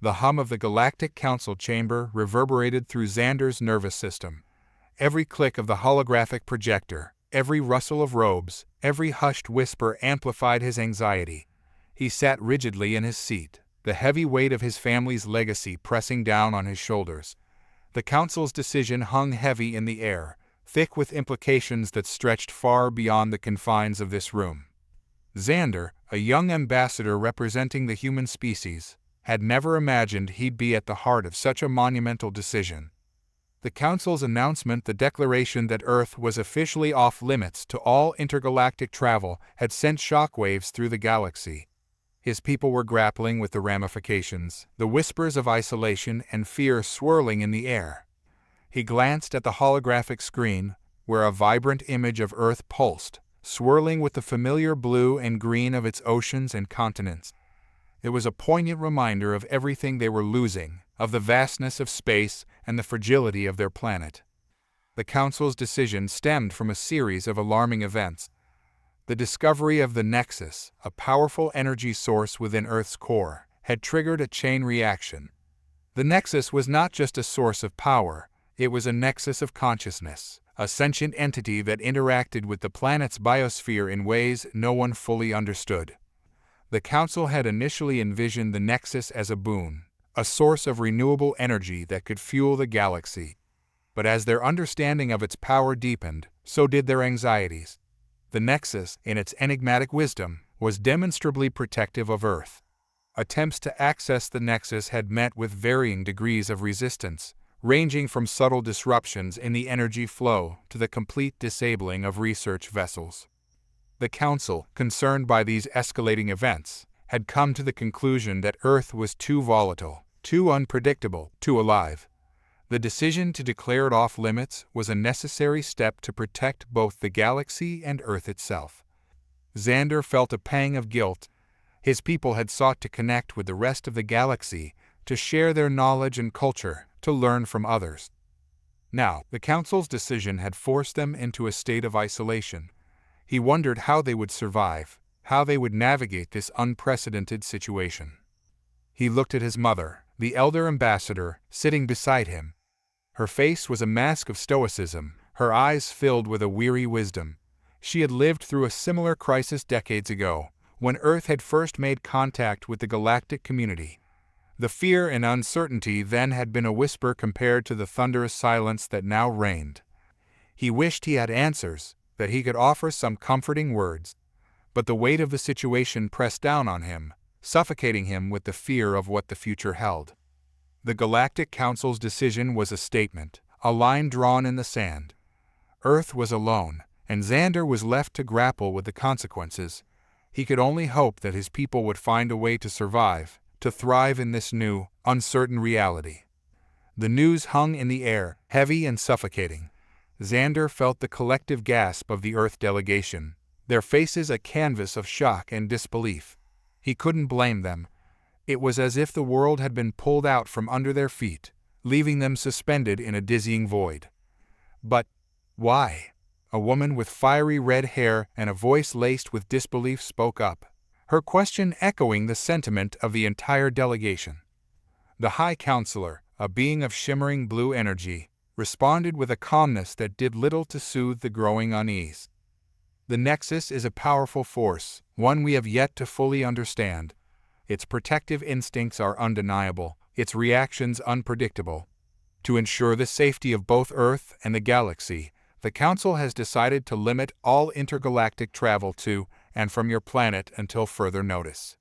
The hum of the Galactic Council chamber reverberated through Zander's nervous system. Every click of the holographic projector, every rustle of robes, every hushed whisper amplified his anxiety. He sat rigidly in his seat, the heavy weight of his family's legacy pressing down on his shoulders. The Council's decision hung heavy in the air, thick with implications that stretched far beyond the confines of this room. Zander, a young ambassador representing the human species, had never imagined he'd be at the heart of such a monumental decision. The Council's announcement, the declaration that Earth was officially off-limits to all intergalactic travel, had sent shockwaves through the galaxy. His people were grappling with the ramifications, the whispers of isolation and fear swirling in the air. He glanced at the holographic screen, where a vibrant image of Earth pulsed, swirling with the familiar blue and green of its oceans and continents. It was a poignant reminder of everything they were losing, of the vastness of space and the fragility of their planet. The Council's decision stemmed from a series of alarming events. The discovery of the Nexus, a powerful energy source within Earth's core, had triggered a chain reaction. The Nexus was not just a source of power, it was a nexus of consciousness, a sentient entity that interacted with the planet's biosphere in ways no one fully understood. The Council had initially envisioned the Nexus as a boon, a source of renewable energy that could fuel the galaxy. But as their understanding of its power deepened, so did their anxieties. The Nexus, in its enigmatic wisdom, was demonstrably protective of Earth. Attempts to access the Nexus had met with varying degrees of resistance, ranging from subtle disruptions in the energy flow to the complete disabling of research vessels. The Council, concerned by these escalating events, had come to the conclusion that Earth was too volatile, too unpredictable, too alive. The decision to declare it off-limits was a necessary step to protect both the galaxy and Earth itself. Zander felt a pang of guilt. His people had sought to connect with the rest of the galaxy, to share their knowledge and culture, to learn from others. Now, the Council's decision had forced them into a state of isolation. He wondered how they would survive, how they would navigate this unprecedented situation. He looked at his mother, the elder ambassador, sitting beside him. Her face was a mask of stoicism, her eyes filled with a weary wisdom. She had lived through a similar crisis decades ago, when Earth had first made contact with the galactic community. The fear and uncertainty then had been a whisper compared to the thunderous silence that now reigned. He wished he had answers, that he could offer some comforting words. But the weight of the situation pressed down on him, suffocating him with the fear of what the future held. The Galactic Council's decision was a statement, a line drawn in the sand. Earth was alone, and Zander was left to grapple with the consequences. He could only hope that his people would find a way to survive, to thrive in this new, uncertain reality. The news hung in the air, heavy and suffocating. Zander felt the collective gasp of the Earth delegation, their faces a canvas of shock and disbelief. He couldn't blame them. It was as if the world had been pulled out from under their feet, leaving them suspended in a dizzying void. But why? A woman with fiery red hair and a voice laced with disbelief spoke up, her question echoing the sentiment of the entire delegation. The High Counselor, a being of shimmering blue energy, responded with a calmness that did little to soothe the growing unease. The Nexus is a powerful force, one we have yet to fully understand. Its protective instincts are undeniable, its reactions unpredictable. To ensure the safety of both Earth and the galaxy, the Council has decided to limit all intergalactic travel to and from your planet until further notice.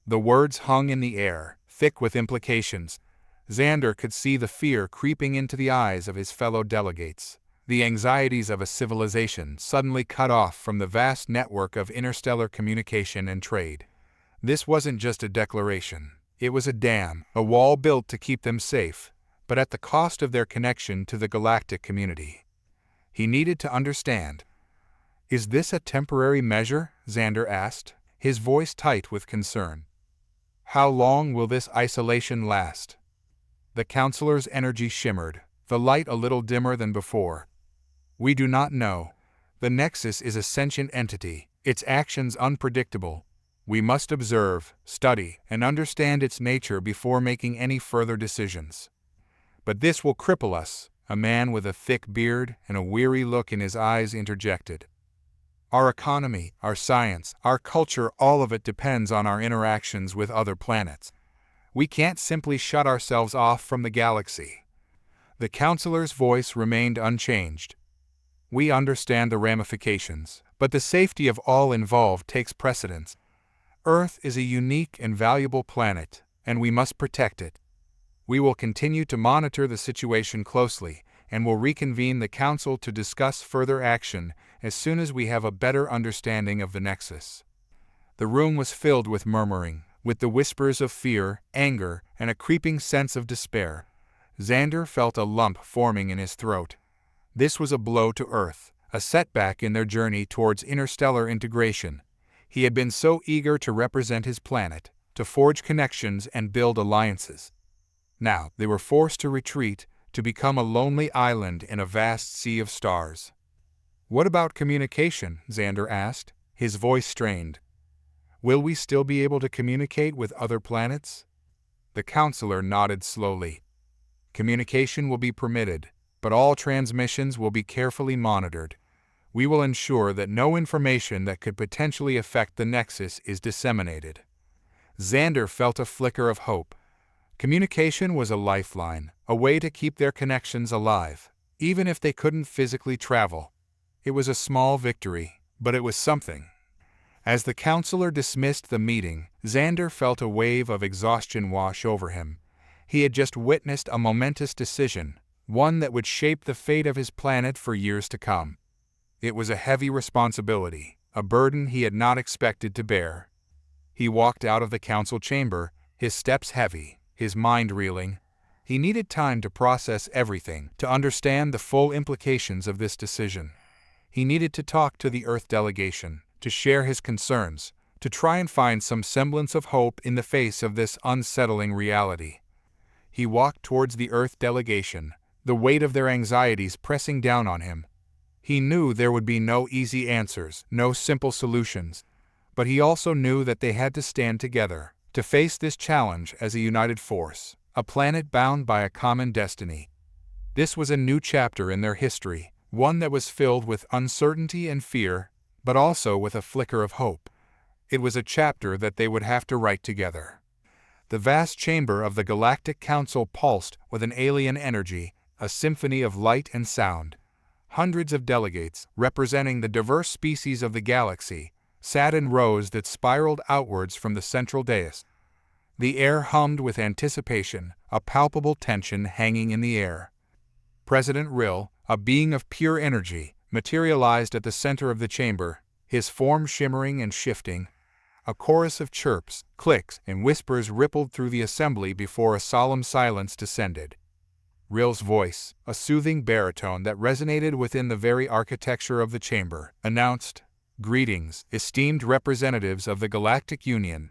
The words hung in the air, thick with implications. Zander could see the fear creeping into the eyes of his fellow delegates, the anxieties of a civilization suddenly cut off from the vast network of interstellar communication and trade. This wasn't just a declaration. It was a dam, a wall built to keep them safe, but at the cost of their connection to the galactic community. He needed to understand. "Is this a temporary measure?" Zander asked, his voice tight with concern. "How long will this isolation last?" The counselor's energy shimmered, the light a little dimmer than before. "We do not know. The Nexus is a sentient entity, its actions unpredictable. We must observe, study, and understand its nature before making any further decisions. But this will cripple us, a man with a thick beard and a weary look in his eyes interjected. Our economy, our science, our culture, all of it depends on our interactions with other planets. We can't simply shut ourselves off from the galaxy. The counselor's voice remained unchanged. We understand the ramifications, but the safety of all involved takes precedence. Earth is a unique and valuable planet, and we must protect it. We will continue to monitor the situation closely, and will reconvene the Council to discuss further action as soon as we have a better understanding of the Nexus. The room was filled with murmuring, with the whispers of fear, anger, and a creeping sense of despair. Zander felt a lump forming in his throat. This was a blow to Earth, a setback in their journey towards interstellar integration. He had been so eager to represent his planet, to forge connections and build alliances. Now they were forced to retreat, to become a lonely island in a vast sea of stars. "What about communication?" Zander asked, his voice strained. "Will we still be able to communicate with other planets?" The counselor nodded slowly. "Communication will be permitted, but all transmissions will be carefully monitored. We will ensure that no information that could potentially affect the Nexus is disseminated." Zander felt a flicker of hope. Communication was a lifeline, a way to keep their connections alive, even if they couldn't physically travel. It was a small victory, but it was something. As the counselor dismissed the meeting, Zander felt a wave of exhaustion wash over him. He had just witnessed a momentous decision, one that would shape the fate of his planet for years to come. It was a heavy responsibility, a burden he had not expected to bear. He walked out of the council chamber, his steps heavy, his mind reeling. He needed time to process everything, to understand the full implications of this decision. He needed to talk to the Earth delegation, to share his concerns, to try and find some semblance of hope in the face of this unsettling reality. He walked towards the Earth delegation, the weight of their anxieties pressing down on him. He knew there would be no easy answers, no simple solutions, but he also knew that they had to stand together, to face this challenge as a united force, a planet bound by a common destiny. This was a new chapter in their history, one that was filled with uncertainty and fear, but also with a flicker of hope. It was a chapter that they would have to write together. The vast chamber of the Galactic Council pulsed with an alien energy, a symphony of light and sound. Hundreds of delegates, representing the diverse species of the galaxy, sat in rows that spiraled outwards from the central dais. The air hummed with anticipation, a palpable tension hanging in the air. President Rill, a being of pure energy, materialized at the center of the chamber, his form shimmering and shifting. A chorus of chirps, clicks, and whispers rippled through the assembly before a solemn silence descended. Rill's voice, a soothing baritone that resonated within the very architecture of the chamber, announced, "Greetings, esteemed representatives of the Galactic Union.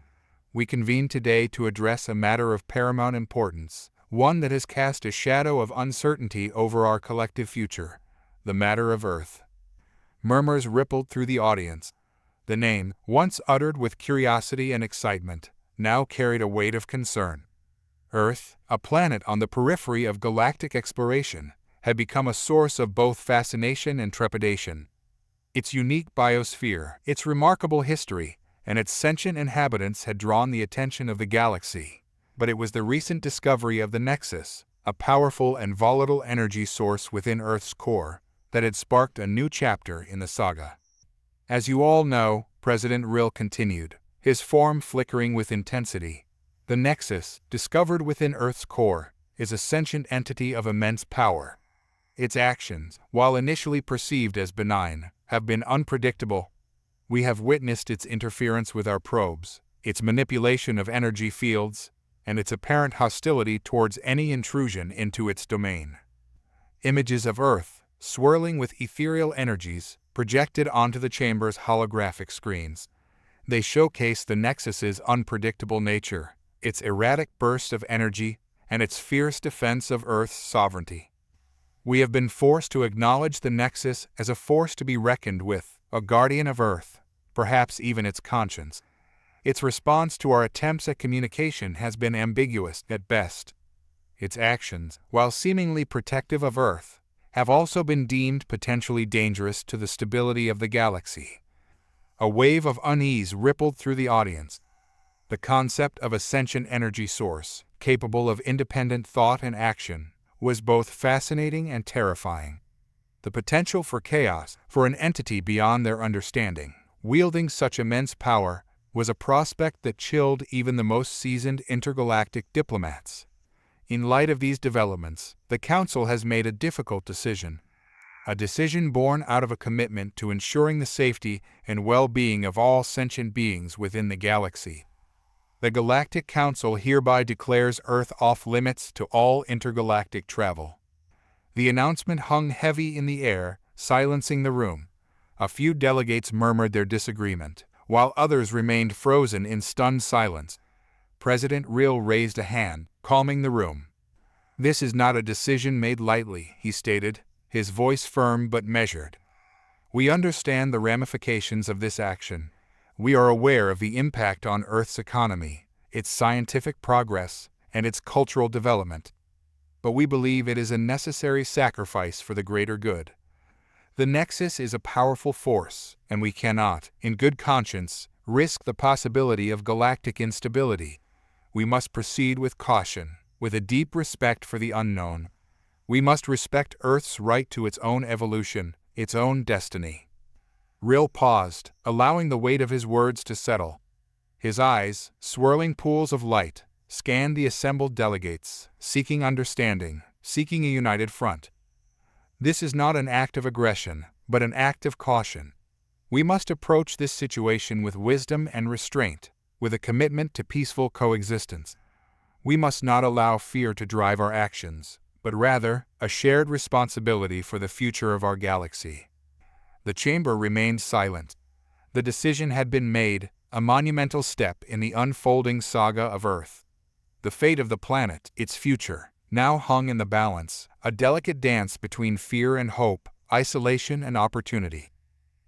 We convene today to address a matter of paramount importance, one that has cast a shadow of uncertainty over our collective future, the matter of Earth." Murmurs rippled through the audience. The name, once uttered with curiosity and excitement, now carried a weight of concern. Earth, a planet on the periphery of galactic exploration, had become a source of both fascination and trepidation. Its unique biosphere, its remarkable history, and its sentient inhabitants had drawn the attention of the galaxy. But it was the recent discovery of the Nexus, a powerful and volatile energy source within Earth's core, that had sparked a new chapter in the saga. "As you all know," President Rill continued, his form flickering with intensity, "the Nexus, discovered within Earth's core, is a sentient entity of immense power. Its actions, while initially perceived as benign, have been unpredictable. We have witnessed its interference with our probes, its manipulation of energy fields, and its apparent hostility towards any intrusion into its domain." Images of Earth, swirling with ethereal energies, projected onto the chamber's holographic screens. They showcase the Nexus's unpredictable nature, its erratic bursts of energy, and its fierce defense of Earth's sovereignty. "We have been forced to acknowledge the Nexus as a force to be reckoned with, a guardian of Earth, perhaps even its conscience." Its response to our attempts at communication has been ambiguous at best. Its actions, while seemingly protective of Earth, have also been deemed potentially dangerous to the stability of the galaxy. A wave of unease rippled through the audience. The concept of a sentient energy source, capable of independent thought and action, was both fascinating and terrifying. The potential for chaos, for an entity beyond their understanding, wielding such immense power, was a prospect that chilled even the most seasoned intergalactic diplomats. In light of these developments, the Council has made a difficult decision. A decision born out of a commitment to ensuring the safety and well-being of all sentient beings within the galaxy. The Galactic Council hereby declares Earth off-limits to all intergalactic travel. The announcement hung heavy in the air, silencing the room. A few delegates murmured their disagreement, while others remained frozen in stunned silence. President Rill raised a hand, calming the room. "This is not a decision made lightly," he stated, his voice firm but measured. "We understand the ramifications of this action. We are aware of the impact on Earth's economy, its scientific progress, and its cultural development. But we believe it is a necessary sacrifice for the greater good. The Nexus is a powerful force, and we cannot, in good conscience, risk the possibility of galactic instability. We must proceed with caution, with a deep respect for the unknown. We must respect Earth's right to its own evolution, its own destiny." Rill paused, allowing the weight of his words to settle. His eyes, swirling pools of light, scanned the assembled delegates, seeking understanding, seeking a united front. "This is not an act of aggression, but an act of caution. We must approach this situation with wisdom and restraint, with a commitment to peaceful coexistence. We must not allow fear to drive our actions, but rather a shared responsibility for the future of our galaxy." The chamber remained silent. The decision had been made, a monumental step in the unfolding saga of Earth. The fate of the planet, its future, now hung in the balance, a delicate dance between fear and hope, isolation and opportunity.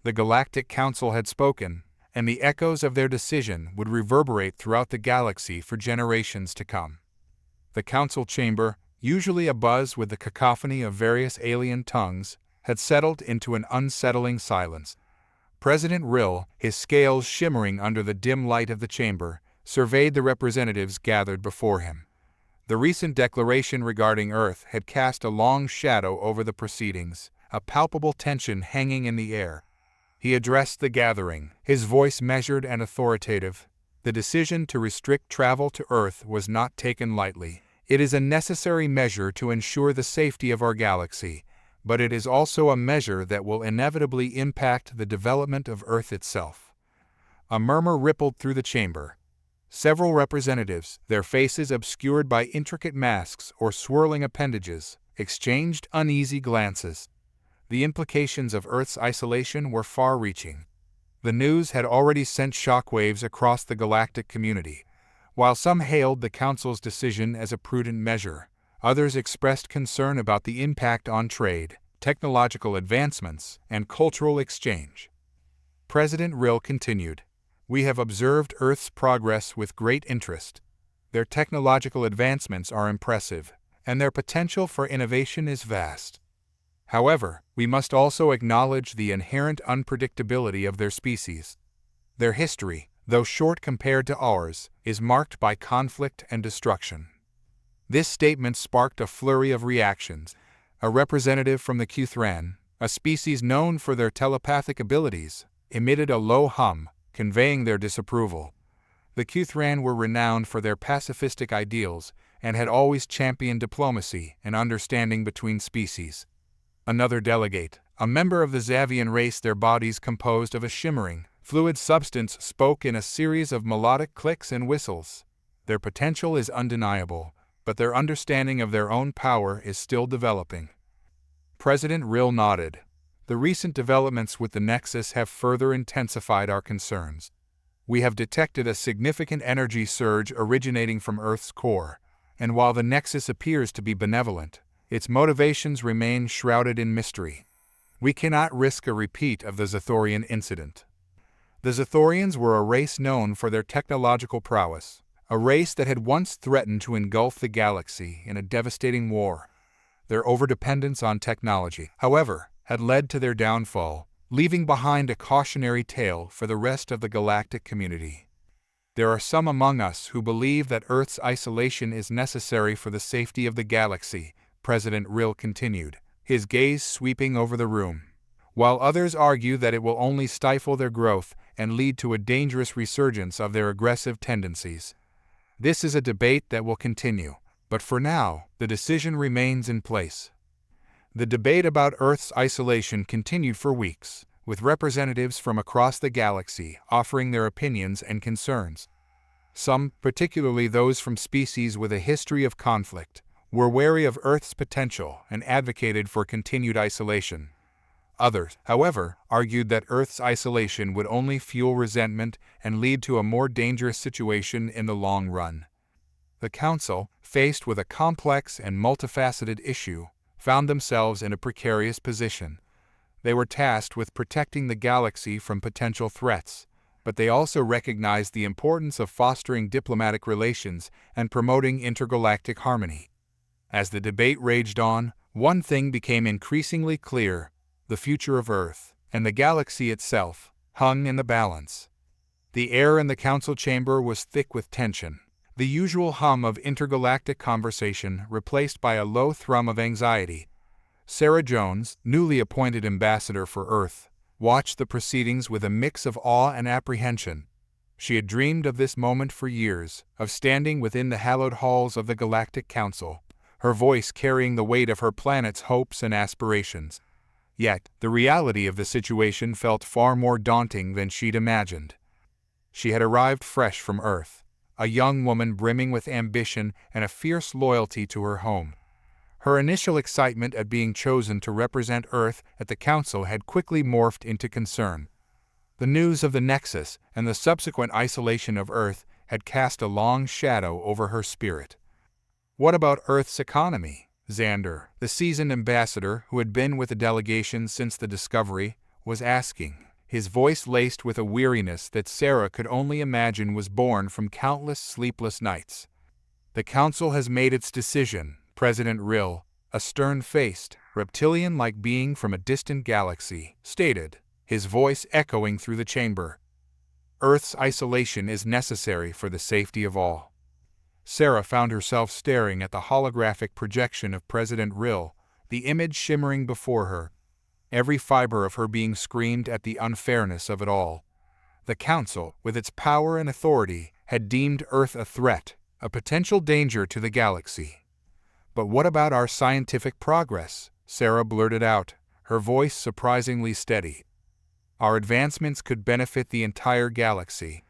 The Galactic Council had spoken, and the echoes of their decision would reverberate throughout the galaxy for generations to come. The council chamber, usually abuzz with the cacophony of various alien tongues, had settled into an unsettling silence. President Rill, his scales shimmering under the dim light of the chamber, surveyed the representatives gathered before him. The recent declaration regarding Earth had cast a long shadow over the proceedings, a palpable tension hanging in the air. He addressed the gathering, his voice measured and authoritative. The decision to restrict travel to Earth was not taken lightly. It is a necessary measure to ensure the safety of our galaxy, but it is also a measure that will inevitably impact the development of Earth itself. A murmur rippled through the chamber. Several representatives, their faces obscured by intricate masks or swirling appendages, exchanged uneasy glances. The implications of Earth's isolation were far-reaching. The news had already sent shockwaves across the galactic community. While some hailed the Council's decision as a prudent measure, others expressed concern about the impact on trade, technological advancements, and cultural exchange. President Rill continued, "We have observed Earth's progress with great interest. Their technological advancements are impressive, and their potential for innovation is vast. However, we must also acknowledge the inherent unpredictability of their species. Their history, though short compared to ours, is marked by conflict and destruction." This statement sparked a flurry of reactions. A representative from the Qthran, a species known for their telepathic abilities, emitted a low hum, conveying their disapproval. The Qthran were renowned for their pacifistic ideals and had always championed diplomacy and understanding between species. Another delegate, a member of the Zavian race, their bodies composed of a shimmering, fluid substance, spoke in a series of melodic clicks and whistles. Their potential is undeniable, but their understanding of their own power is still developing. President Rill nodded. "The recent developments with the Nexus have further intensified our concerns. We have detected a significant energy surge originating from Earth's core, and while the Nexus appears to be benevolent, its motivations remain shrouded in mystery. We cannot risk a repeat of the Zathorian incident." The Zathorians were a race known for their technological prowess, a race that had once threatened to engulf the galaxy in a devastating war. Their overdependence on technology, however, had led to their downfall, leaving behind a cautionary tale for the rest of the galactic community. There are some among us who believe that Earth's isolation is necessary for the safety of the galaxy, President Rill continued, his gaze sweeping over the room, while others argue that it will only stifle their growth and lead to a dangerous resurgence of their aggressive tendencies. This is a debate that will continue, but for now, the decision remains in place. The debate about Earth's isolation continued for weeks, with representatives from across the galaxy offering their opinions and concerns. Some, particularly those from species with a history of conflict, were wary of Earth's potential and advocated for continued isolation. Others, however, argued that Earth's isolation would only fuel resentment and lead to a more dangerous situation in the long run. The Council, faced with a complex and multifaceted issue, found themselves in a precarious position. They were tasked with protecting the galaxy from potential threats, but they also recognized the importance of fostering diplomatic relations and promoting intergalactic harmony. As the debate raged on, one thing became increasingly clear: the future of Earth, and the galaxy itself, hung in the balance. The air in the council chamber was thick with tension, the usual hum of intergalactic conversation replaced by a low thrum of anxiety. Sarah Jones, newly appointed ambassador for Earth, watched the proceedings with a mix of awe and apprehension. She had dreamed of this moment for years, of standing within the hallowed halls of the Galactic Council, her voice carrying the weight of her planet's hopes and aspirations. Yet, the reality of the situation felt far more daunting than she'd imagined. She had arrived fresh from Earth, a young woman brimming with ambition and a fierce loyalty to her home. Her initial excitement at being chosen to represent Earth at the Council had quickly morphed into concern. The news of the Nexus and the subsequent isolation of Earth had cast a long shadow over her spirit. What about Earth's economy? Zander, the seasoned ambassador who had been with the delegation since the discovery, was asking, his voice laced with a weariness that Sarah could only imagine was born from countless sleepless nights. The Council has made its decision, President Rill, a stern-faced, reptilian-like being from a distant galaxy, stated, his voice echoing through the chamber. Earth's isolation is necessary for the safety of all. Sarah found herself staring at the holographic projection of President Rill, the image shimmering before her. Every fiber of her being screamed at the unfairness of it all. The Council, with its power and authority, had deemed Earth a threat, a potential danger to the galaxy. But what about our scientific progress? Sarah blurted out, her voice surprisingly steady. Our advancements could benefit the entire galaxy.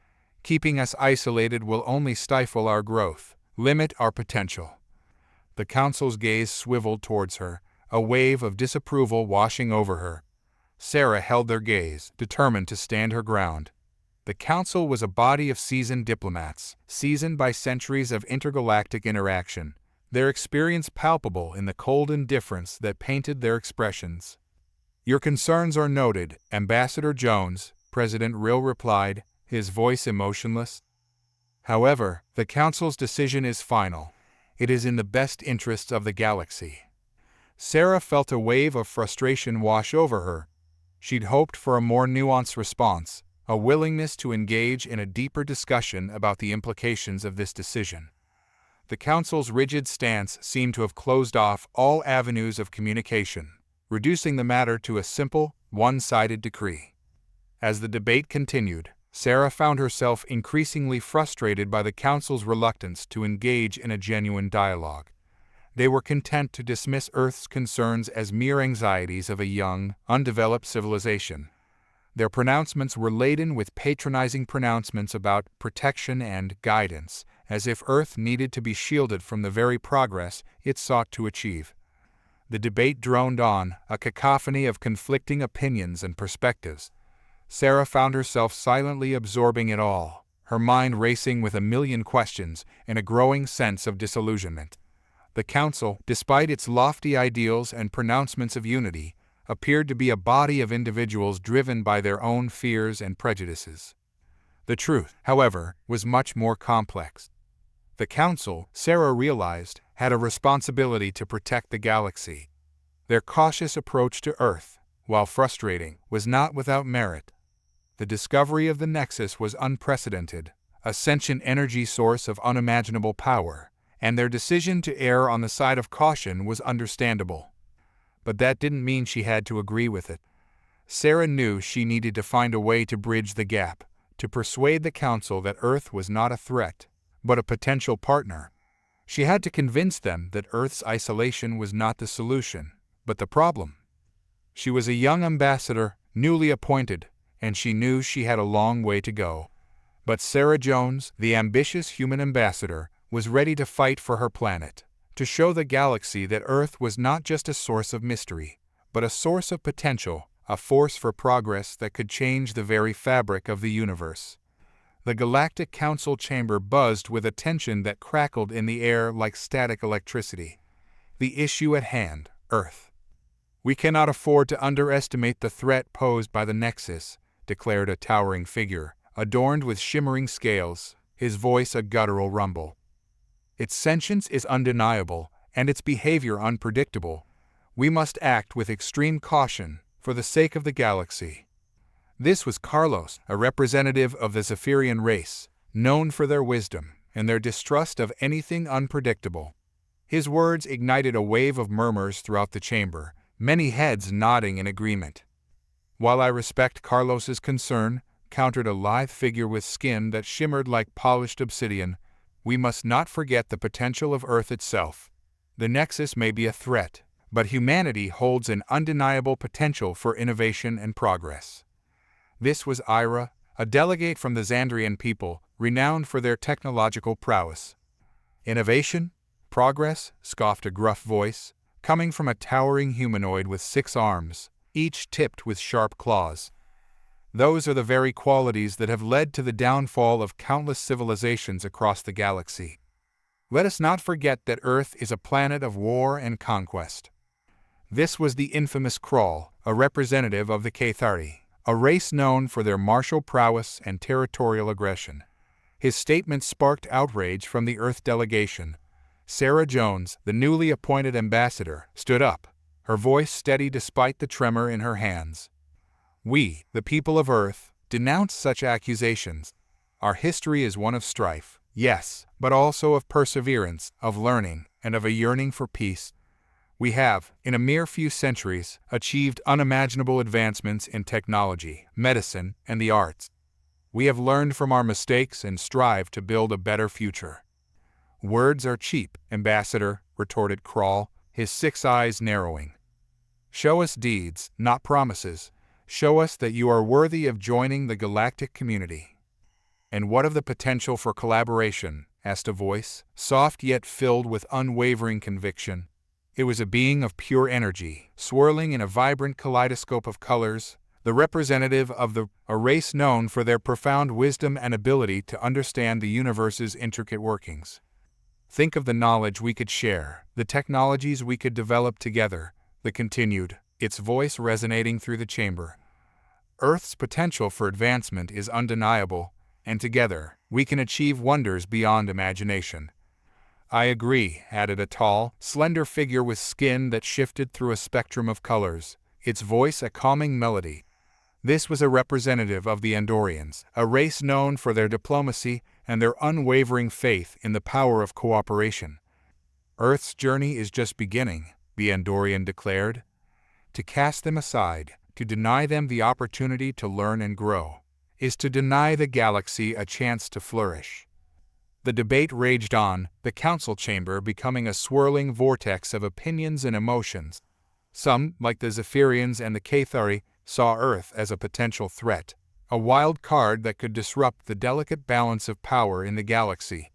Keeping us isolated will only stifle our growth, limit our potential. The Council's gaze swiveled towards her, a wave of disapproval washing over her. Sarah held their gaze, determined to stand her ground. The Council was a body of seasoned diplomats, seasoned by centuries of intergalactic interaction, their experience palpable in the cold indifference that painted their expressions. Your concerns are noted, Ambassador Jones, President Rill replied, his voice emotionless. However, the Council's decision is final. It is in the best interests of the galaxy. Sarah felt a wave of frustration wash over her. She'd hoped for a more nuanced response, a willingness to engage in a deeper discussion about the implications of this decision. The Council's rigid stance seemed to have closed off all avenues of communication, reducing the matter to a simple, one-sided decree. As the debate continued, Sarah found herself increasingly frustrated by the Council's reluctance to engage in a genuine dialogue. They were content to dismiss Earth's concerns as mere anxieties of a young, undeveloped civilization. Their pronouncements were laden with patronizing pronouncements about protection and guidance, as if Earth needed to be shielded from the very progress it sought to achieve. The debate droned on, a cacophony of conflicting opinions and perspectives. Sarah found herself silently absorbing it all, her mind racing with a million questions and a growing sense of disillusionment. The Council, despite its lofty ideals and pronouncements of unity, appeared to be a body of individuals driven by their own fears and prejudices. The truth, however, was much more complex. The Council, Sarah realized, had a responsibility to protect the galaxy. Their cautious approach to Earth, while frustrating, was not without merit. The discovery of the Nexus was unprecedented, a sentient energy source of unimaginable power, and their decision to err on the side of caution was understandable. But that didn't mean she had to agree with it. Sarah knew she needed to find a way to bridge the gap, to persuade the Council that Earth was not a threat, but a potential partner. She had to convince them that Earth's isolation was not the solution, but the problem. She was a young ambassador, newly appointed, and she knew she had a long way to go. But Sarah Jones, the ambitious human ambassador, was ready to fight for her planet, to show the galaxy that Earth was not just a source of mystery, but a source of potential, a force for progress that could change the very fabric of the universe. The Galactic Council chamber buzzed with a tension that crackled in the air like static electricity. The issue at hand, Earth. "We cannot afford to underestimate the threat posed by the Nexus," declared a towering figure, adorned with shimmering scales, his voice a guttural rumble. "Its sentience is undeniable, and its behavior unpredictable. We must act with extreme caution, for the sake of the galaxy." This was Carlos, a representative of the Zephyrian race, known for their wisdom and their distrust of anything unpredictable. His words ignited a wave of murmurs throughout the chamber, many heads nodding in agreement. "While I respect Carlos's concern," countered a lithe figure with skin that shimmered like polished obsidian, "we must not forget the potential of Earth itself. The Nexus may be a threat, but humanity holds an undeniable potential for innovation and progress." This was Ira, a delegate from the Zandrian people, renowned for their technological prowess. "Innovation? Progress?" scoffed a gruff voice, coming from a towering humanoid with 6 arms, each tipped with sharp claws. "Those are the very qualities that have led to the downfall of countless civilizations across the galaxy. Let us not forget that Earth is a planet of war and conquest." This was the infamous Krull, a representative of the Cathari, a race known for their martial prowess and territorial aggression. His statement sparked outrage from the Earth delegation. Sarah Jones, the newly appointed ambassador, stood up, her voice steady despite the tremor in her hands. "We, the people of Earth, denounce such accusations. Our history is one of strife, yes, but also of perseverance, of learning, and of a yearning for peace. We have, in a mere few centuries, achieved unimaginable advancements in technology, medicine, and the arts. We have learned from our mistakes and strive to build a better future." "Words are cheap, Ambassador," retorted Krull, his 6 eyes narrowing. "Show us deeds, not promises. Show us that you are worthy of joining the galactic community." "And what of the potential for collaboration?" asked a voice, soft yet filled with unwavering conviction. It was a being of pure energy, swirling in a vibrant kaleidoscope of colors, the representative of a race known for their profound wisdom and ability to understand the universe's intricate workings. "Think of the knowledge we could share, the technologies we could develop together," the continued, its voice resonating through the chamber. "Earth's potential for advancement is undeniable, and together, we can achieve wonders beyond imagination." "I agree," added a tall, slender figure with skin that shifted through a spectrum of colors, its voice a calming melody. This was a representative of the Andorians, a race known for their diplomacy and their unwavering faith in the power of cooperation. "Earth's journey is just beginning," the Andorian declared. "To cast them aside, to deny them the opportunity to learn and grow, is to deny the galaxy a chance to flourish." The debate raged on, the council chamber becoming a swirling vortex of opinions and emotions. Some, like the Zephyrians and the Cathari, saw Earth as a potential threat, a wild card that could disrupt the delicate balance of power in the galaxy.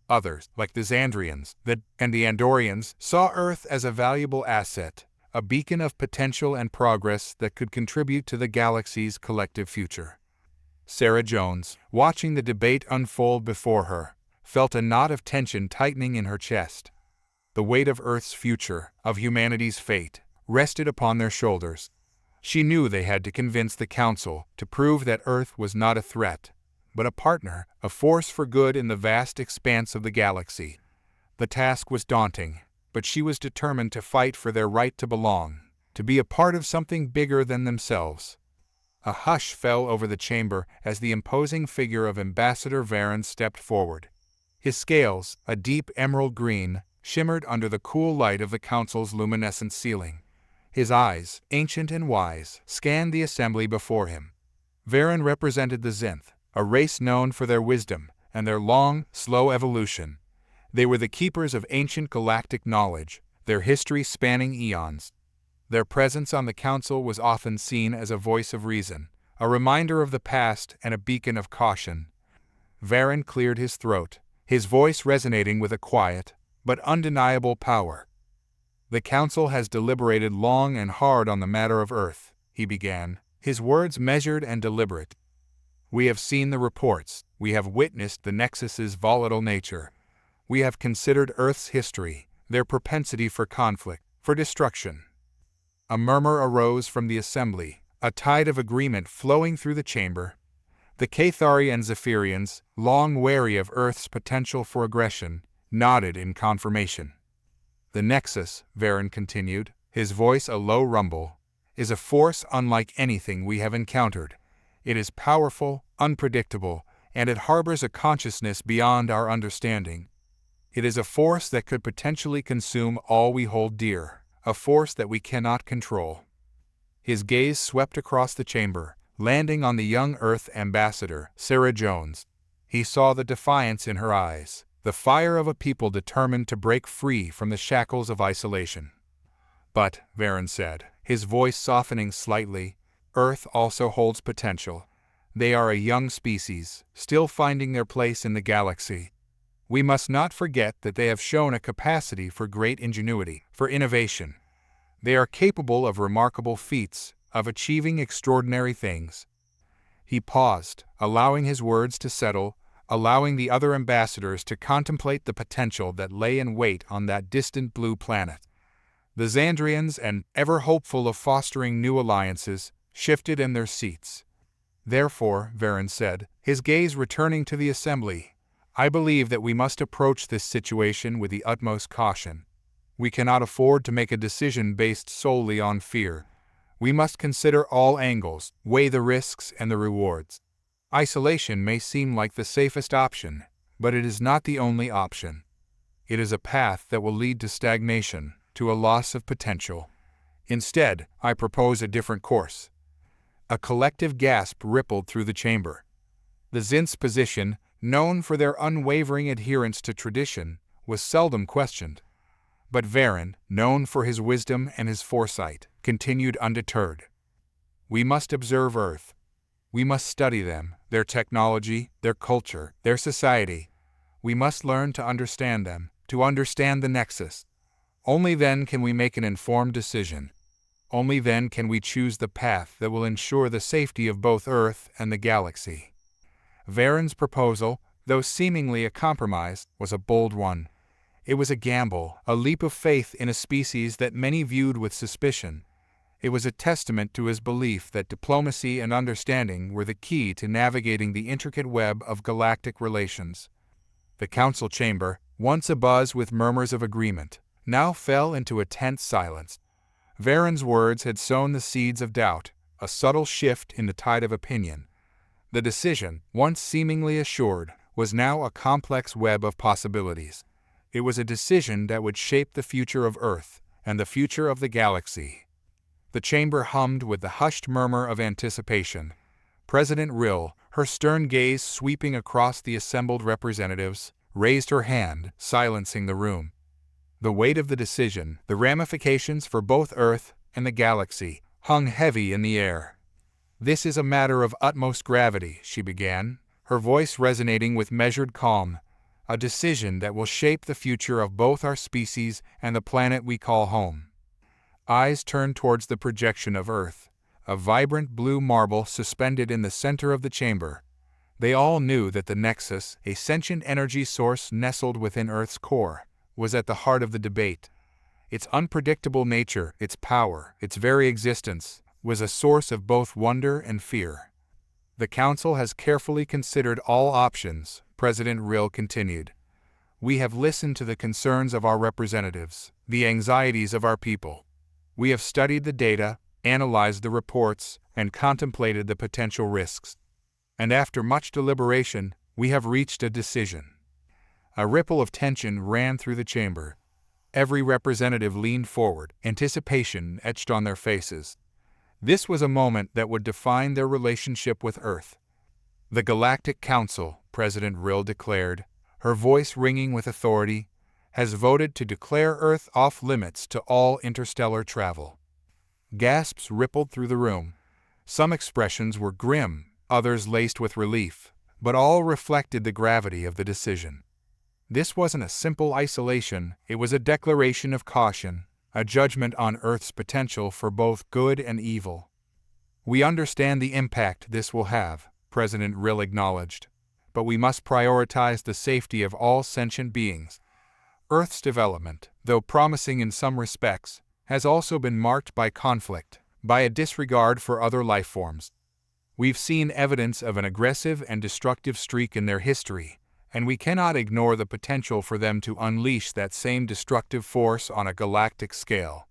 Others, like the Zandrians and the Andorians, saw Earth as a valuable asset, a beacon of potential and progress that could contribute to the galaxy's collective future. Sarah Jones, watching the debate unfold before her, felt a knot of tension tightening in her chest. The weight of Earth's future, of humanity's fate, rested upon their shoulders. She knew they had to convince the Council to prove that Earth was not a threat, but a partner, a force for good in the vast expanse of the galaxy. The task was daunting, but she was determined to fight for their right to belong, to be a part of something bigger than themselves. A hush fell over the chamber as the imposing figure of Ambassador Varen stepped forward. His scales, a deep emerald green, shimmered under the cool light of the Council's luminescent ceiling. His eyes, ancient and wise, scanned the assembly before him. Varen represented the Zinth, a race known for their wisdom and their long, slow evolution. They were the keepers of ancient galactic knowledge, their history spanning eons. Their presence on the Council was often seen as a voice of reason, a reminder of the past and a beacon of caution. Varen cleared his throat, his voice resonating with a quiet, but undeniable power. "The Council has deliberated long and hard on the matter of Earth," he began, his words measured and deliberate. "We have seen the reports, we have witnessed the Nexus's volatile nature. We have considered Earth's history, their propensity for conflict, for destruction." A murmur arose from the assembly, a tide of agreement flowing through the chamber. The Cathari and Zephyrians, long wary of Earth's potential for aggression, nodded in confirmation. "The Nexus," Varen continued, his voice a low rumble, "is a force unlike anything we have encountered. It is powerful, unpredictable, and it harbors a consciousness beyond our understanding. It is a force that could potentially consume all we hold dear, a force that we cannot control." His gaze swept across the chamber, landing on the young Earth ambassador, Sarah Jones. He saw the defiance in her eyes, the fire of a people determined to break free from the shackles of isolation. "But," Varen said, his voice softening slightly, "Earth also holds potential. They are a young species, still finding their place in the galaxy. We must not forget that they have shown a capacity for great ingenuity, for innovation. They are capable of remarkable feats, of achieving extraordinary things." He paused, allowing his words to settle, allowing the other ambassadors to contemplate the potential that lay in wait on that distant blue planet. The Zandrians, and ever hopeful of fostering new alliances, shifted in their seats. "Therefore," Varen said, his gaze returning to the assembly, "I believe that we must approach this situation with the utmost caution. We cannot afford to make a decision based solely on fear. We must consider all angles, weigh the risks and the rewards. Isolation may seem like the safest option, but it is not the only option. It is a path that will lead to stagnation, to a loss of potential. Instead, I propose a different course." A collective gasp rippled through the chamber. The Zinth's position, known for their unwavering adherence to tradition, was seldom questioned. But Varen, known for his wisdom and his foresight, continued undeterred. "We must observe Earth. We must study them, their technology, their culture, their society. We must learn to understand them, to understand the Nexus. Only then can we make an informed decision. Only then can we choose the path that will ensure the safety of both Earth and the galaxy." Varen's proposal, though seemingly a compromise, was a bold one. It was a gamble, a leap of faith in a species that many viewed with suspicion. It was a testament to his belief that diplomacy and understanding were the key to navigating the intricate web of galactic relations. The Council chamber, once abuzz with murmurs of agreement, now fell into a tense silence. Varen's words had sown the seeds of doubt, a subtle shift in the tide of opinion. The decision, once seemingly assured, was now a complex web of possibilities. It was a decision that would shape the future of Earth and the future of the galaxy. The chamber hummed with the hushed murmur of anticipation. President Rill, her stern gaze sweeping across the assembled representatives, raised her hand, silencing the room. The weight of the decision, the ramifications for both Earth and the galaxy, hung heavy in the air. "This is a matter of utmost gravity," she began, her voice resonating with measured calm. "A decision that will shape the future of both our species and the planet we call home." Eyes turned towards the projection of Earth, a vibrant blue marble suspended in the center of the chamber. They all knew that the Nexus, a sentient energy source nestled within Earth's core, was at the heart of the debate. Its unpredictable nature, its power, its very existence, was a source of both wonder and fear. The Council has carefully considered all options, President Rill continued. We have listened to the concerns of our representatives, the anxieties of our people. We have studied the data, analyzed the reports, and contemplated the potential risks. And after much deliberation, we have reached a decision. A ripple of tension ran through the chamber. Every representative leaned forward, anticipation etched on their faces. This was a moment that would define their relationship with Earth. The Galactic Council, President Rill declared, her voice ringing with authority, has voted to declare Earth off-limits to all interstellar travel. Gasps rippled through the room. Some expressions were grim, others laced with relief, but all reflected the gravity of the decision. This wasn't a simple isolation, it was a declaration of caution, a judgment on Earth's potential for both good and evil. We understand the impact this will have, President Rill acknowledged, but we must prioritize the safety of all sentient beings. Earth's development, though promising in some respects, has also been marked by conflict, by a disregard for other life forms. We've seen evidence of an aggressive and destructive streak in their history, and we cannot ignore the potential for them to unleash that same destructive force on a galactic scale.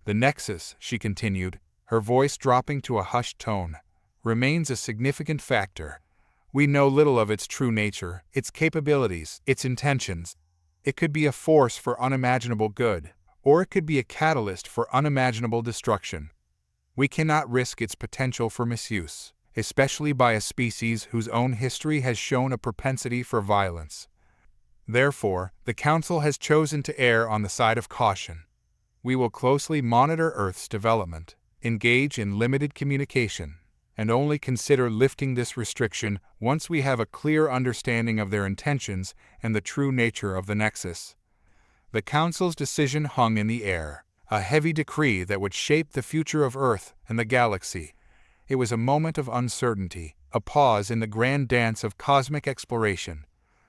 The Nexus, she continued, her voice dropping to a hushed tone, remains a significant factor. We know little of its true nature, its capabilities, its intentions. It could be a force for unimaginable good, or it could be a catalyst for unimaginable destruction. We cannot risk its potential for misuse, especially by a species whose own history has shown a propensity for violence. Therefore, the Council has chosen to err on the side of caution. We will closely monitor Earth's development, engage in limited communication, and only consider lifting this restriction once we have a clear understanding of their intentions and the true nature of the Nexus. The Council's decision hung in the air, a heavy decree that would shape the future of Earth and the galaxy. It was a moment of uncertainty, a pause in the grand dance of cosmic exploration.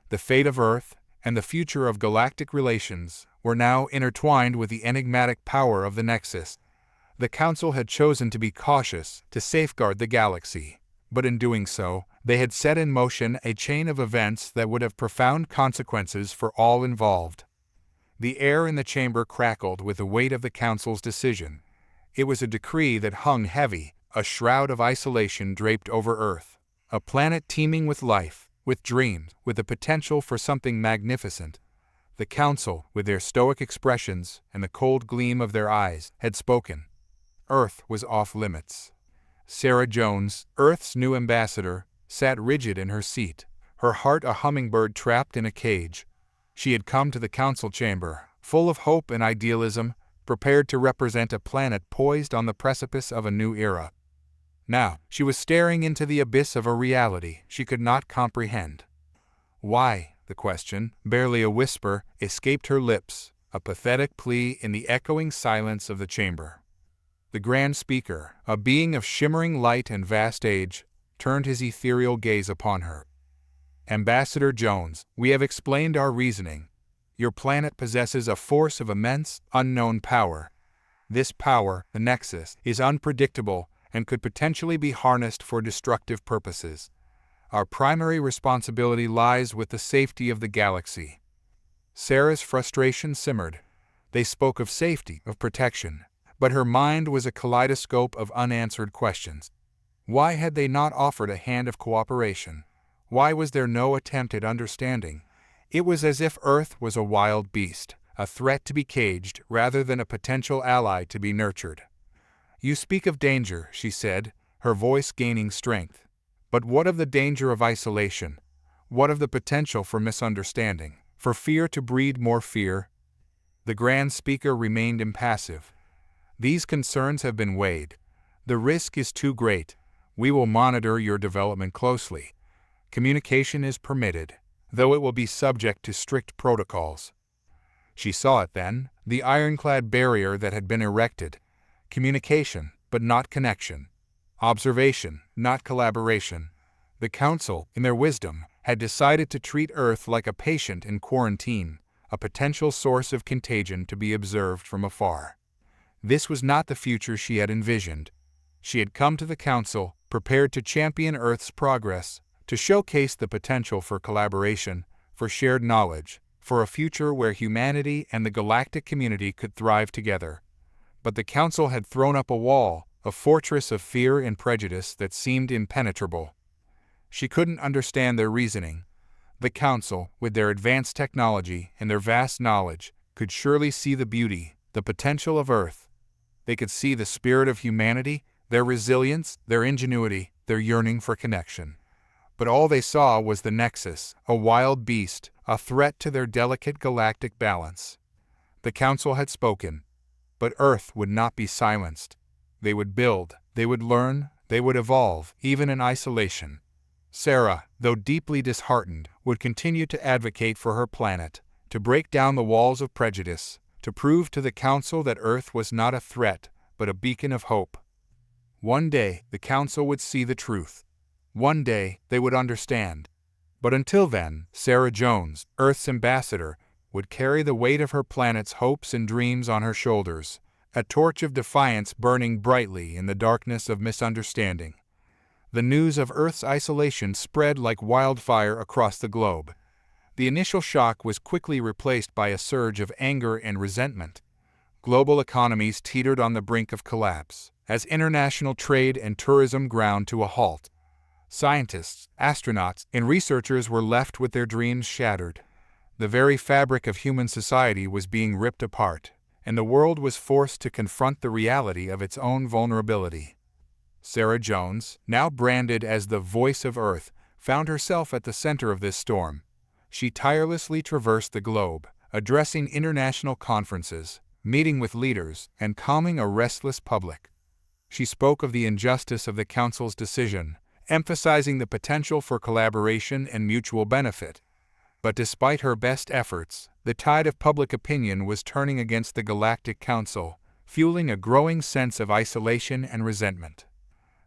The fate of Earth and the future of galactic relations were now intertwined with the enigmatic power of the Nexus. The Council had chosen to be cautious, to safeguard the galaxy, but in doing so, they had set in motion a chain of events that would have profound consequences for all involved. The air in the chamber crackled with the weight of the Council's decision. It was a decree that hung heavy, a shroud of isolation draped over Earth, a planet teeming with life, with dreams, with the potential for something magnificent. The Council, with their stoic expressions and the cold gleam of their eyes, had spoken. Earth was off limits. Sarah Jones, Earth's new ambassador, sat rigid in her seat, her heart a hummingbird trapped in a cage. She had come to the Council chamber, full of hope and idealism, prepared to represent a planet poised on the precipice of a new era. Now, she was staring into the abyss of a reality she could not comprehend. Why, the question, barely a whisper, escaped her lips, a pathetic plea in the echoing silence of the chamber. The Grand Speaker, a being of shimmering light and vast age, turned his ethereal gaze upon her. Ambassador Jones, we have explained our reasoning. Your planet possesses a force of immense, unknown power. This power, the Nexus, is unpredictable and could potentially be harnessed for destructive purposes. Our primary responsibility lies with the safety of the galaxy. Sarah's frustration simmered. They spoke of safety, of protection, but her mind was a kaleidoscope of unanswered questions. Why had they not offered a hand of cooperation? Why was there no attempt at understanding? It was as if Earth was a wild beast, a threat to be caged rather than a potential ally to be nurtured. You speak of danger, she said, her voice gaining strength. But what of the danger of isolation? What of the potential for misunderstanding, for fear to breed more fear? The Grand Speaker remained impassive. These concerns have been weighed. The risk is too great. We will monitor your development closely. Communication is permitted, though it will be subject to strict protocols. She saw it then, the ironclad barrier that had been erected. Communication, but not connection. Observation, not collaboration. The Council, in their wisdom, had decided to treat Earth like a patient in quarantine, a potential source of contagion to be observed from afar. This was not the future she had envisioned. She had come to the Council, prepared to champion Earth's progress, to showcase the potential for collaboration, for shared knowledge, for a future where humanity and the galactic community could thrive together. But the Council had thrown up a wall, a fortress of fear and prejudice that seemed impenetrable. She couldn't understand their reasoning. The Council, with their advanced technology and their vast knowledge, could surely see the beauty, the potential of Earth. They could see the spirit of humanity, their resilience, their ingenuity, their yearning for connection. But all they saw was the Nexus, a wild beast, a threat to their delicate galactic balance. The Council had spoken, but Earth would not be silenced. They would build, they would learn, they would evolve, even in isolation. Sarah, though deeply disheartened, would continue to advocate for her planet, to break down the walls of prejudice, to prove to the Council that Earth was not a threat, but a beacon of hope. One day, the Council would see the truth. One day, they would understand. But until then, Sarah Jones, Earth's ambassador, would carry the weight of her planet's hopes and dreams on her shoulders, a torch of defiance burning brightly in the darkness of misunderstanding. The news of Earth's isolation spread like wildfire across the globe. The initial shock was quickly replaced by a surge of anger and resentment. Global economies teetered on the brink of collapse, as international trade and tourism ground to a halt. Scientists, astronauts, and researchers were left with their dreams shattered. The very fabric of human society was being ripped apart, and the world was forced to confront the reality of its own vulnerability. Sarah Jones, now branded as the Voice of Earth, found herself at the center of this storm. She tirelessly traversed the globe, addressing international conferences, meeting with leaders, and calming a restless public. She spoke of the injustice of the Council's decision, emphasizing the potential for collaboration and mutual benefit. But despite her best efforts, the tide of public opinion was turning against the Galactic Council, fueling a growing sense of isolation and resentment.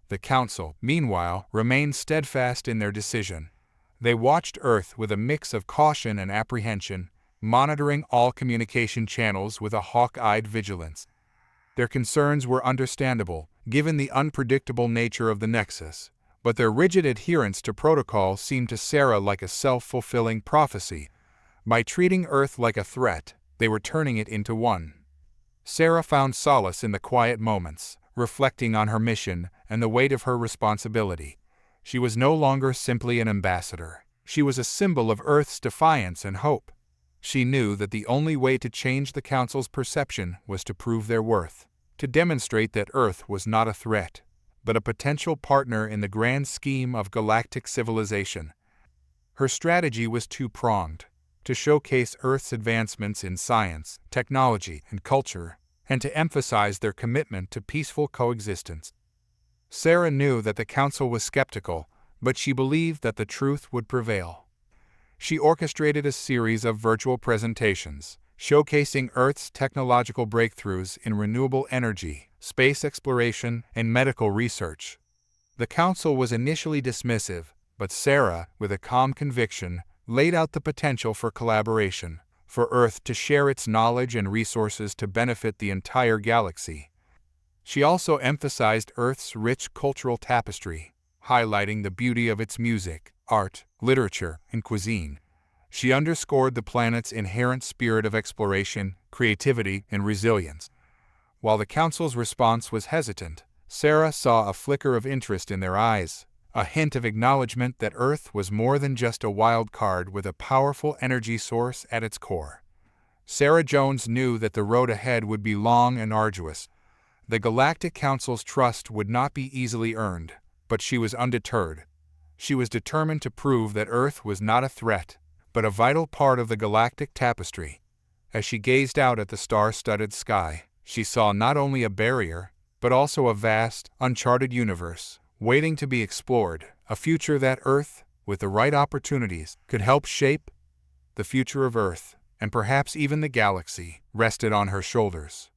The Council, meanwhile, remained steadfast in their decision. They watched Earth with a mix of caution and apprehension, monitoring all communication channels with a hawk-eyed vigilance. Their concerns were understandable, given the unpredictable nature of the Nexus, but their rigid adherence to protocol seemed to Sarah like a self-fulfilling prophecy. By treating Earth like a threat, they were turning it into one. Sarah found solace in the quiet moments, reflecting on her mission and the weight of her responsibility. She was no longer simply an ambassador. She was a symbol of Earth's defiance and hope. She knew that the only way to change the Council's perception was to prove their worth, to demonstrate that Earth was not a threat, but a potential partner in the grand scheme of galactic civilization. Her strategy was two-pronged: to showcase Earth's advancements in science, technology, and culture, and to emphasize their commitment to peaceful coexistence. Sarah knew that the Council was skeptical, but she believed that the truth would prevail. She orchestrated a series of virtual presentations, showcasing Earth's technological breakthroughs in renewable energy, space exploration, and medical research. The Council was initially dismissive, but Sarah, with a calm conviction, laid out the potential for collaboration, for Earth to share its knowledge and resources to benefit the entire galaxy. She also emphasized Earth's rich cultural tapestry, highlighting the beauty of its music, art, literature, and cuisine. She underscored the planet's inherent spirit of exploration, creativity, and resilience. While the Council's response was hesitant, Sarah saw a flicker of interest in their eyes, a hint of acknowledgement that Earth was more than just a wild card with a powerful energy source at its core. Sarah Jones knew that the road ahead would be long and arduous. The Galactic Council's trust would not be easily earned, but she was undeterred. She was determined to prove that Earth was not a threat, but a vital part of the galactic tapestry. As she gazed out at the star-studded sky, she saw not only a barrier, but also a vast, uncharted universe, waiting to be explored, a future that Earth, with the right opportunities, could help shape. The future of Earth, and perhaps even the galaxy, rested on her shoulders.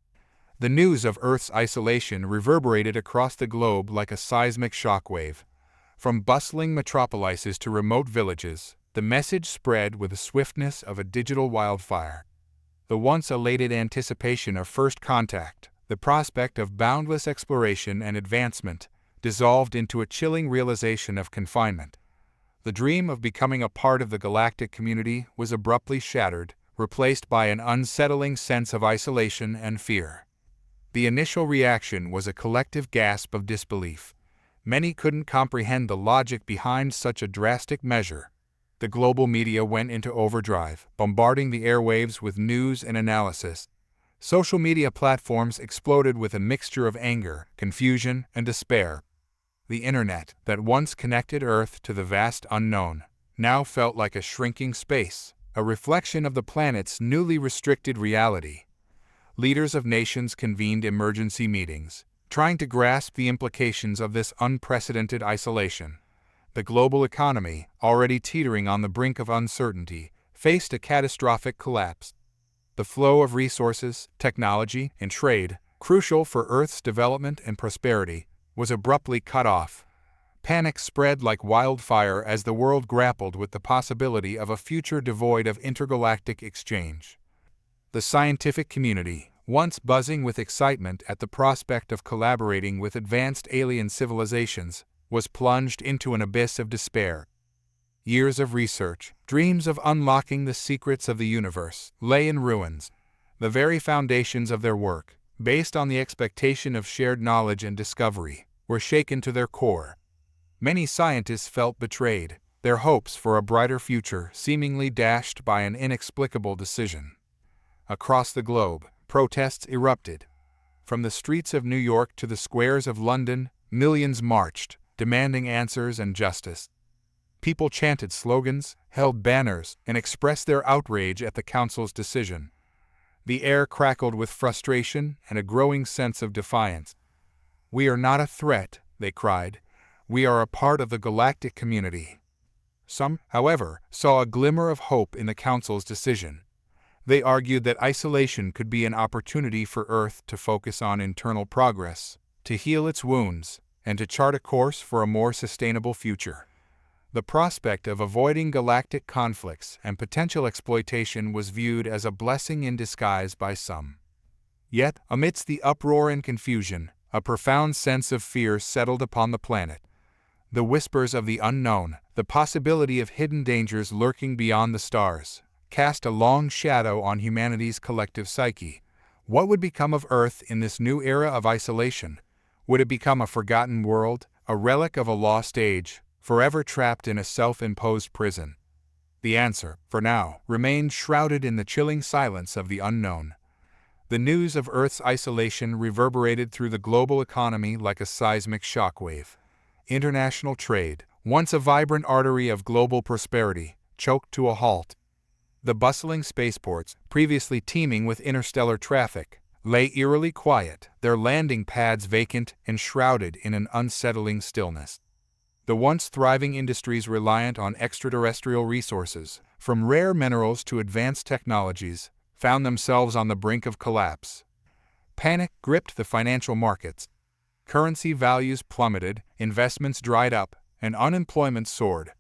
The news of Earth's isolation reverberated across the globe like a seismic shockwave. From bustling metropolises to remote villages, the message spread with the swiftness of a digital wildfire. The once elated anticipation of first contact, The prospect of boundless exploration and advancement dissolved into a chilling realization of confinement. The dream of becoming a part of the galactic community was abruptly shattered, replaced by an unsettling sense of isolation and fear. The initial reaction was a collective gasp of disbelief. Many couldn't comprehend the logic behind such a drastic measure. The global media went into overdrive, bombarding the airwaves with news and analysis. Social media platforms exploded with a mixture of anger, confusion, and despair. The internet, that once connected Earth to the vast unknown, now felt like a shrinking space, a reflection of the planet's newly restricted reality. Leaders of nations convened emergency meetings, trying to grasp the implications of this unprecedented isolation. The global economy, already teetering on the brink of uncertainty, faced a catastrophic collapse. The flow of resources, technology, and trade, crucial for Earth's development and prosperity, was abruptly cut off. Panic spread like wildfire as the world grappled with the possibility of a future devoid of intergalactic exchange. The scientific community, once buzzing with excitement at the prospect of collaborating with advanced alien civilizations, was plunged into an abyss of despair. Years of research, dreams of unlocking the secrets of the universe, lay in ruins. The very foundations of their work, based on the expectation of shared knowledge and discovery, were shaken to their core. Many scientists felt betrayed, their hopes for a brighter future seemingly dashed by an inexplicable decision. Across the globe, protests erupted. From the streets of New York to the squares of London, millions marched, demanding answers and justice. People chanted slogans, held banners, and expressed their outrage at the Council's decision. The air crackled with frustration and a growing sense of defiance. "We are not a threat," they cried. "We are a part of the galactic community." Some, however, saw a glimmer of hope in the Council's decision. They argued that isolation could be an opportunity for Earth to focus on internal progress, to heal its wounds, and to chart a course for a more sustainable future. The prospect of avoiding galactic conflicts and potential exploitation was viewed as a blessing in disguise by some. Yet, amidst the uproar and confusion, a profound sense of fear settled upon the planet. The whispers of the unknown, the possibility of hidden dangers lurking beyond the stars, cast a long shadow on humanity's collective psyche. What would become of Earth in this new era of isolation? Would it become a forgotten world, a relic of a lost age, forever trapped in a self-imposed prison? The answer, for now, remained shrouded in the chilling silence of the unknown. The news of Earth's isolation reverberated through the global economy like a seismic shockwave. International trade, once a vibrant artery of global prosperity, choked to a halt. The bustling spaceports, previously teeming with interstellar traffic, lay eerily quiet, their landing pads vacant and shrouded in an unsettling stillness. The once thriving industries reliant on extraterrestrial resources, from rare minerals to advanced technologies, found themselves on the brink of collapse. Panic gripped the financial markets. Currency values plummeted, investments dried up, and unemployment soared.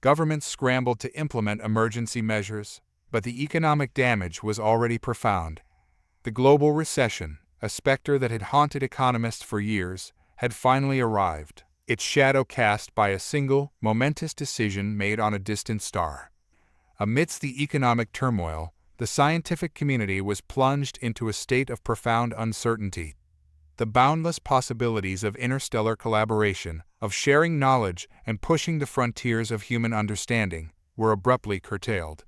Governments scrambled to implement emergency measures, but the economic damage was already profound. The global recession, a specter that had haunted economists for years, had finally arrived, its shadow cast by a single, momentous decision made on a distant star. Amidst the economic turmoil, the scientific community was plunged into a state of profound uncertainty. The boundless possibilities of interstellar collaboration, of sharing knowledge and pushing the frontiers of human understanding, were abruptly curtailed.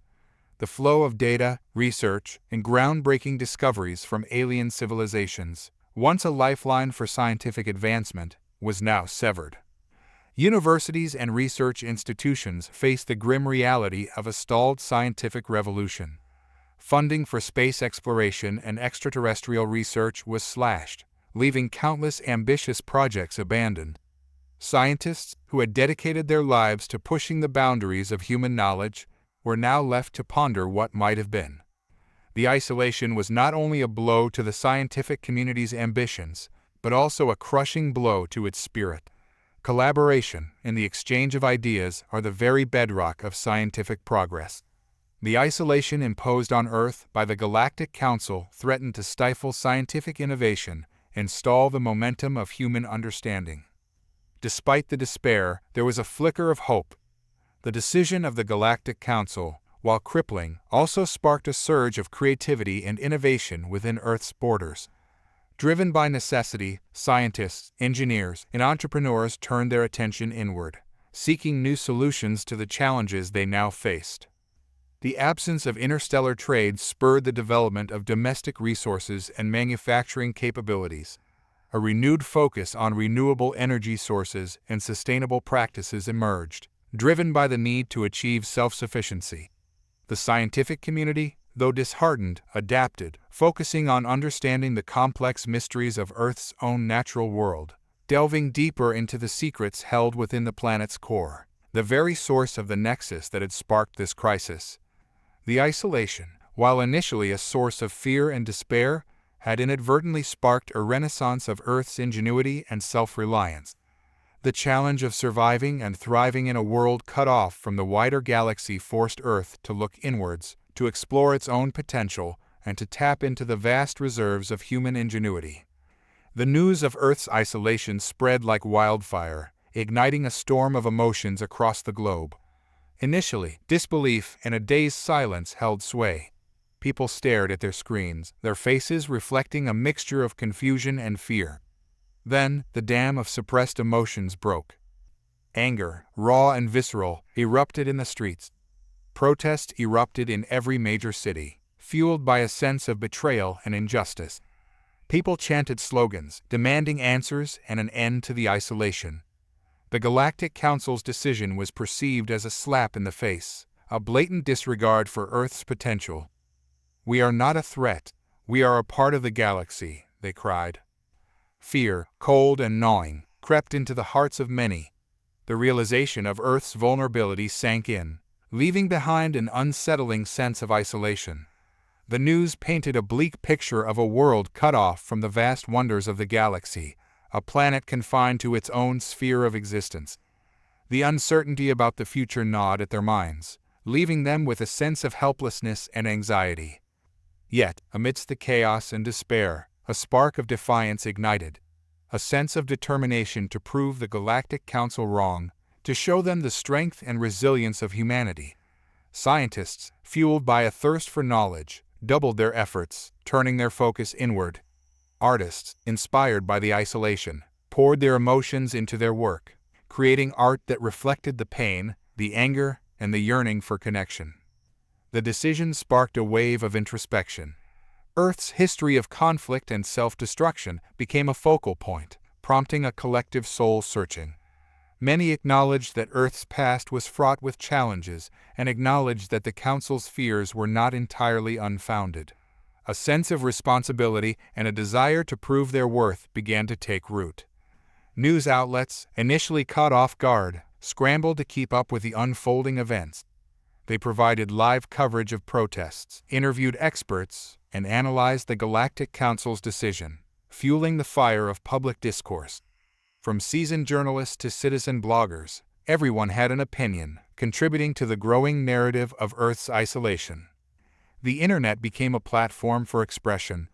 The flow of data, research, and groundbreaking discoveries from alien civilizations, once a lifeline for scientific advancement, was now severed. Universities and research institutions faced the grim reality of a stalled scientific revolution. Funding for space exploration and extraterrestrial research was slashed, leaving countless ambitious projects abandoned. Scientists, who had dedicated their lives to pushing the boundaries of human knowledge, were now left to ponder what might have been. The isolation was not only a blow to the scientific community's ambitions, but also a crushing blow to its spirit. Collaboration and the exchange of ideas are the very bedrock of scientific progress. The isolation imposed on Earth by the Galactic Council threatened to stifle scientific innovation and stall the momentum of human understanding. Despite the despair, there was a flicker of hope. The decision of the Galactic Council, while crippling, also sparked a surge of creativity and innovation within Earth's borders. Driven by necessity, scientists, engineers, and entrepreneurs turned their attention inward, seeking new solutions to the challenges they now faced. The absence of interstellar trade spurred the development of domestic resources and manufacturing capabilities. A renewed focus on renewable energy sources and sustainable practices emerged, driven by the need to achieve self-sufficiency. The scientific community, though disheartened, adapted, focusing on understanding the complex mysteries of Earth's own natural world, delving deeper into the secrets held within the planet's core, the very source of the Nexus that had sparked this crisis. The isolation, while initially a source of fear and despair, had inadvertently sparked a renaissance of Earth's ingenuity and self-reliance. The challenge of surviving and thriving in a world cut off from the wider galaxy forced Earth to look inwards, to explore its own potential, and to tap into the vast reserves of human ingenuity. The news of Earth's isolation spread like wildfire, igniting a storm of emotions across the globe. Initially, disbelief and a dazed silence held sway. People stared at their screens, their faces reflecting a mixture of confusion and fear. Then, the dam of suppressed emotions broke. Anger, raw and visceral, erupted in the streets. Protests erupted in every major city, fueled by a sense of betrayal and injustice. People chanted slogans, demanding answers and an end to the isolation. The Galactic Council's decision was perceived as a slap in the face, a blatant disregard for Earth's potential. "We are not a threat. We are a part of the galaxy," they cried. Fear, cold and gnawing, crept into the hearts of many. The realization of Earth's vulnerability sank in, leaving behind an unsettling sense of isolation. The news painted a bleak picture of a world cut off from the vast wonders of the galaxy, a planet confined to its own sphere of existence. The uncertainty about the future gnawed at their minds, leaving them with a sense of helplessness and anxiety. Yet, amidst the chaos and despair, a spark of defiance ignited, a sense of determination to prove the Galactic Council wrong, to show them the strength and resilience of humanity. Scientists, fueled by a thirst for knowledge, doubled their efforts, turning their focus inward. Artists, inspired by the isolation, poured their emotions into their work, creating art that reflected the pain, the anger, and the yearning for connection. The decision sparked a wave of introspection. Earth's history of conflict and self-destruction became a focal point, prompting a collective soul-searching. Many acknowledged that Earth's past was fraught with challenges and acknowledged that the Council's fears were not entirely unfounded. A sense of responsibility and a desire to prove their worth began to take root. News outlets, initially caught off guard, scrambled to keep up with the unfolding events. They provided live coverage of protests, interviewed experts, and analyzed the Galactic Council's decision, fueling the fire of public discourse. From seasoned journalists to citizen bloggers, everyone had an opinion, contributing to the growing narrative of Earth's isolation. The internet became a platform for expression.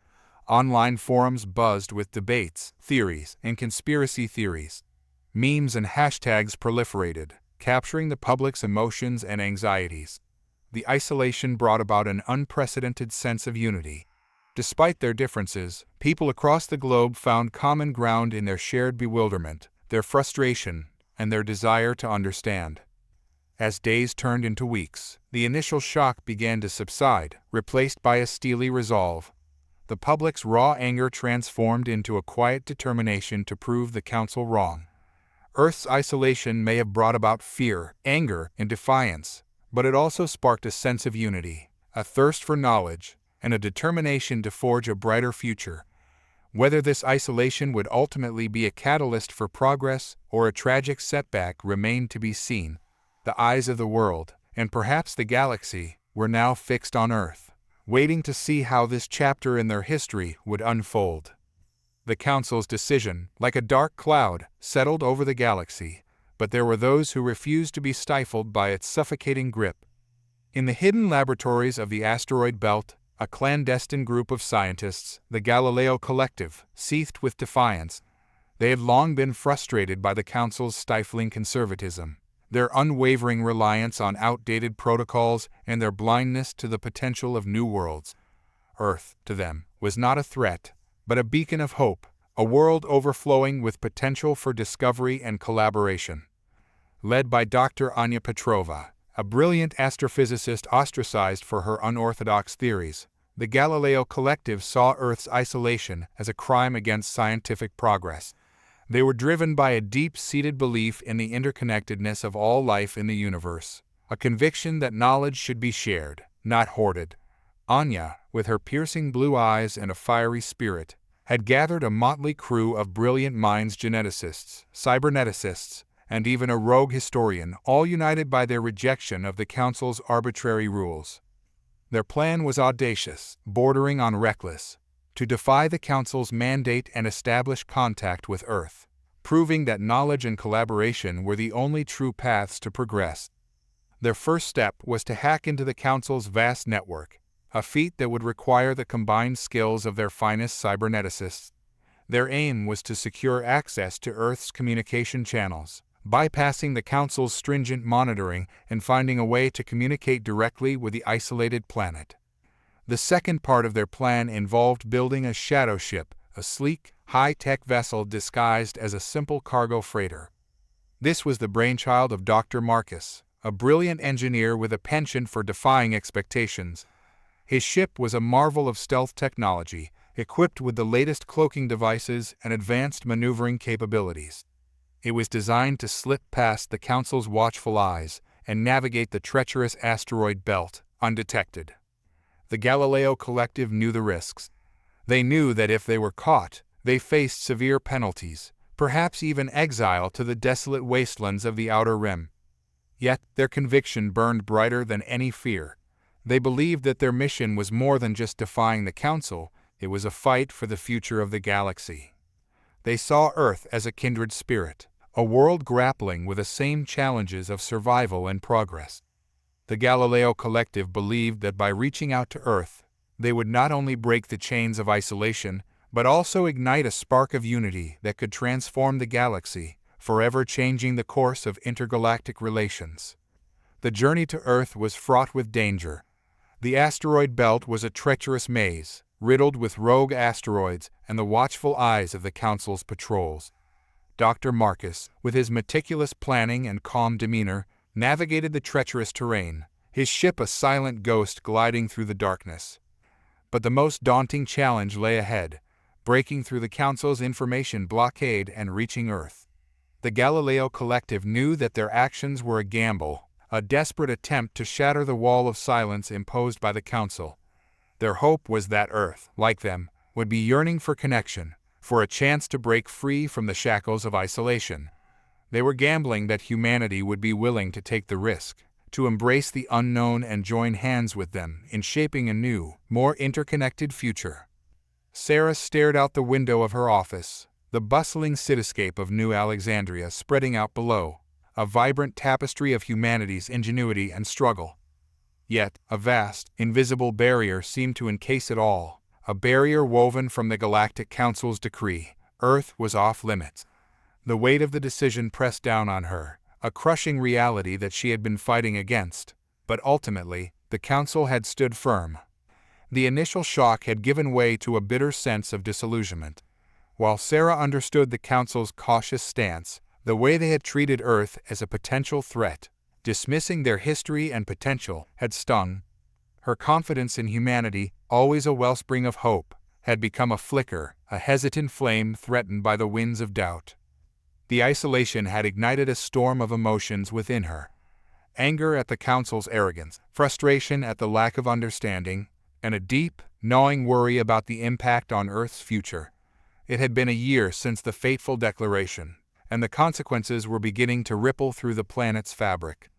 Online forums buzzed with debates, theories, and conspiracy theories. Memes and hashtags proliferated, capturing the public's emotions and anxieties. The isolation brought about an unprecedented sense of unity. Despite their differences, people across the globe found common ground in their shared bewilderment, their frustration, and their desire to understand. As days turned into weeks, the initial shock began to subside, replaced by a steely resolve. The public's raw anger transformed into a quiet determination to prove the Council wrong. Earth's isolation may have brought about fear, anger, and defiance, but it also sparked a sense of unity, a thirst for knowledge, and a determination to forge a brighter future. Whether this isolation would ultimately be a catalyst for progress or a tragic setback remained to be seen. The eyes of the world, and perhaps the galaxy, were now fixed on Earth, waiting to see how this chapter in their history would unfold. The Council's decision, like a dark cloud, settled over the galaxy, but there were those who refused to be stifled by its suffocating grip. In the hidden laboratories of the asteroid belt, a clandestine group of scientists, the Galileo Collective, seethed with defiance. They had long been frustrated by the Council's stifling conservatism, their unwavering reliance on outdated protocols, and their blindness to the potential of new worlds. Earth, to them, was not a threat, but a beacon of hope, a world overflowing with potential for discovery and collaboration. Led by Dr. Anya Petrova, a brilliant astrophysicist ostracized for her unorthodox theories, the Galileo Collective saw Earth's isolation as a crime against scientific progress. They were driven by a deep-seated belief in the interconnectedness of all life in the universe, a conviction that knowledge should be shared, not hoarded. Anya, with her piercing blue eyes and a fiery spirit, had gathered a motley crew of brilliant minds, geneticists, cyberneticists, and even a rogue historian, all united by their rejection of the Council's arbitrary rules. Their plan was audacious, bordering on reckless, to defy the Council's mandate and establish contact with Earth, proving that knowledge and collaboration were the only true paths to progress. Their first step was to hack into the Council's vast network, a feat that would require the combined skills of their finest cyberneticists. Their aim was to secure access to Earth's communication channels, bypassing the Council's stringent monitoring and finding a way to communicate directly with the isolated planet. The second part of their plan involved building a shadow ship, a sleek, high-tech vessel disguised as a simple cargo freighter. This was the brainchild of Dr. Marcus, a brilliant engineer with a penchant for defying expectations. His ship was a marvel of stealth technology, equipped with the latest cloaking devices and advanced maneuvering capabilities. It was designed to slip past the Council's watchful eyes and navigate the treacherous asteroid belt undetected. The Galileo Collective knew the risks. They knew that if they were caught, they faced severe penalties, perhaps even exile to the desolate wastelands of the Outer Rim. Yet their conviction burned brighter than any fear. They believed that their mission was more than just defying the Council, it was a fight for the future of the galaxy. They saw Earth as a kindred spirit, a world grappling with the same challenges of survival and progress. The Galileo Collective believed that by reaching out to Earth, they would not only break the chains of isolation, but also ignite a spark of unity that could transform the galaxy, forever changing the course of intergalactic relations. The journey to Earth was fraught with danger. The asteroid belt was a treacherous maze, riddled with rogue asteroids and the watchful eyes of the Council's patrols. Dr. Marcus, with his meticulous planning and calm demeanor, navigated the treacherous terrain, his ship a silent ghost gliding through the darkness. But the most daunting challenge lay ahead, breaking through the Council's information blockade and reaching Earth. The Galileo Collective knew that their actions were a gamble, a desperate attempt to shatter the wall of silence imposed by the Council. Their hope was that Earth, like them, would be yearning for connection, for a chance to break free from the shackles of isolation. They were gambling that humanity would be willing to take the risk, to embrace the unknown and join hands with them in shaping a new, more interconnected future. Sarah stared out the window of her office, the bustling cityscape of New Alexandria spreading out below, a vibrant tapestry of humanity's ingenuity and struggle. Yet, a vast, invisible barrier seemed to encase it all, a barrier woven from the Galactic Council's decree. Earth was off limits. The weight of the decision pressed down on her, a crushing reality that she had been fighting against, but ultimately, the Council had stood firm. The initial shock had given way to a bitter sense of disillusionment. While Sarah understood the Council's cautious stance, the way they had treated Earth as a potential threat, dismissing their history and potential, had stung. Her confidence in humanity, always a wellspring of hope, had become a flicker, a hesitant flame threatened by the winds of doubt. The isolation had ignited a storm of emotions within her. Anger at the Council's arrogance, frustration at the lack of understanding, and a deep, gnawing worry about the impact on Earth's future. It had been a year since the fateful declaration, and the consequences were beginning to ripple through the planet's fabric.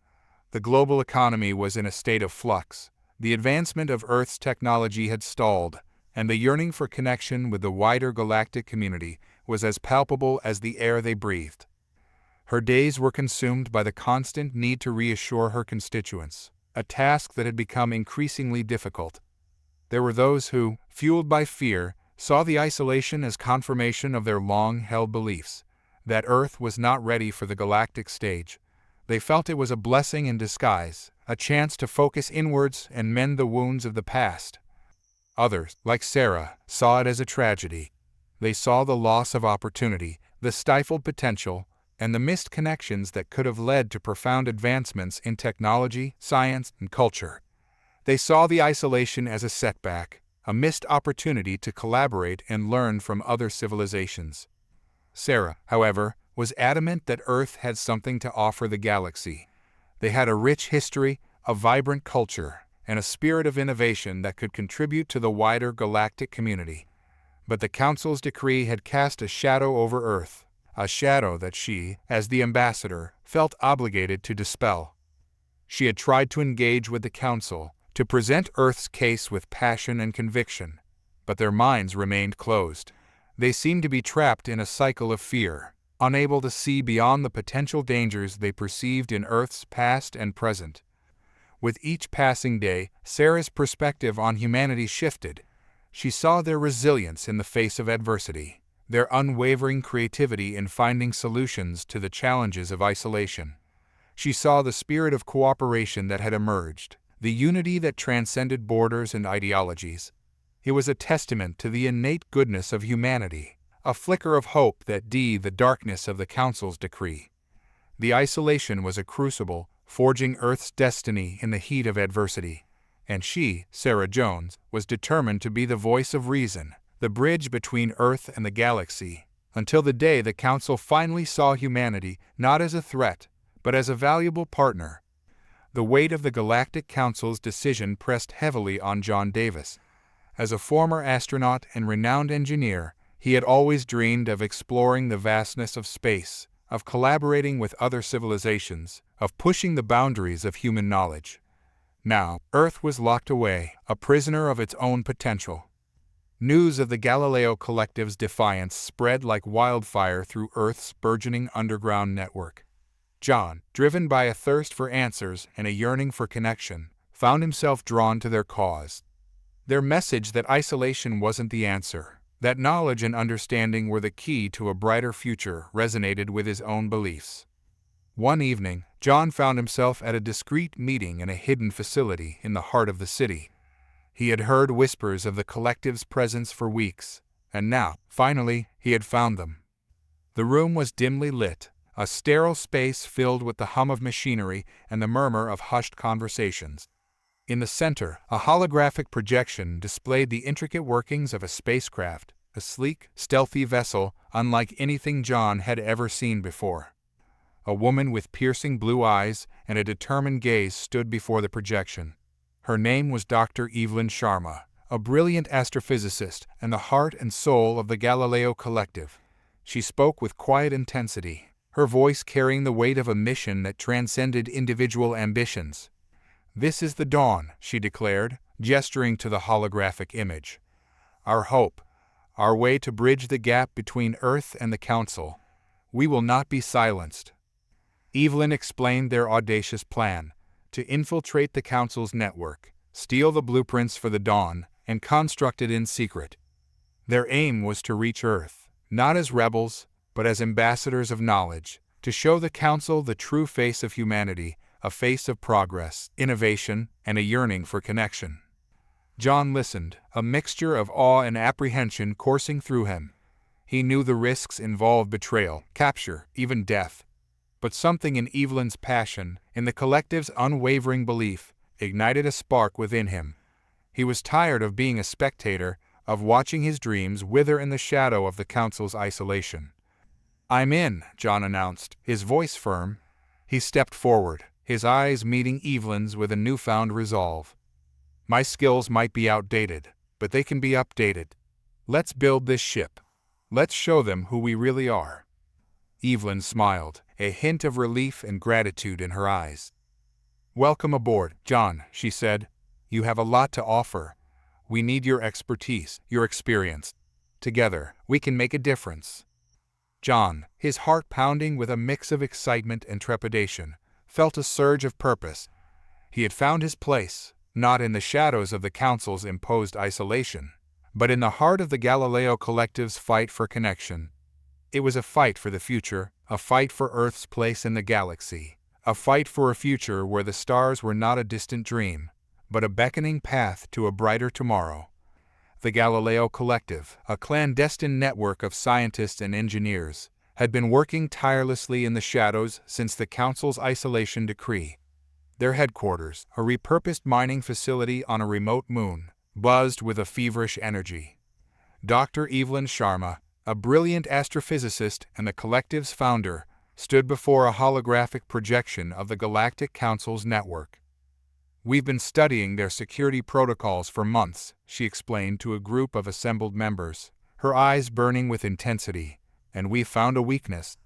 The global economy was in a state of flux. The advancement of Earth's technology had stalled, and the yearning for connection with the wider galactic community was as palpable as the air they breathed. Her days were consumed by the constant need to reassure her constituents, a task that had become increasingly difficult. There were those who, fueled by fear, saw the isolation as confirmation of their long-held beliefs, that Earth was not ready for the galactic stage. They felt it was a blessing in disguise, a chance to focus inwards and mend the wounds of the past. Others, like Sarah, saw it as a tragedy. They saw the loss of opportunity, the stifled potential, and the missed connections that could have led to profound advancements in technology, science, and culture. They saw the isolation as a setback, a missed opportunity to collaborate and learn from other civilizations. Sarah, however, was adamant that Earth had something to offer the galaxy. They had a rich history, a vibrant culture, and a spirit of innovation that could contribute to the wider galactic community. But the Council's decree had cast a shadow over Earth, a shadow that she, as the ambassador, felt obligated to dispel. She had tried to engage with the Council, to present Earth's case with passion and conviction, but their minds remained closed. They seemed to be trapped in a cycle of fear, unable to see beyond the potential dangers they perceived in Earth's past and present. With each passing day, Sarah's perspective on humanity shifted. She saw their resilience in the face of adversity, their unwavering creativity in finding solutions to the challenges of isolation. She saw the spirit of cooperation that had emerged, the unity that transcended borders and ideologies. It was a testament to the innate goodness of humanity, a flicker of hope that the darkness of the Council's decree. The isolation was a crucible, forging Earth's destiny in the heat of adversity. And she, Sarah Jones, was determined to be the voice of reason, the bridge between Earth and the galaxy, until the day the Council finally saw humanity not as a threat, but as a valuable partner. The weight of the Galactic Council's decision pressed heavily on John Davis. As a former astronaut and renowned engineer, he had always dreamed of exploring the vastness of space, of collaborating with other civilizations, of pushing the boundaries of human knowledge. Now, Earth was locked away, a prisoner of its own potential. News of the Galileo Collective's defiance spread like wildfire through Earth's burgeoning underground network. John, driven by a thirst for answers and a yearning for connection, found himself drawn to their cause. Their message that isolation wasn't the answer, that knowledge and understanding were the key to a brighter future, resonated with his own beliefs. One evening, John found himself at a discreet meeting in a hidden facility in the heart of the city. He had heard whispers of the collective's presence for weeks, and now, finally, he had found them. The room was dimly lit, a sterile space filled with the hum of machinery and the murmur of hushed conversations. In the center, a holographic projection displayed the intricate workings of a spacecraft, a sleek, stealthy vessel unlike anything John had ever seen before. A woman with piercing blue eyes and a determined gaze stood before the projection. Her name was Dr. Evelyn Sharma, a brilliant astrophysicist and the heart and soul of the Galileo Collective. She spoke with quiet intensity, her voice carrying the weight of a mission that transcended individual ambitions. "This is the dawn," she declared, gesturing to the holographic image. "Our hope, our way to bridge the gap between Earth and the Council. We will not be silenced." Evelyn explained their audacious plan, to infiltrate the Council's network, steal the blueprints for the dawn, and construct it in secret. Their aim was to reach Earth, not as rebels, but as ambassadors of knowledge, to show the Council the true face of humanity, a face of progress, innovation, and a yearning for connection. John listened, a mixture of awe and apprehension coursing through him. He knew the risks involved: betrayal, capture, even death. But something in Evelyn's passion, in the collective's unwavering belief, ignited a spark within him. He was tired of being a spectator, of watching his dreams wither in the shadow of the Council's isolation. "I'm in," John announced, his voice firm. He stepped forward, his eyes meeting Evelyn's with a newfound resolve. "My skills might be outdated, but they can be updated. Let's build this ship. Let's show them who we really are." Evelyn smiled, a hint of relief and gratitude in her eyes. "Welcome aboard, John," she said. "You have a lot to offer. We need your expertise, your experience. Together, we can make a difference." John, his heart pounding with a mix of excitement and trepidation, felt a surge of purpose. He had found his place, not in the shadows of the Council's imposed isolation, but in the heart of the Galileo Collective's fight for connection. It was a fight for the future, a fight for Earth's place in the galaxy, a fight for a future where the stars were not a distant dream, but a beckoning path to a brighter tomorrow. The Galileo Collective, a clandestine network of scientists and engineers, had been working tirelessly in the shadows since the Council's isolation decree. Their headquarters, a repurposed mining facility on a remote moon, buzzed with a feverish energy. Dr. Evelyn Sharma, a brilliant astrophysicist and the Collective's founder, stood before a holographic projection of the Galactic Council's network. "We've been studying their security protocols for months," she explained to a group of assembled members, her eyes burning with intensity, "and we've found a weakness.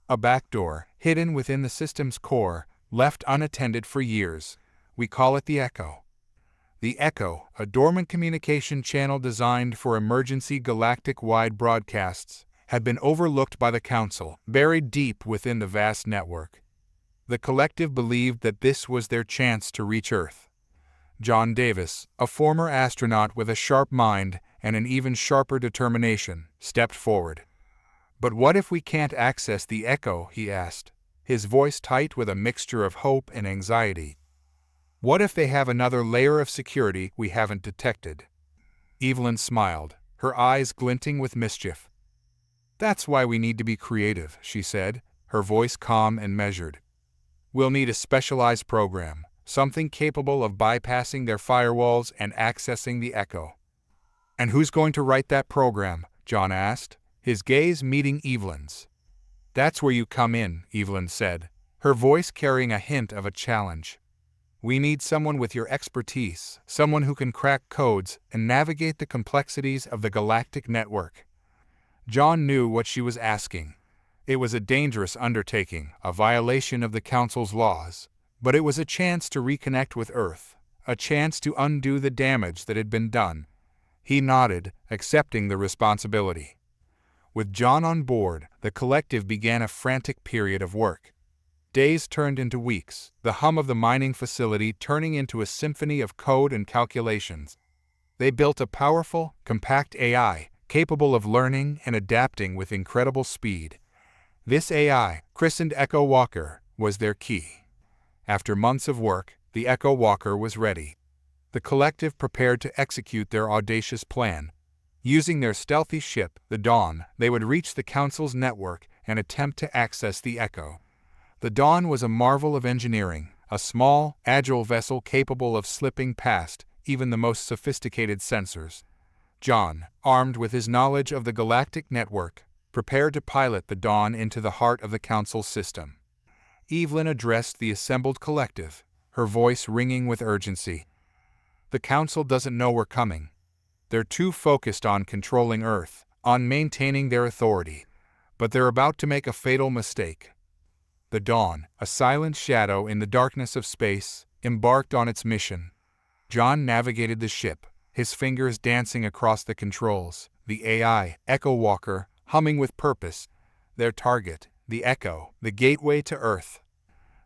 A backdoor, hidden within the system's core, left unattended for years. We call it the Echo." The Echo, a dormant communication channel designed for emergency galactic-wide broadcasts, had been overlooked by the Council, buried deep within the vast network. The Collective believed that this was their chance to reach Earth. John Davis, a former astronaut with a sharp mind and an even sharper determination, stepped forward. "But what if we can't access the Echo?" he asked, his voice tight with a mixture of hope and anxiety. "What if they have another layer of security we haven't detected?" Evelyn smiled, her eyes glinting with mischief. "That's why we need to be creative," she said, her voice calm and measured. "We'll need a specialized program, something capable of bypassing their firewalls and accessing the Echo." "And who's going to write that program?" John asked, his gaze meeting Evelyn's. "That's where you come in," Evelyn said, her voice carrying a hint of a challenge. "We need someone with your expertise, someone who can crack codes and navigate the complexities of the galactic network." John knew what she was asking. It was a dangerous undertaking, a violation of the Council's laws, but it was a chance to reconnect with Earth, a chance to undo the damage that had been done. He nodded, accepting the responsibility. With John on board, the Collective began a frantic period of work. Days turned into weeks, the hum of the mining facility turning into a symphony of code and calculations. They built a powerful, compact AI, capable of learning and adapting with incredible speed. This AI, christened Echo Walker, was their key. After months of work, the Echo Walker was ready. The Collective prepared to execute their audacious plan. Using their stealthy ship, the Dawn, they would reach the Council's network and attempt to access the Echo. The Dawn was a marvel of engineering, a small, agile vessel capable of slipping past even the most sophisticated sensors. John, armed with his knowledge of the galactic network, prepared to pilot the Dawn into the heart of the Council's system. Evelyn addressed the assembled Collective, her voice ringing with urgency. "The Council doesn't know we're coming. They're too focused on controlling Earth, on maintaining their authority, but they're about to make a fatal mistake." The Dawn, a silent shadow in the darkness of space, embarked on its mission. John navigated the ship, his fingers dancing across the controls, the AI, Echo Walker, humming with purpose. Their target, the Echo, the gateway to Earth.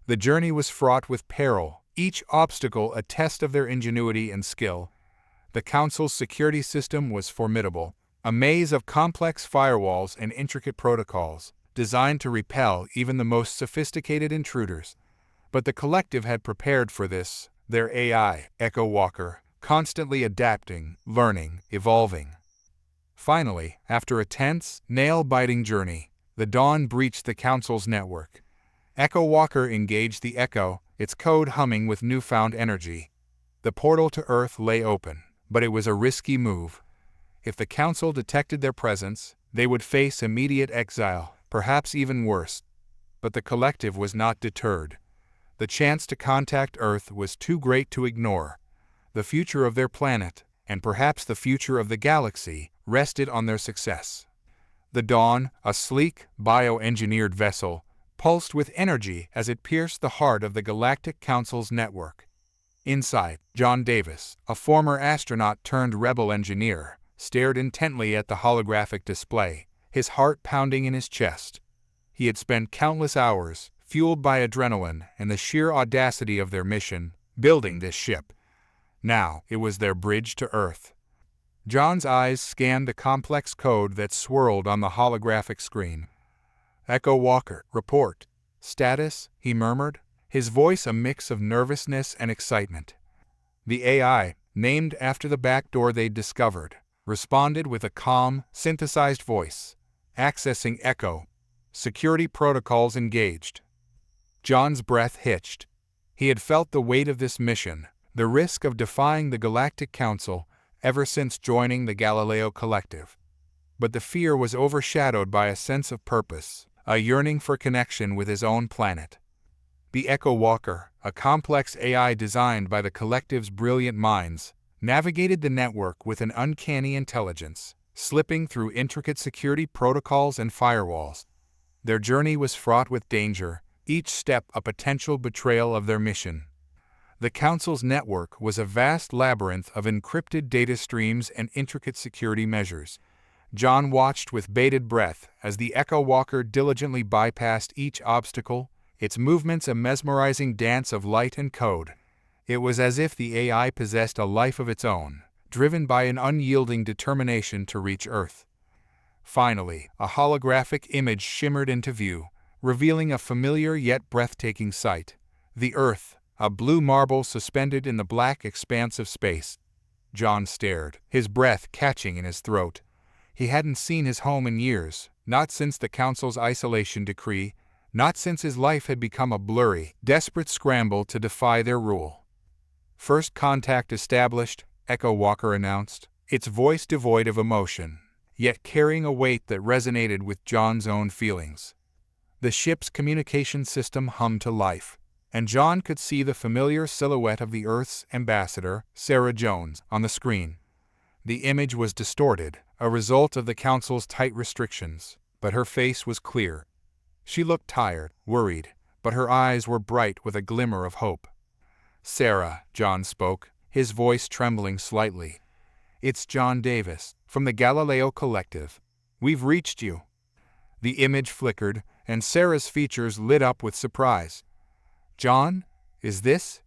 The journey was fraught with peril, each obstacle a test of their ingenuity and skill. The Council's security system was formidable, a maze of complex firewalls and intricate protocols, designed to repel even the most sophisticated intruders. But the Collective had prepared for this, their AI, Echo Walker, constantly adapting, learning, evolving. Finally, after a tense, nail-biting journey, the Dawn breached the Council's network. Echo Walker engaged the Echo, its code humming with newfound energy. The portal to Earth lay open, but it was a risky move. If the Council detected their presence, they would face immediate exile, perhaps even worse. But the Collective was not deterred. The chance to contact Earth was too great to ignore. The future of their planet, and perhaps the future of the galaxy, rested on their success. The Dawn, a sleek, bioengineered vessel, pulsed with energy as it pierced the heart of the Galactic Council's network. Inside, John Davis, a former astronaut turned rebel engineer, stared intently at the holographic display, his heart pounding in his chest. He had spent countless hours, fueled by adrenaline and the sheer audacity of their mission, building this ship. Now, it was their bridge to Earth. John's eyes scanned the complex code that swirled on the holographic screen. Echo Walker, report. Status, he murmured, his voice a mix of nervousness and excitement. The AI, named after the backdoor they'd discovered, responded with a calm, synthesized voice. Accessing Echo. Security protocols engaged. John's breath hitched. He had felt the weight of this mission, the risk of defying the Galactic Council, ever since joining the Galileo Collective. But the fear was overshadowed by a sense of purpose, a yearning for connection with his own planet. The Echo Walker, a complex AI designed by the Collective's brilliant minds, navigated the network with an uncanny intelligence, slipping through intricate security protocols and firewalls. Their journey was fraught with danger, each step a potential betrayal of their mission. The Council's network was a vast labyrinth of encrypted data streams and intricate security measures. John watched with bated breath as the Echo Walker diligently bypassed each obstacle, its movements a mesmerizing dance of light and code. It was as if the AI possessed a life of its own, driven by an unyielding determination to reach Earth. Finally, a holographic image shimmered into view, revealing a familiar yet breathtaking sight. The Earth, a blue marble suspended in the black expanse of space. John stared, his breath catching in his throat. He hadn't seen his home in years, not since the Council's isolation decree, not since his life had become a blurry, desperate scramble to defy their rule. First contact established, Echo Walker announced, its voice devoid of emotion, yet carrying a weight that resonated with John's own feelings. The ship's communication system hummed to life, and John could see the familiar silhouette of the Earth's ambassador, Sarah Jones, on the screen. The image was distorted, a result of the Council's tight restrictions, but her face was clear. She looked tired, worried, but her eyes were bright with a glimmer of hope. Sarah, John spoke, his voice trembling slightly. It's John Davis, from the Galileo Collective. We've reached you. The image flickered, and Sarah's features lit up with surprise. John, is this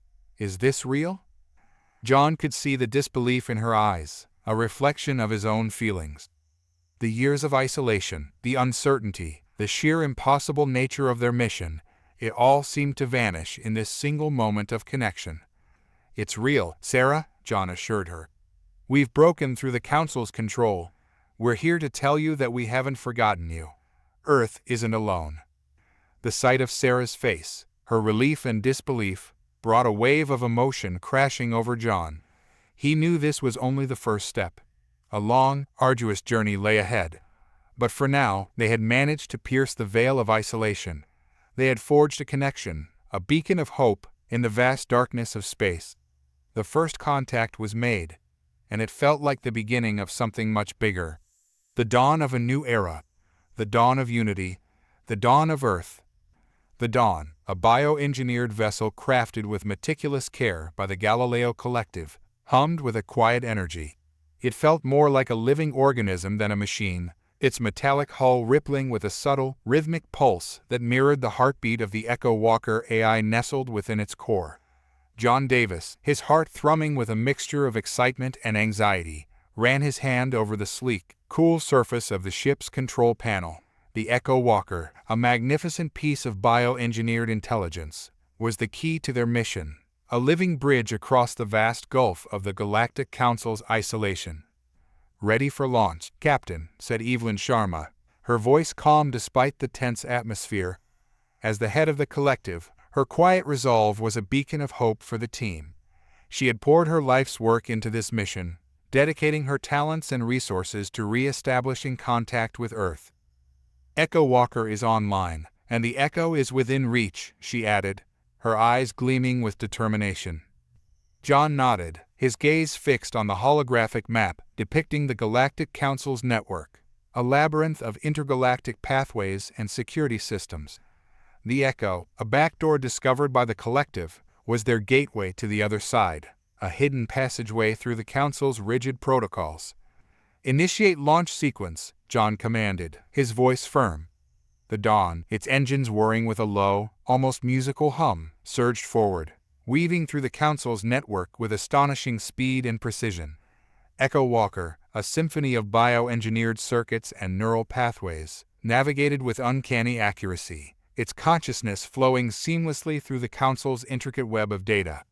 real? John could see the disbelief in her eyes, a reflection of his own feelings. The years of isolation, the uncertainty, the sheer impossible nature of their mission, it all seemed to vanish in this single moment of connection. It's real, Sarah, John assured her. We've broken through the Council's control. We're here to tell you that we haven't forgotten you. Earth isn't alone. The sight of Sarah's face, her relief and disbelief, brought a wave of emotion crashing over John. He knew this was only the first step. A long, arduous journey lay ahead. But for now, they had managed to pierce the veil of isolation. They had forged a connection, a beacon of hope, in the vast darkness of space. The first contact was made, and it felt like the beginning of something much bigger. The dawn of a new era. The dawn of unity. The dawn of Earth. The Dawn, a bioengineered vessel crafted with meticulous care by the Galileo Collective, hummed with a quiet energy. It felt more like a living organism than a machine, its metallic hull rippling with a subtle, rhythmic pulse that mirrored the heartbeat of the Echo Walker AI nestled within its core. John Davis, his heart thrumming with a mixture of excitement and anxiety, ran his hand over the sleek, cool surface of the ship's control panel. The Echo Walker, a magnificent piece of bioengineered intelligence, was the key to their mission, a living bridge across the vast gulf of the Galactic Council's isolation. Ready for launch, Captain, said Evelyn Sharma, her voice calm despite the tense atmosphere. As the head of the collective, her quiet resolve was a beacon of hope for the team. She had poured her life's work into this mission, dedicating her talents and resources to re-establishing contact with Earth. Echo Walker is online, and the Echo is within reach, she added, her eyes gleaming with determination. John nodded, his gaze fixed on the holographic map depicting the Galactic Council's network, a labyrinth of intergalactic pathways and security systems. The Echo, a backdoor discovered by the Collective, was their gateway to the other side, a hidden passageway through the Council's rigid protocols. Initiate launch sequence, John commanded, his voice firm. The Dawn, its engines whirring with a low, almost musical hum, surged forward. weaving through the Council's network with astonishing speed and precision. Echo Walker, a symphony of bioengineered circuits and neural pathways, navigated with uncanny accuracy, its consciousness flowing seamlessly through the Council's intricate web of data.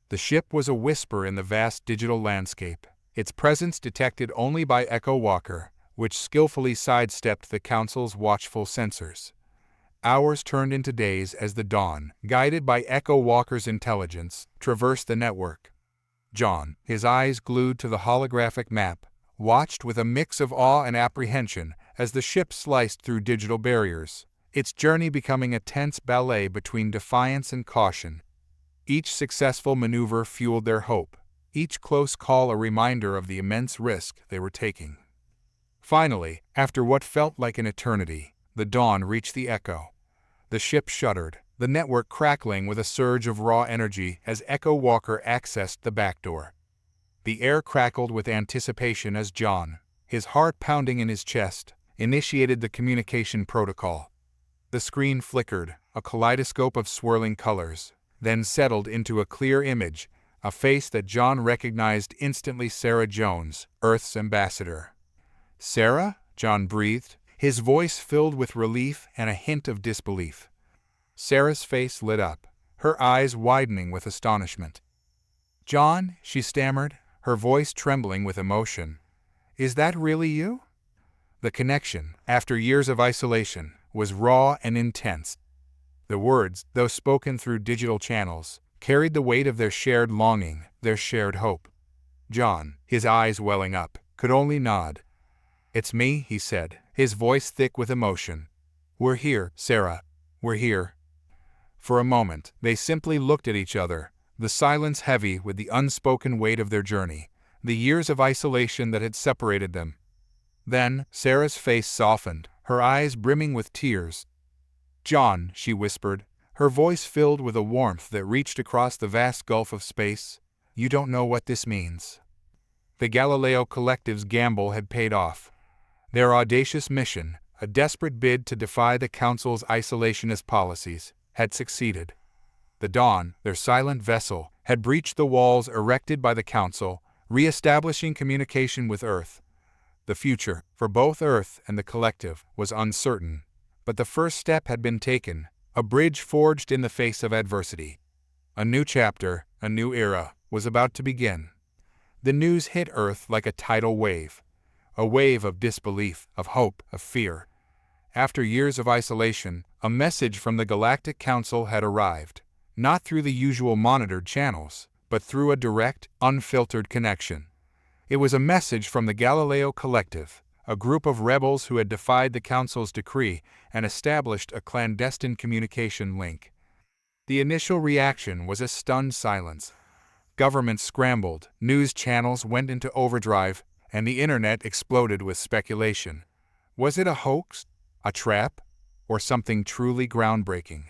The ship was a whisper in the vast digital landscape, its presence detected only by Echo Walker, which skillfully sidestepped the Council's watchful sensors. Hours turned into days as the Dawn, guided by Echo Walker's intelligence, traversed the network. John, his eyes glued to the holographic map, watched with a mix of awe and apprehension as the ship sliced through digital barriers, its journey becoming a tense ballet between defiance and caution. Each successful maneuver fueled their hope, each close call a reminder of the immense risk they were taking. Finally, after what felt like an eternity, the Dawn reached the Echo. The ship shuddered, the network crackling with a surge of raw energy as Echo Walker accessed the back door. The air crackled with anticipation as John, his heart pounding in his chest, initiated the communication protocol. The screen flickered, a kaleidoscope of swirling colors, then settled into a clear image, a face that John recognized instantly: Sarah Jones, Earth's ambassador. "Sarah?" John breathed, his voice filled with relief and a hint of disbelief. Sarah's face lit up, her eyes widening with astonishment. "John," she stammered, her voice trembling with emotion. "Is that really you?" The connection, after years of isolation, was raw and intense. The words, though spoken through digital channels, carried the weight of their shared longing, their shared hope. John, his eyes welling up, could only nod. "It's me," he said, his voice thick with emotion. "We're here, Sarah. We're here." For a moment, they simply looked at each other, the silence heavy with the unspoken weight of their journey, the years of isolation that had separated them. Then, Sarah's face softened, her eyes brimming with tears. "John," she whispered, her voice filled with a warmth that reached across the vast gulf of space, "you don't know what this means." The Galileo Collective's gamble had paid off. Their audacious mission, a desperate bid to defy the Council's isolationist policies, had succeeded. The Dawn, their silent vessel, had breached the walls erected by the Council, re-establishing communication with Earth. The future, for both Earth and the Collective, was uncertain, but the first step had been taken, a bridge forged in the face of adversity. A new chapter, a new era, was about to begin. The news hit Earth like a tidal wave. A wave of disbelief, of hope, of fear. After years of isolation, a message from the Galactic Council had arrived, not through the usual monitored channels, but through a direct, unfiltered connection. It was a message from the Galileo Collective, a group of rebels who had defied the Council's decree and established a clandestine communication link. The initial reaction was a stunned silence. Governments scrambled, news channels went into overdrive, and the internet exploded with speculation. Was it a hoax, a trap, or something truly groundbreaking?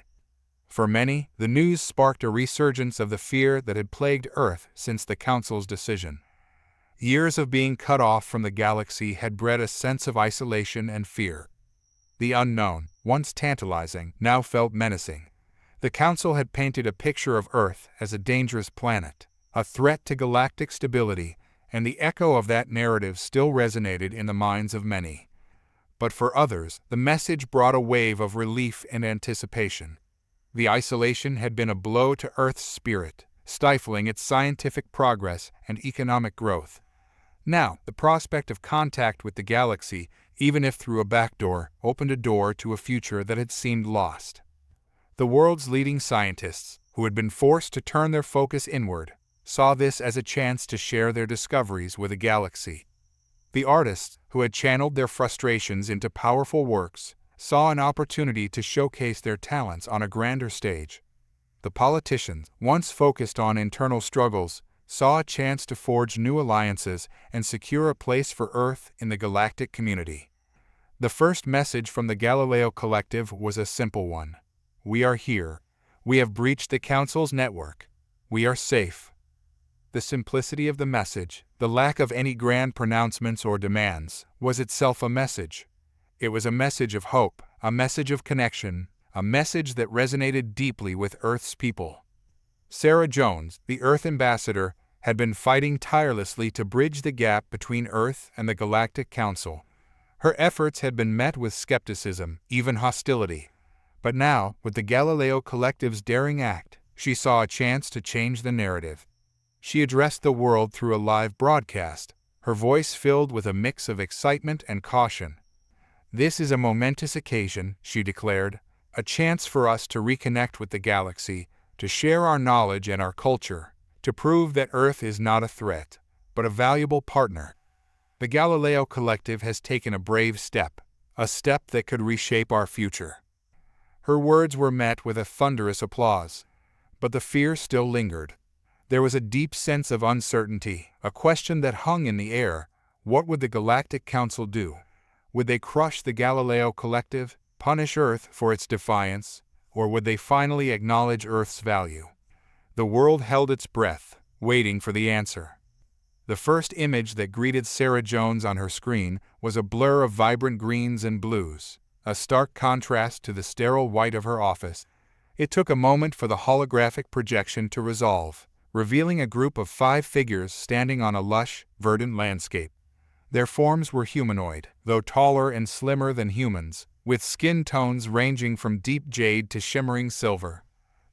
For many, the news sparked a resurgence of the fear that had plagued Earth since the Council's decision. Years of being cut off from the galaxy had bred a sense of isolation and fear. The unknown, once tantalizing, now felt menacing. The Council had painted a picture of Earth as a dangerous planet, a threat to galactic stability, and the echo of that narrative still resonated in the minds of many. But for others, the message brought a wave of relief and anticipation. The isolation had been a blow to Earth's spirit, stifling its scientific progress and economic growth. Now, the prospect of contact with the galaxy, even if through a back door, opened a door to a future that had seemed lost. The world's leading scientists, who had been forced to turn their focus inward, saw this as a chance to share their discoveries with the galaxy. The artists, who had channeled their frustrations into powerful works, saw an opportunity to showcase their talents on a grander stage. The politicians, once focused on internal struggles, saw a chance to forge new alliances and secure a place for Earth in the galactic community. The first message from the Galileo Collective was a simple one. We are here. We have breached the Council's network. We are safe. The simplicity of the message, the lack of any grand pronouncements or demands, was itself a message. It was a message of hope, a message of connection, a message that resonated deeply with Earth's people. Sarah Jones, the Earth ambassador, had been fighting tirelessly to bridge the gap between Earth and the Galactic Council. Her efforts had been met with skepticism, even hostility. But now, with the Galileo Collective's daring act, she saw a chance to change the narrative. She addressed the world through a live broadcast, her voice filled with a mix of excitement and caution. "This is a momentous occasion," she declared, "a chance for us to reconnect with the galaxy, to share our knowledge and our culture, to prove that Earth is not a threat, but a valuable partner. The Galileo Collective has taken a brave step, a step that could reshape our future." Her words were met with a thunderous applause, but the fear still lingered. There was a deep sense of uncertainty, a question that hung in the air. What would the Galactic Council do? Would they crush the Galileo Collective, punish Earth for its defiance, or would they finally acknowledge Earth's value? The world held its breath, waiting for the answer. The first image that greeted Sarah Jones on her screen was a blur of vibrant greens and blues, a stark contrast to the sterile white of her office. It took a moment for the holographic projection to resolve, revealing a group of 5 figures standing on a lush, verdant landscape. Their forms were humanoid, though taller and slimmer than humans, with skin tones ranging from deep jade to shimmering silver.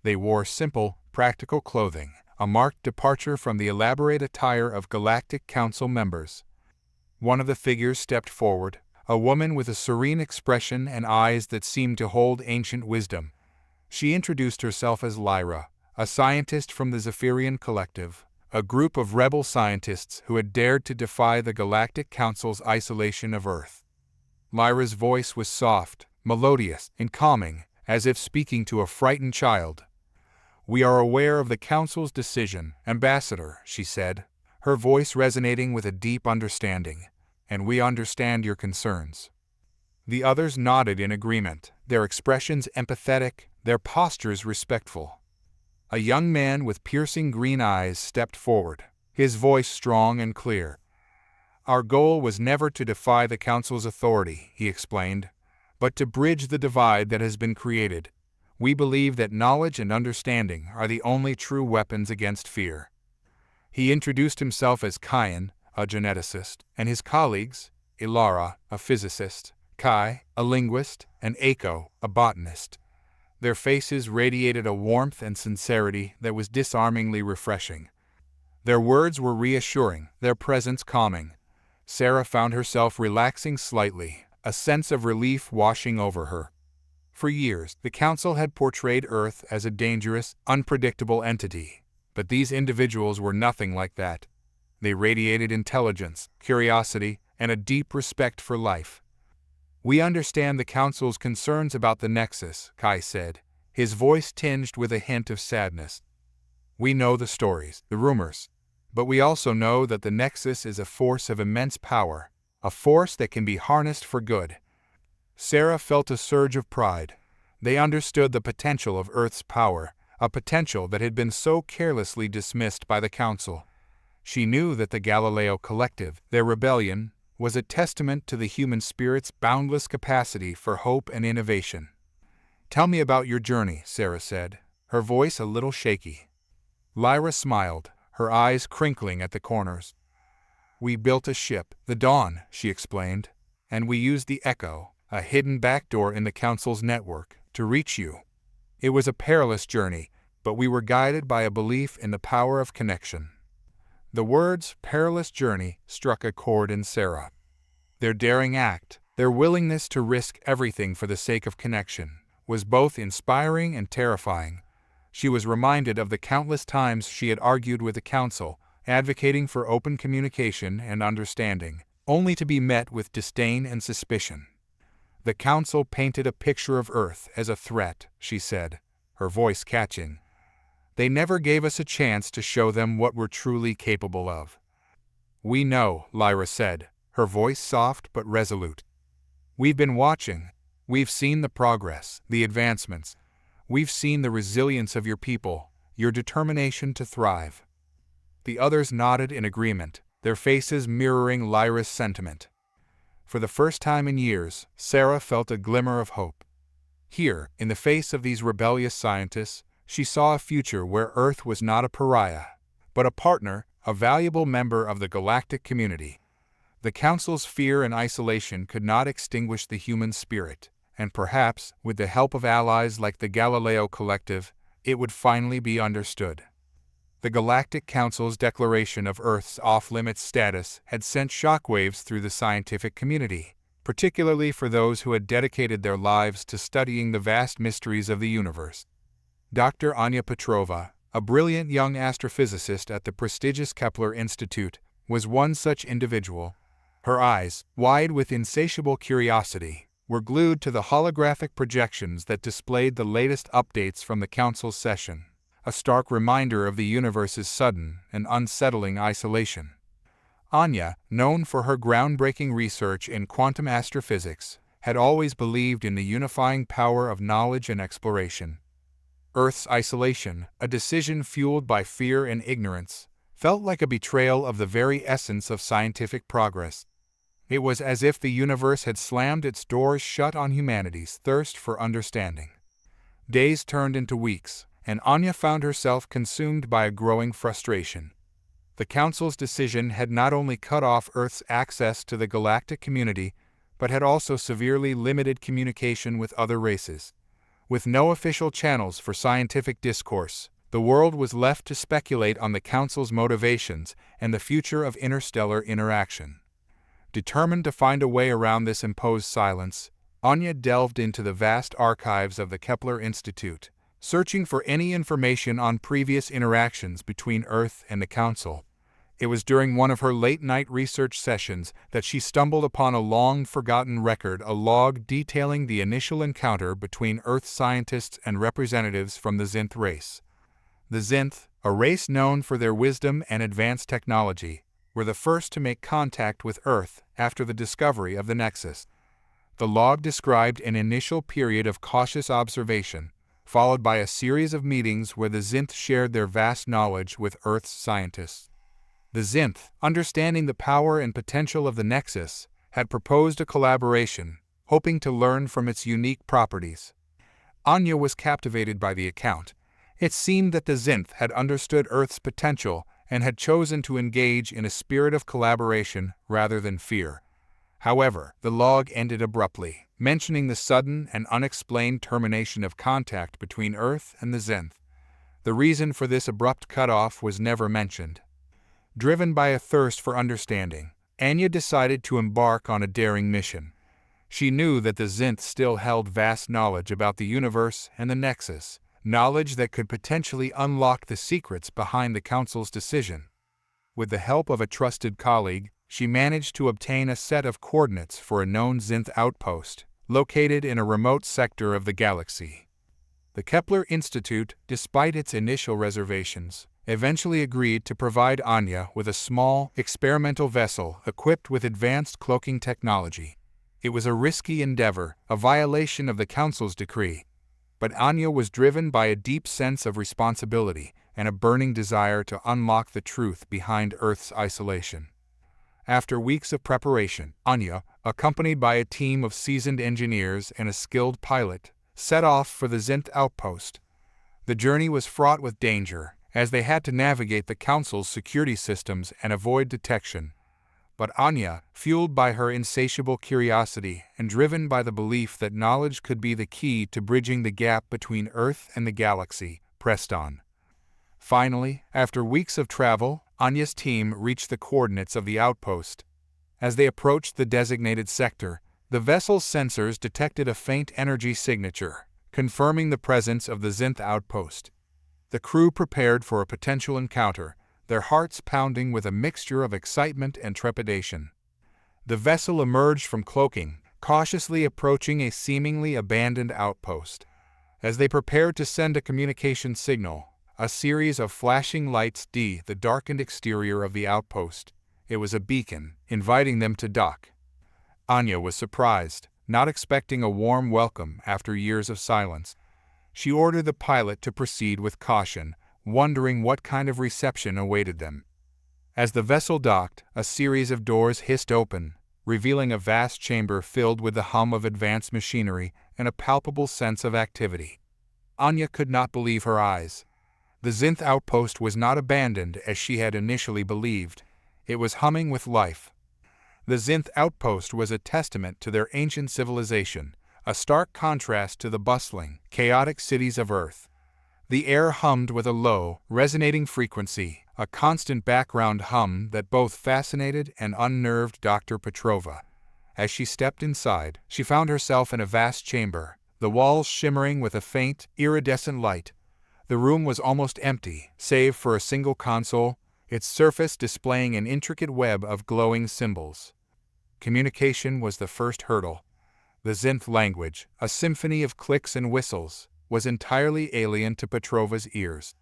They wore simple, practical clothing, a marked departure from the elaborate attire of Galactic Council members. One of the figures stepped forward, a woman with a serene expression and eyes that seemed to hold ancient wisdom. She introduced herself as Lyra, a scientist from the Zephyrian Collective, a group of rebel scientists who had dared to defy the Galactic Council's isolation of Earth. Lyra's voice was soft, melodious, and calming, as if speaking to a frightened child. "We are aware of the Council's decision, Ambassador," she said, her voice resonating with a deep understanding, "and we understand your concerns." The others nodded in agreement, their expressions empathetic, their postures respectful. A young man with piercing green eyes stepped forward, his voice strong and clear. "Our goal was never to defy the Council's authority," he explained, "but to bridge the divide that has been created. We believe that knowledge and understanding are the only true weapons against fear." He introduced himself as Kyan, a geneticist, and his colleagues, Ilara, a physicist, Kai, a linguist, and Eiko, a botanist. Their faces radiated a warmth and sincerity that was disarmingly refreshing. Their words were reassuring, their presence calming. Sarah found herself relaxing slightly, a sense of relief washing over her. For years, the Council had portrayed Earth as a dangerous, unpredictable entity, but these individuals were nothing like that. They radiated intelligence, curiosity, and a deep respect for life. "We understand the Council's concerns about the Nexus," Kai said, his voice tinged with a hint of sadness. "We know the stories, the rumors, but we also know that the Nexus is a force of immense power, a force that can be harnessed for good." Sarah felt a surge of pride. They understood the potential of Earth's power, a potential that had been so carelessly dismissed by the Council. She knew that the Galileo Collective, their rebellion, was a testament to the human spirit's boundless capacity for hope and innovation. "Tell me about your journey," Sarah said, her voice a little shaky. Lyra smiled, her eyes crinkling at the corners. "We built a ship, the Dawn," she explained, "and we used the Echo, a hidden backdoor in the Council's network, to reach you. It was a perilous journey, but we were guided by a belief in the power of connection." The words "perilous journey" struck a chord in Sarah. Their daring act, their willingness to risk everything for the sake of connection, was both inspiring and terrifying. She was reminded of the countless times she had argued with the Council, advocating for open communication and understanding, only to be met with disdain and suspicion. "The Council painted a picture of Earth as a threat," she said, her voice catching. "They never gave us a chance to show them what we're truly capable of." "We know," Lyra said, her voice soft but resolute. "We've been watching. We've seen the progress, the advancements. We've seen the resilience of your people, your determination to thrive." The others nodded in agreement, their faces mirroring Lyra's sentiment. For the first time in years, Sarah felt a glimmer of hope. Here, in the face of these rebellious scientists, She saw a future where Earth was not a pariah, but a partner, a valuable member of the galactic community. The Council's fear and isolation could not extinguish the human spirit, and perhaps, with the help of allies like the Galileo Collective, it would finally be understood. The Galactic Council's declaration of Earth's off-limits status had sent shockwaves through the scientific community, particularly for those who had dedicated their lives to studying the vast mysteries of the universe. Dr. Anya Petrova, a brilliant young astrophysicist at the prestigious Kepler Institute, was one such individual. Her eyes, wide with insatiable curiosity, were glued to the holographic projections that displayed the latest updates from the Council's session, a stark reminder of the universe's sudden and unsettling isolation. Anya, known for her groundbreaking research in quantum astrophysics, had always believed in the unifying power of knowledge and exploration. Earth's isolation, a decision fueled by fear and ignorance, felt like a betrayal of the very essence of scientific progress. It was as if the universe had slammed its doors shut on humanity's thirst for understanding. Days turned into weeks, and Anya found herself consumed by a growing frustration. The Council's decision had not only cut off Earth's access to the galactic community, but had also severely limited communication with other races. With no official channels for scientific discourse, the world was left to speculate on the Council's motivations and the future of interstellar interaction. Determined to find a way around this imposed silence, Anya delved into the vast archives of the Kepler Institute, searching for any information on previous interactions between Earth and the Council. It was during one of her late-night research sessions that she stumbled upon a long-forgotten record, a log detailing the initial encounter between Earth scientists and representatives from the Zinth race. The Zinth, a race known for their wisdom and advanced technology, were the first to make contact with Earth after the discovery of the Nexus. The log described an initial period of cautious observation, followed by a series of meetings where the Zinth shared their vast knowledge with Earth's scientists. The Zinth, understanding the power and potential of the Nexus, had proposed a collaboration, hoping to learn from its unique properties. Anya was captivated by the account. It seemed that the Zinth had understood Earth's potential and had chosen to engage in a spirit of collaboration rather than fear. However, the log ended abruptly, mentioning the sudden and unexplained termination of contact between Earth and the Zinth. The reason for this abrupt cutoff was never mentioned. Driven by a thirst for understanding, Anya decided to embark on a daring mission. She knew that the Zinth still held vast knowledge about the universe and the Nexus, knowledge that could potentially unlock the secrets behind the Council's decision. With the help of a trusted colleague, she managed to obtain a set of coordinates for a known Zinth outpost, located in a remote sector of the galaxy. The Kepler Institute, despite its initial reservations, eventually agreed to provide Anya with a small, experimental vessel equipped with advanced cloaking technology. It was a risky endeavor, a violation of the Council's decree, but Anya was driven by a deep sense of responsibility and a burning desire to unlock the truth behind Earth's isolation. After weeks of preparation, Anya, accompanied by a team of seasoned engineers and a skilled pilot, set off for the Zinth outpost. The journey was fraught with danger, as they had to navigate the Council's security systems and avoid detection. But Anya, fueled by her insatiable curiosity and driven by the belief that knowledge could be the key to bridging the gap between Earth and the galaxy, pressed on. Finally, after weeks of travel, Anya's team reached the coordinates of the outpost. As they approached the designated sector, the vessel's sensors detected a faint energy signature, confirming the presence of the Zinth outpost. The crew prepared for a potential encounter, their hearts pounding with a mixture of excitement and trepidation. The vessel emerged from cloaking, cautiously approaching a seemingly abandoned outpost. As they prepared to send a communication signal, a series of flashing lights the darkened exterior of the outpost. It was a beacon, inviting them to dock. Anya was surprised, not expecting a warm welcome after years of silence. She ordered the pilot to proceed with caution, wondering what kind of reception awaited them. As the vessel docked, a series of doors hissed open, revealing a vast chamber filled with the hum of advanced machinery and a palpable sense of activity. Anya could not believe her eyes. The Zinth outpost was not abandoned as she had initially believed. It was humming with life. The Zinth outpost was a testament to their ancient civilization, a stark contrast to the bustling, chaotic cities of Earth. The air hummed with a low, resonating frequency, a constant background hum that both fascinated and unnerved Dr. Petrova. As she stepped inside, she found herself in a vast chamber, the walls shimmering with a faint, iridescent light. The room was almost empty, save for a single console, its surface displaying an intricate web of glowing symbols. Communication was the first hurdle. The Zinth language, a symphony of clicks and whistles, was entirely alien to Petrova's ears.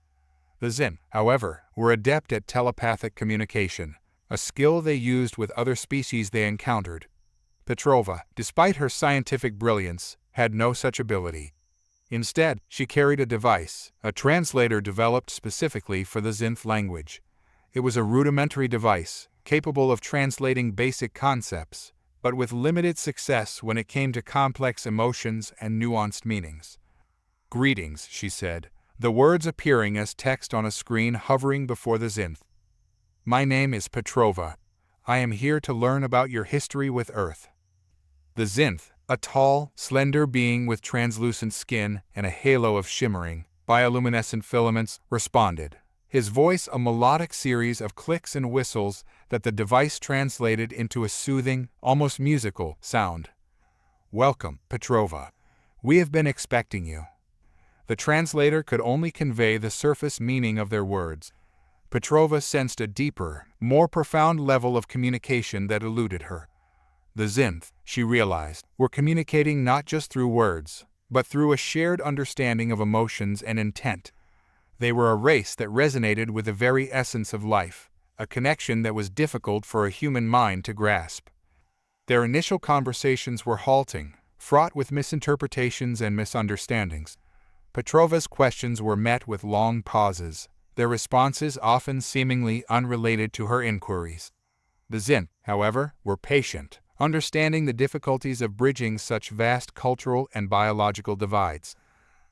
The Zinth, however, were adept at telepathic communication, a skill they used with other species they encountered. Petrova, despite her scientific brilliance, had no such ability. Instead, she carried a device, a translator developed specifically for the Zinth language. It was a rudimentary device, capable of translating basic concepts, but with limited success when it came to complex emotions and nuanced meanings. "Greetings," she said, the words appearing as text on a screen hovering before the Zinth. "My name is Petrova. I am here to learn about your history with Earth." The Zinth, a tall, slender being with translucent skin and a halo of shimmering, bioluminescent filaments, responded. His voice a melodic series of clicks and whistles that the device translated into a soothing, almost musical, sound. "Welcome, Petrova. We have been expecting you." The translator could only convey the surface meaning of their words. Petrova sensed a deeper, more profound level of communication that eluded her. The Zinth, she realized, were communicating not just through words, but through a shared understanding of emotions and intent. They were a race that resonated with the very essence of life, a connection that was difficult for a human mind to grasp. Their initial conversations were halting, fraught with misinterpretations and misunderstandings. Petrova's questions were met with long pauses, their responses often seemingly unrelated to her inquiries. The Zinth, however, were patient, understanding the difficulties of bridging such vast cultural and biological divides.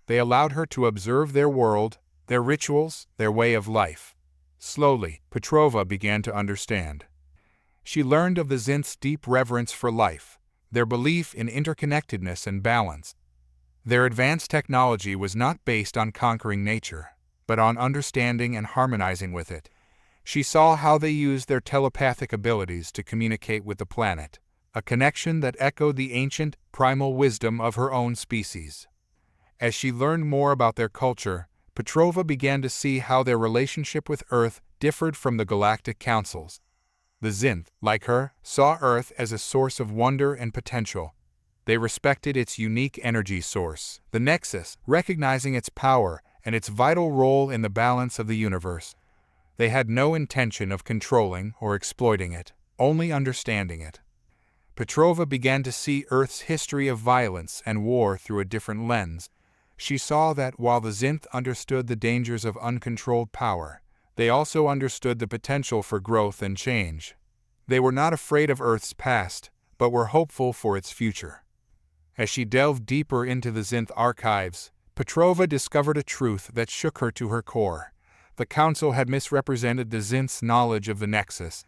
They allowed her to observe their world, their rituals, their way of life. Slowly, Petrova began to understand. She learned of the Zinth's deep reverence for life, their belief in interconnectedness and balance. Their advanced technology was not based on conquering nature, but on understanding and harmonizing with it. She saw how they used their telepathic abilities to communicate with the planet, a connection that echoed the ancient, primal wisdom of her own species. As she learned more about their culture, Petrova began to see how their relationship with Earth differed from the Galactic Council's. The Zinth, like her, saw Earth as a source of wonder and potential. They respected its unique energy source, the Nexus, recognizing its power and its vital role in the balance of the universe. They had no intention of controlling or exploiting it, only understanding it. Petrova began to see Earth's history of violence and war through a different lens. She saw that while the Zinth understood the dangers of uncontrolled power, they also understood the potential for growth and change. They were not afraid of Earth's past, but were hopeful for its future. As she delved deeper into the Zinth archives, Petrova discovered a truth that shook her to her core. The Council had misrepresented the Zinth's knowledge of the Nexus.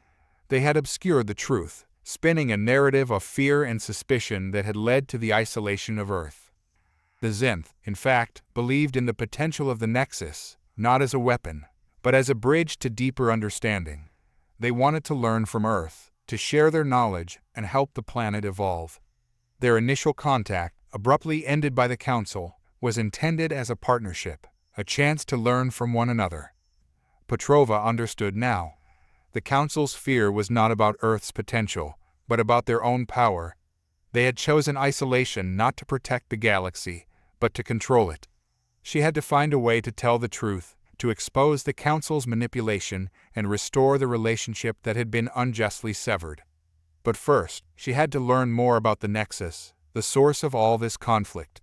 They had obscured the truth, spinning a narrative of fear and suspicion that had led to the isolation of Earth. The Zinth, in fact, believed in the potential of the Nexus, not as a weapon, but as a bridge to deeper understanding. They wanted to learn from Earth, to share their knowledge, and help the planet evolve. Their initial contact, abruptly ended by the Council, was intended as a partnership, a chance to learn from one another. Petrova understood now. The Council's fear was not about Earth's potential, but about their own power. They had chosen isolation not to protect the galaxy, but to control it. She had to find a way to tell the truth, to expose the Council's manipulation and restore the relationship that had been unjustly severed. But first, she had to learn more about the Nexus, the source of all this conflict.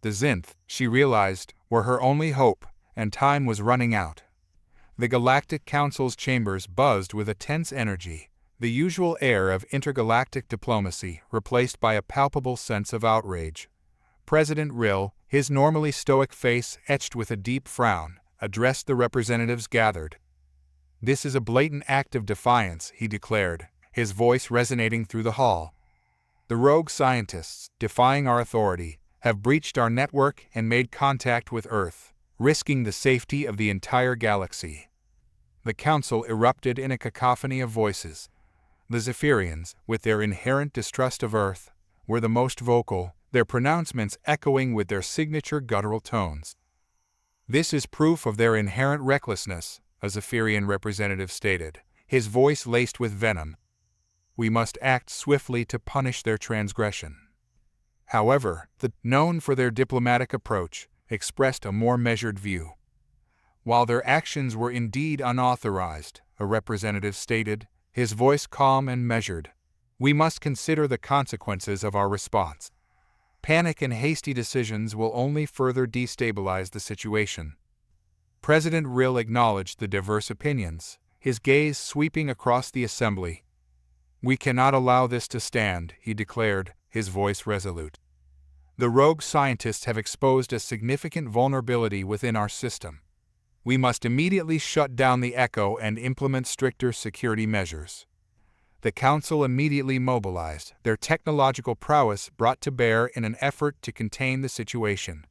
The Zinth, she realized, were her only hope, and time was running out. The Galactic Council's chambers buzzed with a tense energy, the usual air of intergalactic diplomacy replaced by a palpable sense of outrage. President Rill, His normally stoic face, etched with a deep frown, addressed the representatives gathered. "This is a blatant act of defiance," he declared, his voice resonating through the hall. "The rogue scientists, defying our authority, have breached our network and made contact with Earth, risking the safety of the entire galaxy." The council erupted in a cacophony of voices. The Zephyrians, with their inherent distrust of Earth, were the most vocal, their pronouncements echoing with their signature guttural tones. "This is proof of their inherent recklessness," a Zephyrian representative stated, his voice laced with venom. "We must act swiftly to punish their transgression." However, the known for their diplomatic approach expressed a more measured view. "While their actions were indeed unauthorized," a representative stated, his voice calm and measured, "we must consider the consequences of our response. Panic and hasty decisions will only further destabilize the situation." President Rill acknowledged the diverse opinions, his gaze sweeping across the assembly. "We cannot allow this to stand," he declared, his voice resolute. "The rogue scientists have exposed a significant vulnerability within our system. We must immediately shut down the echo and implement stricter security measures." The Council immediately mobilized, their technological prowess brought to bear in an effort to contain the situation.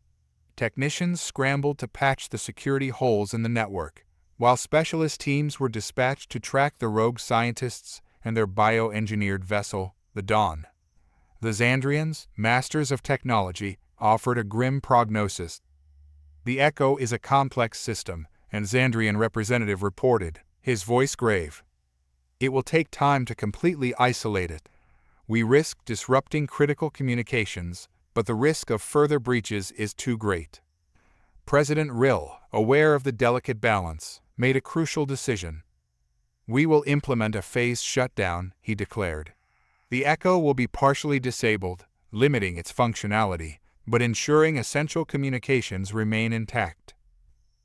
Technicians scrambled to patch the security holes in the network, while specialist teams were dispatched to track the rogue scientists and their bioengineered vessel, the Dawn. The Zandrians, masters of technology, offered a grim prognosis. "The Echo is a complex system," an Zandrian representative reported, his voice grave. "It will take time to completely isolate it. We risk disrupting critical communications, but the risk of further breaches is too great." President Rill, aware of the delicate balance, made a crucial decision. "We will implement a phased shutdown," he declared. "The Echo will be partially disabled, limiting its functionality, but ensuring essential communications remain intact."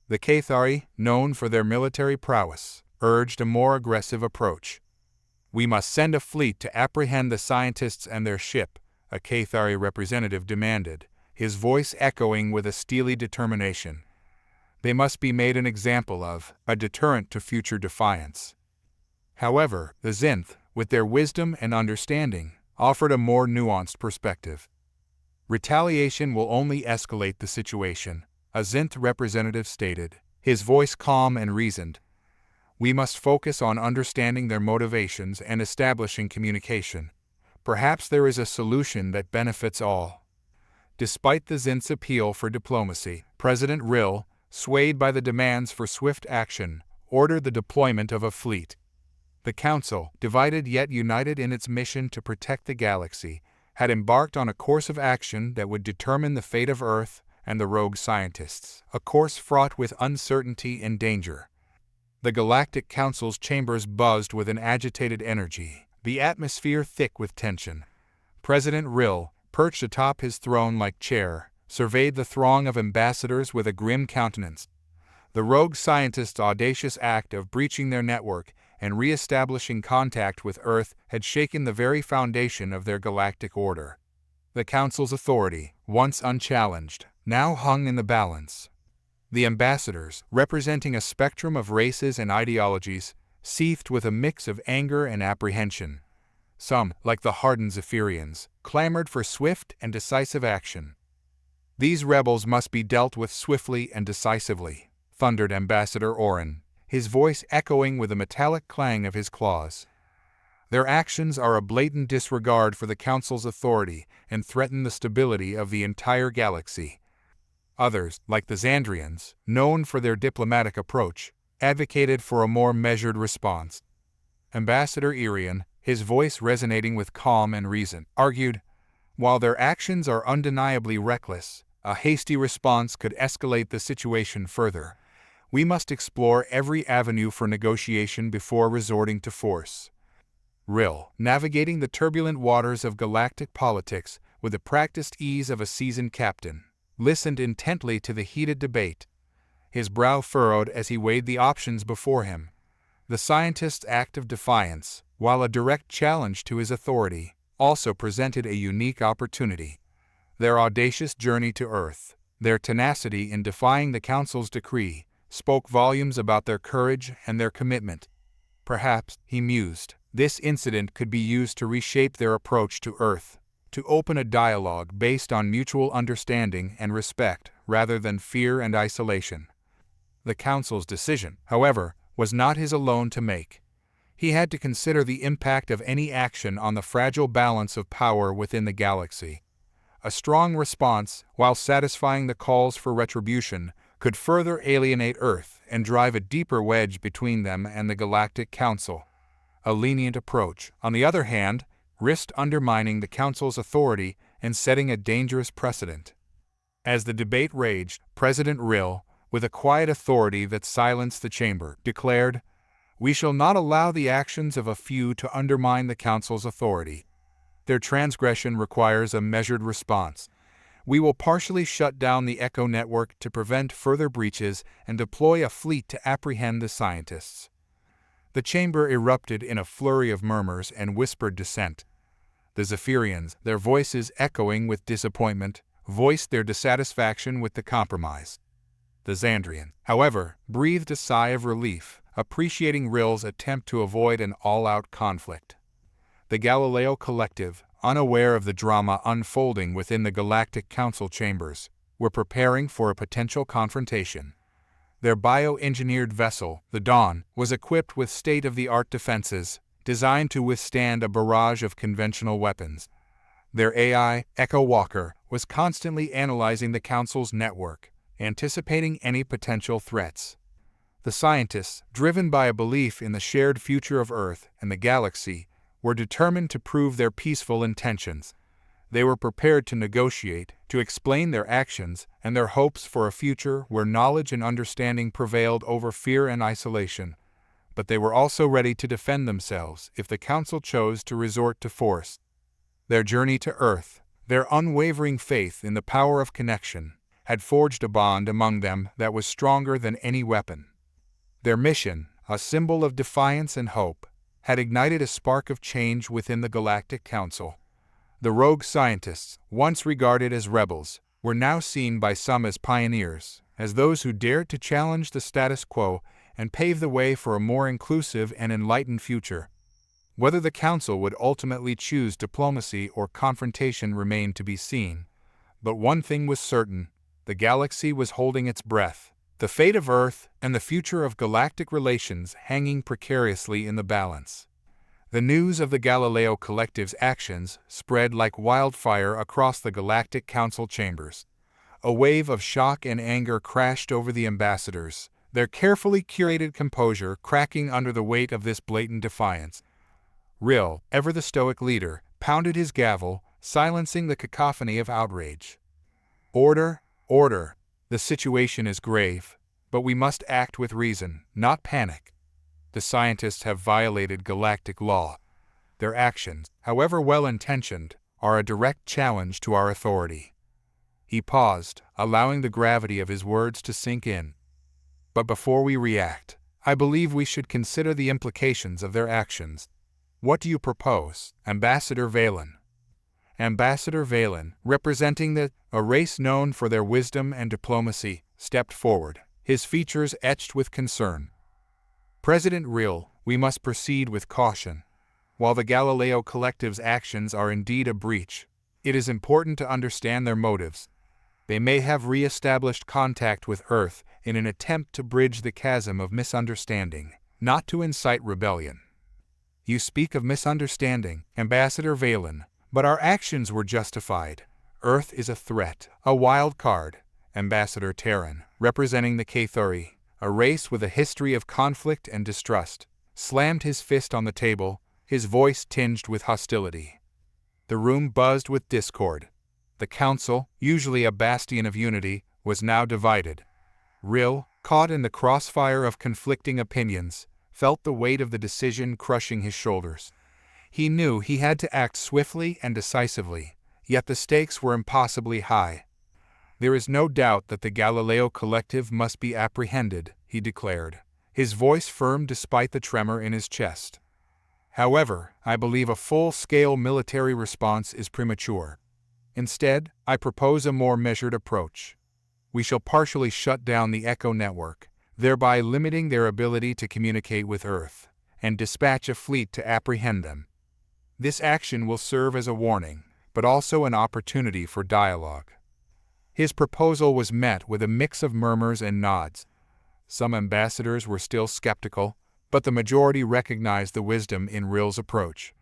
The Cathari, known for their military prowess, urged a more aggressive approach. "We must send a fleet to apprehend the scientists and their ship," a Cathari representative demanded, his voice echoing with a steely determination. "They must be made an example of, a deterrent to future defiance." However, the Zinth, with their wisdom and understanding, offered a more nuanced perspective. "Retaliation will only escalate the situation," a Zinth representative stated, his voice calm and reasoned. "We must focus on understanding their motivations and establishing communication. Perhaps there is a solution that benefits all." Despite the Zinth's appeal for diplomacy, President Rill, swayed by the demands for swift action, ordered the deployment of a fleet. The Council, divided yet united in its mission to protect the galaxy, had embarked on a course of action that would determine the fate of Earth and the rogue scientists, a course fraught with uncertainty and danger. The Galactic Council's chambers buzzed with an agitated energy, the atmosphere thick with tension. President Rill, perched atop his throne-like chair, surveyed the throng of ambassadors with a grim countenance. The rogue scientists' audacious act of breaching their network and re-establishing contact with Earth had shaken the very foundation of their galactic order. The Council's authority, once unchallenged, now hung in the balance. The ambassadors, representing a spectrum of races and ideologies, seethed with a mix of anger and apprehension. Some, like the hardened Zephyrians, clamored for swift and decisive action. "These rebels must be dealt with swiftly and decisively," thundered Ambassador Oren, his voice echoing with the metallic clang of his claws. "Their actions are a blatant disregard for the Council's authority and threaten the stability of the entire galaxy." Others, like the Zandrians, known for their diplomatic approach, advocated for a more measured response. Ambassador Irian, his voice resonating with calm and reason, argued, "While their actions are undeniably reckless, a hasty response could escalate the situation further. We must explore every avenue for negotiation before resorting to force." Rill, navigating the turbulent waters of galactic politics with the practiced ease of a seasoned captain, listened intently to the heated debate. His brow furrowed as he weighed the options before him. The scientist's act of defiance, while a direct challenge to his authority, also presented a unique opportunity. Their audacious journey to Earth, Their tenacity in defying the Council's decree spoke volumes about their courage and their commitment. Perhaps, he mused, this incident could be used to reshape their approach to Earth, to open a dialogue based on mutual understanding and respect rather than fear and isolation. The Council's decision, however, was not his alone to make. He had to consider the impact of any action on the fragile balance of power within the galaxy. A strong response, while satisfying the calls for retribution, could further alienate Earth and drive a deeper wedge between them and the Galactic Council. A lenient approach, on the other hand, risked undermining the Council's authority and setting a dangerous precedent. As the debate raged, President Rill, with a quiet authority that silenced the chamber, declared, "We shall not allow the actions of a few to undermine the Council's authority. Their transgression requires a measured response. We will partially shut down the Echo network to prevent further breaches and deploy a fleet to apprehend the scientists." The chamber erupted in a flurry of murmurs and whispered dissent. The Zephyrians, their voices echoing with disappointment, voiced their dissatisfaction with the compromise. The Zandrian, however, breathed a sigh of relief, appreciating Rill's attempt to avoid an all-out conflict. The Galileo Collective, unaware of the drama unfolding within the Galactic Council chambers, were preparing for a potential confrontation. Their bioengineered vessel, the Dawn, was equipped with state-of-the-art defenses, designed to withstand a barrage of conventional weapons. Their AI, Echo Walker, was constantly analyzing the Council's network, anticipating any potential threats. The scientists, driven by a belief in the shared future of Earth and the galaxy, were determined to prove their peaceful intentions. They were prepared to negotiate, to explain their actions and their hopes for a future where knowledge and understanding prevailed over fear and isolation. But they were also ready to defend themselves if the Council chose to resort to force. Their journey to Earth, their unwavering faith in the power of connection, had forged a bond among them that was stronger than any weapon. Their mission, a symbol of defiance and hope, had ignited a spark of change within the Galactic Council. The rogue scientists, once regarded as rebels, were now seen by some as pioneers, as those who dared to challenge the status quo and pave the way for a more inclusive and enlightened future. Whether the Council would ultimately choose diplomacy or confrontation remained to be seen. But one thing was certain: the galaxy was holding its breath, the fate of Earth and the future of galactic relations hanging precariously in the balance. The news of the Galileo Collective's actions spread like wildfire across the Galactic Council chambers. A wave of shock and anger crashed over the ambassadors, their carefully curated composure cracking under the weight of this blatant defiance. Rill, ever the stoic leader, pounded his gavel, silencing the cacophony of outrage. "Order, order. The situation is grave, but we must act with reason, not panic. The scientists have violated galactic law. Their actions, however well-intentioned, are a direct challenge to our authority." He paused, allowing the gravity of his words to sink in. "But before we react, I believe we should consider the implications of their actions. What do you propose, Ambassador Valen?" Ambassador Valen, representing a race known for their wisdom and diplomacy, stepped forward, his features etched with concern. "President Rill, we must proceed with caution. While the Galileo Collective's actions are indeed a breach, it is important to understand their motives. They may have re-established contact with Earth in an attempt to bridge the chasm of misunderstanding, not to incite rebellion." "You speak of misunderstanding, Ambassador Valen, but our actions were justified. Earth is a threat, a wild card." Ambassador Terran, representing the Cathuri, a race with a history of conflict and distrust, slammed his fist on the table, his voice tinged with hostility. The room buzzed with discord. The Council, usually a bastion of unity, was now divided. Rill, caught in the crossfire of conflicting opinions, felt the weight of the decision crushing his shoulders. He knew he had to act swiftly and decisively, yet the stakes were impossibly high. "There is no doubt that the Galileo Collective must be apprehended," he declared, his voice firm despite the tremor in his chest. "However, I believe a full-scale military response is premature. Instead, I propose a more measured approach. We shall partially shut down the Echo network, thereby limiting their ability to communicate with Earth, and dispatch a fleet to apprehend them. This action will serve as a warning, but also an opportunity for dialogue. His proposal was met with a mix of murmurs and nods. Some ambassadors were still skeptical, but the majority recognized the wisdom in Rill's approach.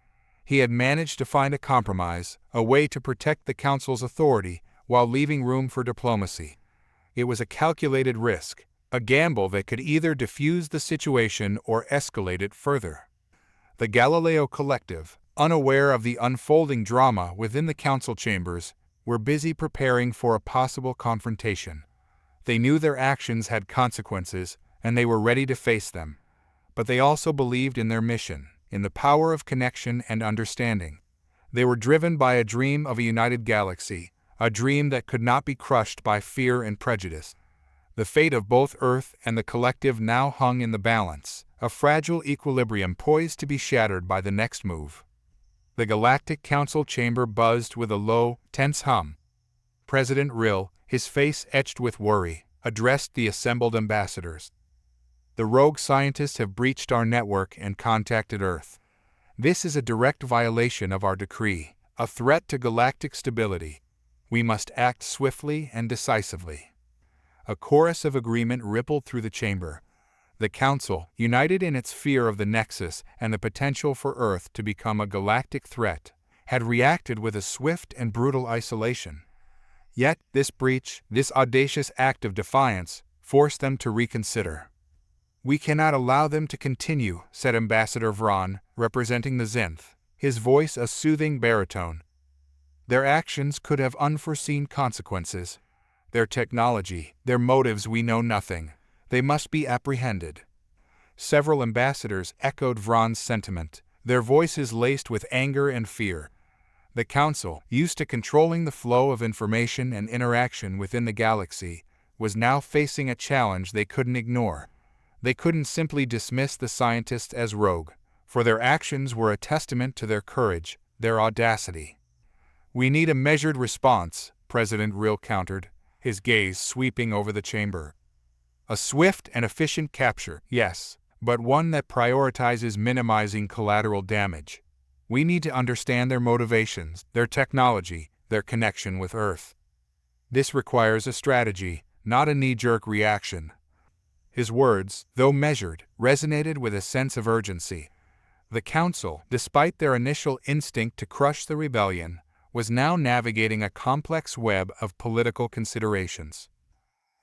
He had managed to find a compromise, a way to protect the Council's authority while leaving room for diplomacy. It was a calculated risk, a gamble that could either defuse the situation or escalate it further. The Galileo Collective, unaware of the unfolding drama within the council chambers, were busy preparing for a possible confrontation. They knew their actions had consequences, and they were ready to face them. But they also believed in their mission, in the power of connection and understanding. They were driven by a dream of a united galaxy, a dream that could not be crushed by fear and prejudice. The fate of both Earth and the collective now hung in the balance, a fragile equilibrium poised to be shattered by the next move. The Galactic Council chamber buzzed with a low, tense hum. President Rill, his face etched with worry, addressed the assembled ambassadors. The rogue scientists have breached our network and contacted Earth. This is a direct violation of our decree, a threat to galactic stability. We must act swiftly and decisively. A chorus of agreement rippled through the chamber. The Council, united in its fear of the Nexus and the potential for Earth to become a galactic threat, had reacted with a swift and brutal isolation. Yet, this breach, this audacious act of defiance, forced them to reconsider. "We cannot allow them to continue," said Ambassador Vron, representing the Zenth, his voice a soothing baritone. "Their actions could have unforeseen consequences. Their technology, their motives, we know nothing. They must be apprehended." Several ambassadors echoed Vron's sentiment, their voices laced with anger and fear. The Council, used to controlling the flow of information and interaction within the galaxy, was now facing a challenge they couldn't ignore. They couldn't simply dismiss the scientists as rogue, for their actions were a testament to their courage, their audacity. "We need a measured response," President Rill countered, his gaze sweeping over the chamber. "A swift and efficient capture, yes, but one that prioritizes minimizing collateral damage. We need to understand their motivations, their technology, their connection with Earth. This requires a strategy, not a knee-jerk reaction." His words, though measured, resonated with a sense of urgency. The Council, despite their initial instinct to crush the rebellion, was now navigating a complex web of political considerations.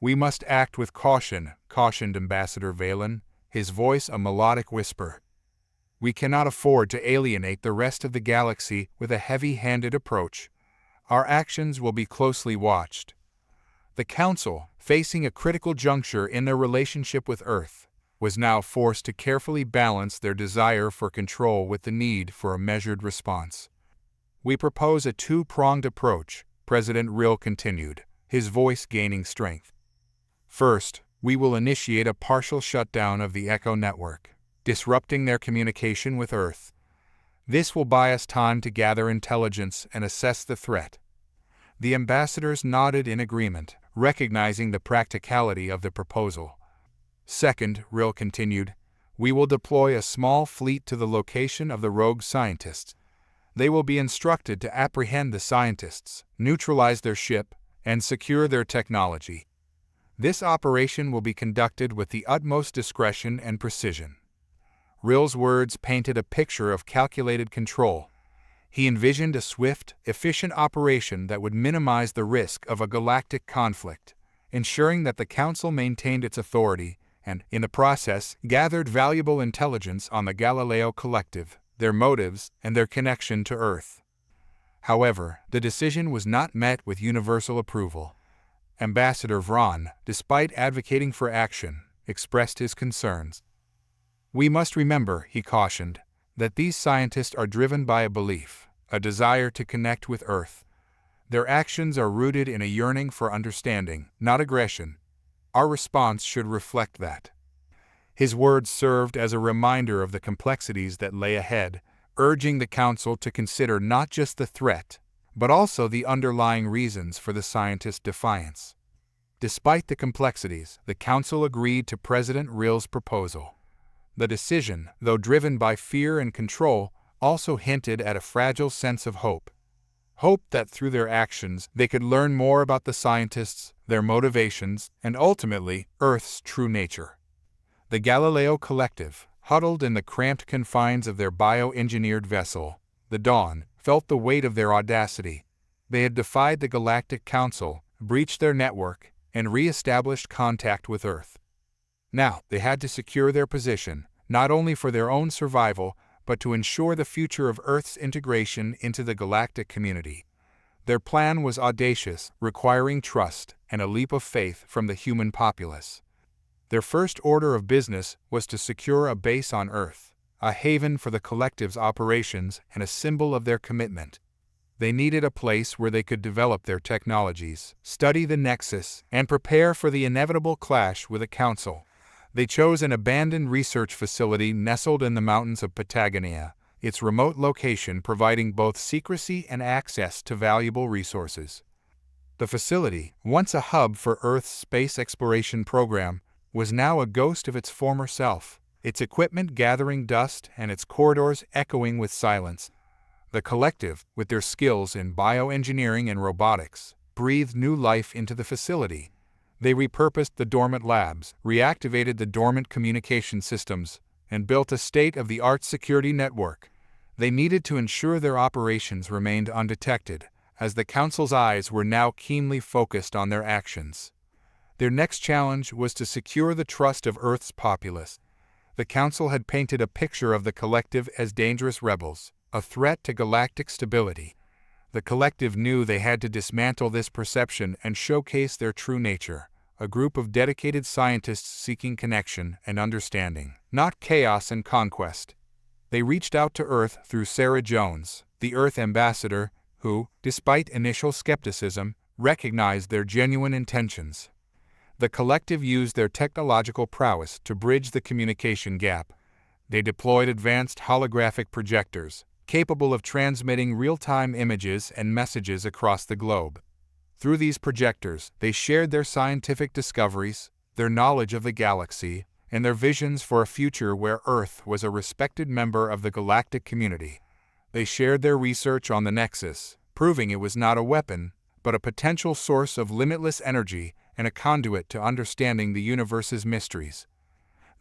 "We must act with caution," cautioned Ambassador Valen, his voice a melodic whisper. "We cannot afford to alienate the rest of the galaxy with a heavy-handed approach. Our actions will be closely watched." The Council, facing a critical juncture in their relationship with Earth, was now forced to carefully balance their desire for control with the need for a measured response. "We propose a two-pronged approach," President Rill continued, his voice gaining strength. "First, we will initiate a partial shutdown of the Echo network, disrupting their communication with Earth. This will buy us time to gather intelligence and assess the threat." The ambassadors nodded in agreement, recognizing the practicality of the proposal. "Second," Rill continued, "we will deploy a small fleet to the location of the rogue scientists. They will be instructed to apprehend the scientists, neutralize their ship, and secure their technology. This operation will be conducted with the utmost discretion and precision." Rill's words painted a picture of calculated control. He envisioned a swift, efficient operation that would minimize the risk of a galactic conflict, ensuring that the Council maintained its authority and, in the process, gathered valuable intelligence on the Galileo Collective, their motives, and their connection to Earth. However, the decision was not met with universal approval. Ambassador Vron, despite advocating for action, expressed his concerns. "We must remember," he cautioned, "that these scientists are driven by a belief, a desire to connect with Earth. Their actions are rooted in a yearning for understanding, not aggression. Our response should reflect that." His words served as a reminder of the complexities that lay ahead, urging the Council to consider not just the threat, but also the underlying reasons for the scientists' defiance. Despite the complexities, the Council agreed to President Rill's proposal. The decision, though driven by fear and control, also hinted at a fragile sense of hope. Hope that through their actions they could learn more about the scientists, their motivations, and ultimately, Earth's true nature. The Galileo Collective, huddled in the cramped confines of their bioengineered vessel, the Dawn, felt the weight of their audacity. They had defied the Galactic Council, breached their network, and re-established contact with Earth. Now, they had to secure their position, not only for their own survival, but to ensure the future of Earth's integration into the galactic community. Their plan was audacious, requiring trust and a leap of faith from the human populace. Their first order of business was to secure a base on Earth, a haven for the collective's operations and a symbol of their commitment. They needed a place where they could develop their technologies, study the Nexus, and prepare for the inevitable clash with the Council. They chose an abandoned research facility nestled in the mountains of Patagonia, its remote location providing both secrecy and access to valuable resources. The facility, once a hub for Earth's space exploration program, was now a ghost of its former self, its equipment gathering dust and its corridors echoing with silence. The collective, with their skills in bioengineering and robotics, breathed new life into the facility. They repurposed the dormant labs, reactivated the dormant communication systems, and built a state-of-the-art security network. They needed to ensure their operations remained undetected, as the Council's eyes were now keenly focused on their actions. Their next challenge was to secure the trust of Earth's populace. The Council had painted a picture of the collective as dangerous rebels, a threat to galactic stability. The collective knew they had to dismantle this perception and showcase their true nature, a group of dedicated scientists seeking connection and understanding, not chaos and conquest. They reached out to Earth through Sarah Jones, the Earth ambassador, who, despite initial skepticism, recognized their genuine intentions. The collective used their technological prowess to bridge the communication gap. They deployed advanced holographic projectors, capable of transmitting real-time images and messages across the globe. Through these projectors, they shared their scientific discoveries, their knowledge of the galaxy, and their visions for a future where Earth was a respected member of the galactic community. They shared their research on the Nexus, proving it was not a weapon, but a potential source of limitless energy and a conduit to understanding the universe's mysteries.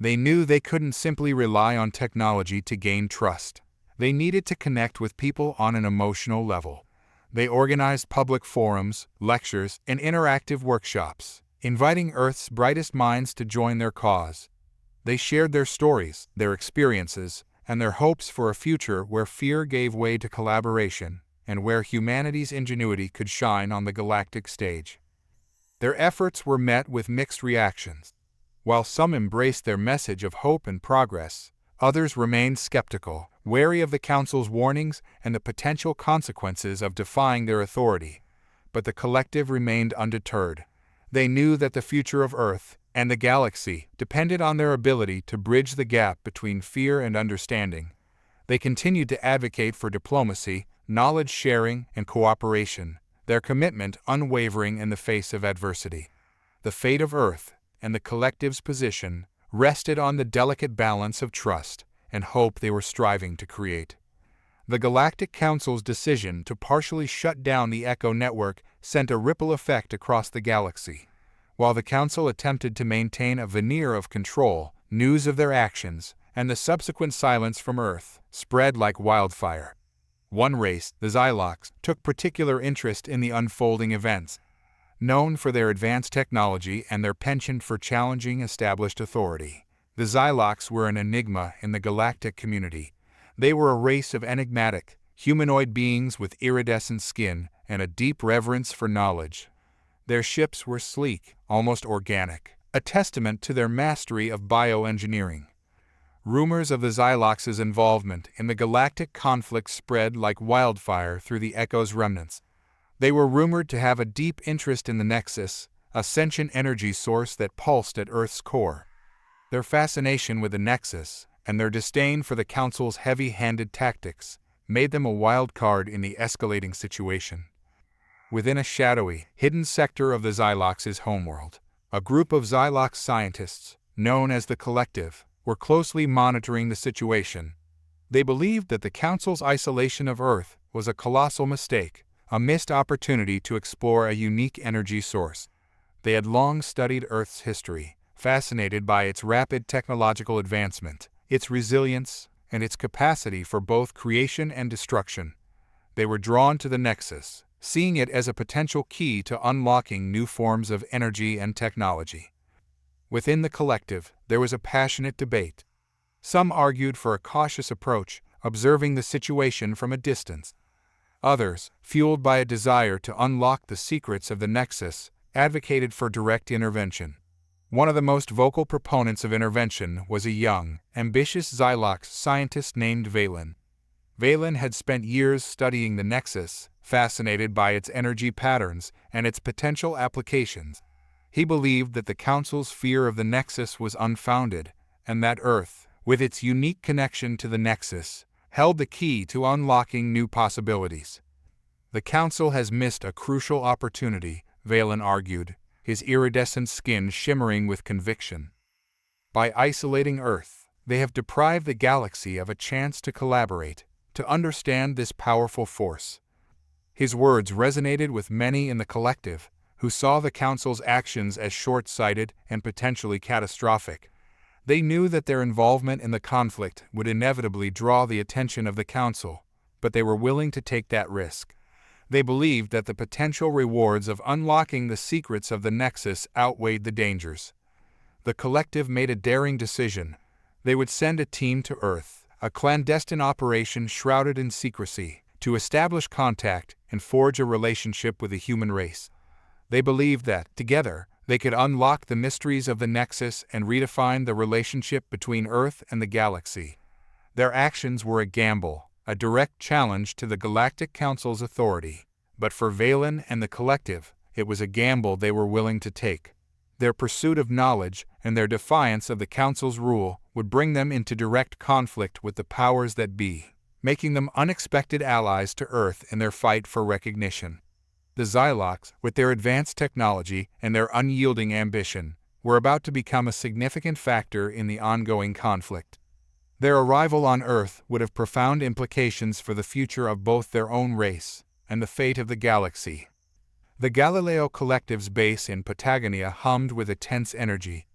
They knew they couldn't simply rely on technology to gain trust. They needed to connect with people on an emotional level. They organized public forums, lectures, and interactive workshops, inviting Earth's brightest minds to join their cause. They shared their stories, their experiences, and their hopes for a future where fear gave way to collaboration, and where humanity's ingenuity could shine on the galactic stage. Their efforts were met with mixed reactions. While some embraced their message of hope and progress, others remained skeptical, wary of the Council's warnings and the potential consequences of defying their authority. But the collective remained undeterred. They knew that the future of Earth and the galaxy depended on their ability to bridge the gap between fear and understanding. They continued to advocate for diplomacy, knowledge sharing, and cooperation, their commitment unwavering in the face of adversity. The fate of Earth and the collective's position rested on the delicate balance of trust and hope they were striving to create. The Galactic Council's decision to partially shut down the Echo network sent a ripple effect across the galaxy. While the Council attempted to maintain a veneer of control, news of their actions and the subsequent silence from Earth spread like wildfire. One race, the Zylox, took particular interest in the unfolding events. Known for their advanced technology and their penchant for challenging established authority, the Zylox were an enigma in the galactic community. They were a race of enigmatic, humanoid beings with iridescent skin and a deep reverence for knowledge. Their ships were sleek, almost organic, a testament to their mastery of bioengineering. Rumors of the Zylox's involvement in the galactic conflict spread like wildfire through the Echo's remnants. They were rumored to have a deep interest in the Nexus, a sentient energy source that pulsed at Earth's core. Their fascination with the Nexus and their disdain for the Council's heavy-handed tactics made them a wild card in the escalating situation. within a shadowy, hidden sector of the Xylox's homeworld. A group of Xylox scientists, known as the Collective, were closely monitoring the situation. They believed that the Council's isolation of Earth was a colossal mistake, a missed opportunity to explore a unique energy source. They had long studied Earth's history, fascinated by its rapid technological advancement, its resilience, and its capacity for both creation and destruction. They were drawn to the Nexus, seeing it as a potential key to unlocking new forms of energy and technology. Within the Collective, there was a passionate debate. Some argued for a cautious approach, observing the situation from a distance. Others, fueled by a desire to unlock the secrets of the Nexus, advocated for direct intervention. One of the most vocal proponents of intervention was a young, ambitious Xylox scientist named Valen. Valen had spent years studying the Nexus, fascinated by its energy patterns and its potential applications. He believed that the Council's fear of the Nexus was unfounded, and that Earth, with its unique connection to the Nexus, held the key to unlocking new possibilities. The Council has missed a crucial opportunity, Valen argued, his iridescent skin shimmering with conviction. By isolating Earth, they have deprived the galaxy of a chance to collaborate, to understand this powerful force. His words resonated with many in the Collective, who saw the Council's actions as short-sighted and potentially catastrophic. They knew that their involvement in the conflict would inevitably draw the attention of the Council, but they were willing to take that risk. They believed that the potential rewards of unlocking the secrets of the Nexus outweighed the dangers. The Collective made a daring decision. They would send a team to Earth, a clandestine operation shrouded in secrecy, to establish contact and forge a relationship with the human race. They believed that, together, they could unlock the mysteries of the Nexus and redefine the relationship between Earth and the galaxy. Their actions were a gamble, a direct challenge to the Galactic Council's authority. But for Valen and the Collective, it was a gamble they were willing to take. Their pursuit of knowledge and their defiance of the Council's rule would bring them into direct conflict with the powers that be, making them unexpected allies to Earth in their fight for recognition. The Xylox, with their advanced technology and their unyielding ambition, were about to become a significant factor in the ongoing conflict. Their arrival on Earth would have profound implications for the future of both their own race and the fate of the galaxy. The Galileo Collective's base in Patagonia hummed with a tense energy.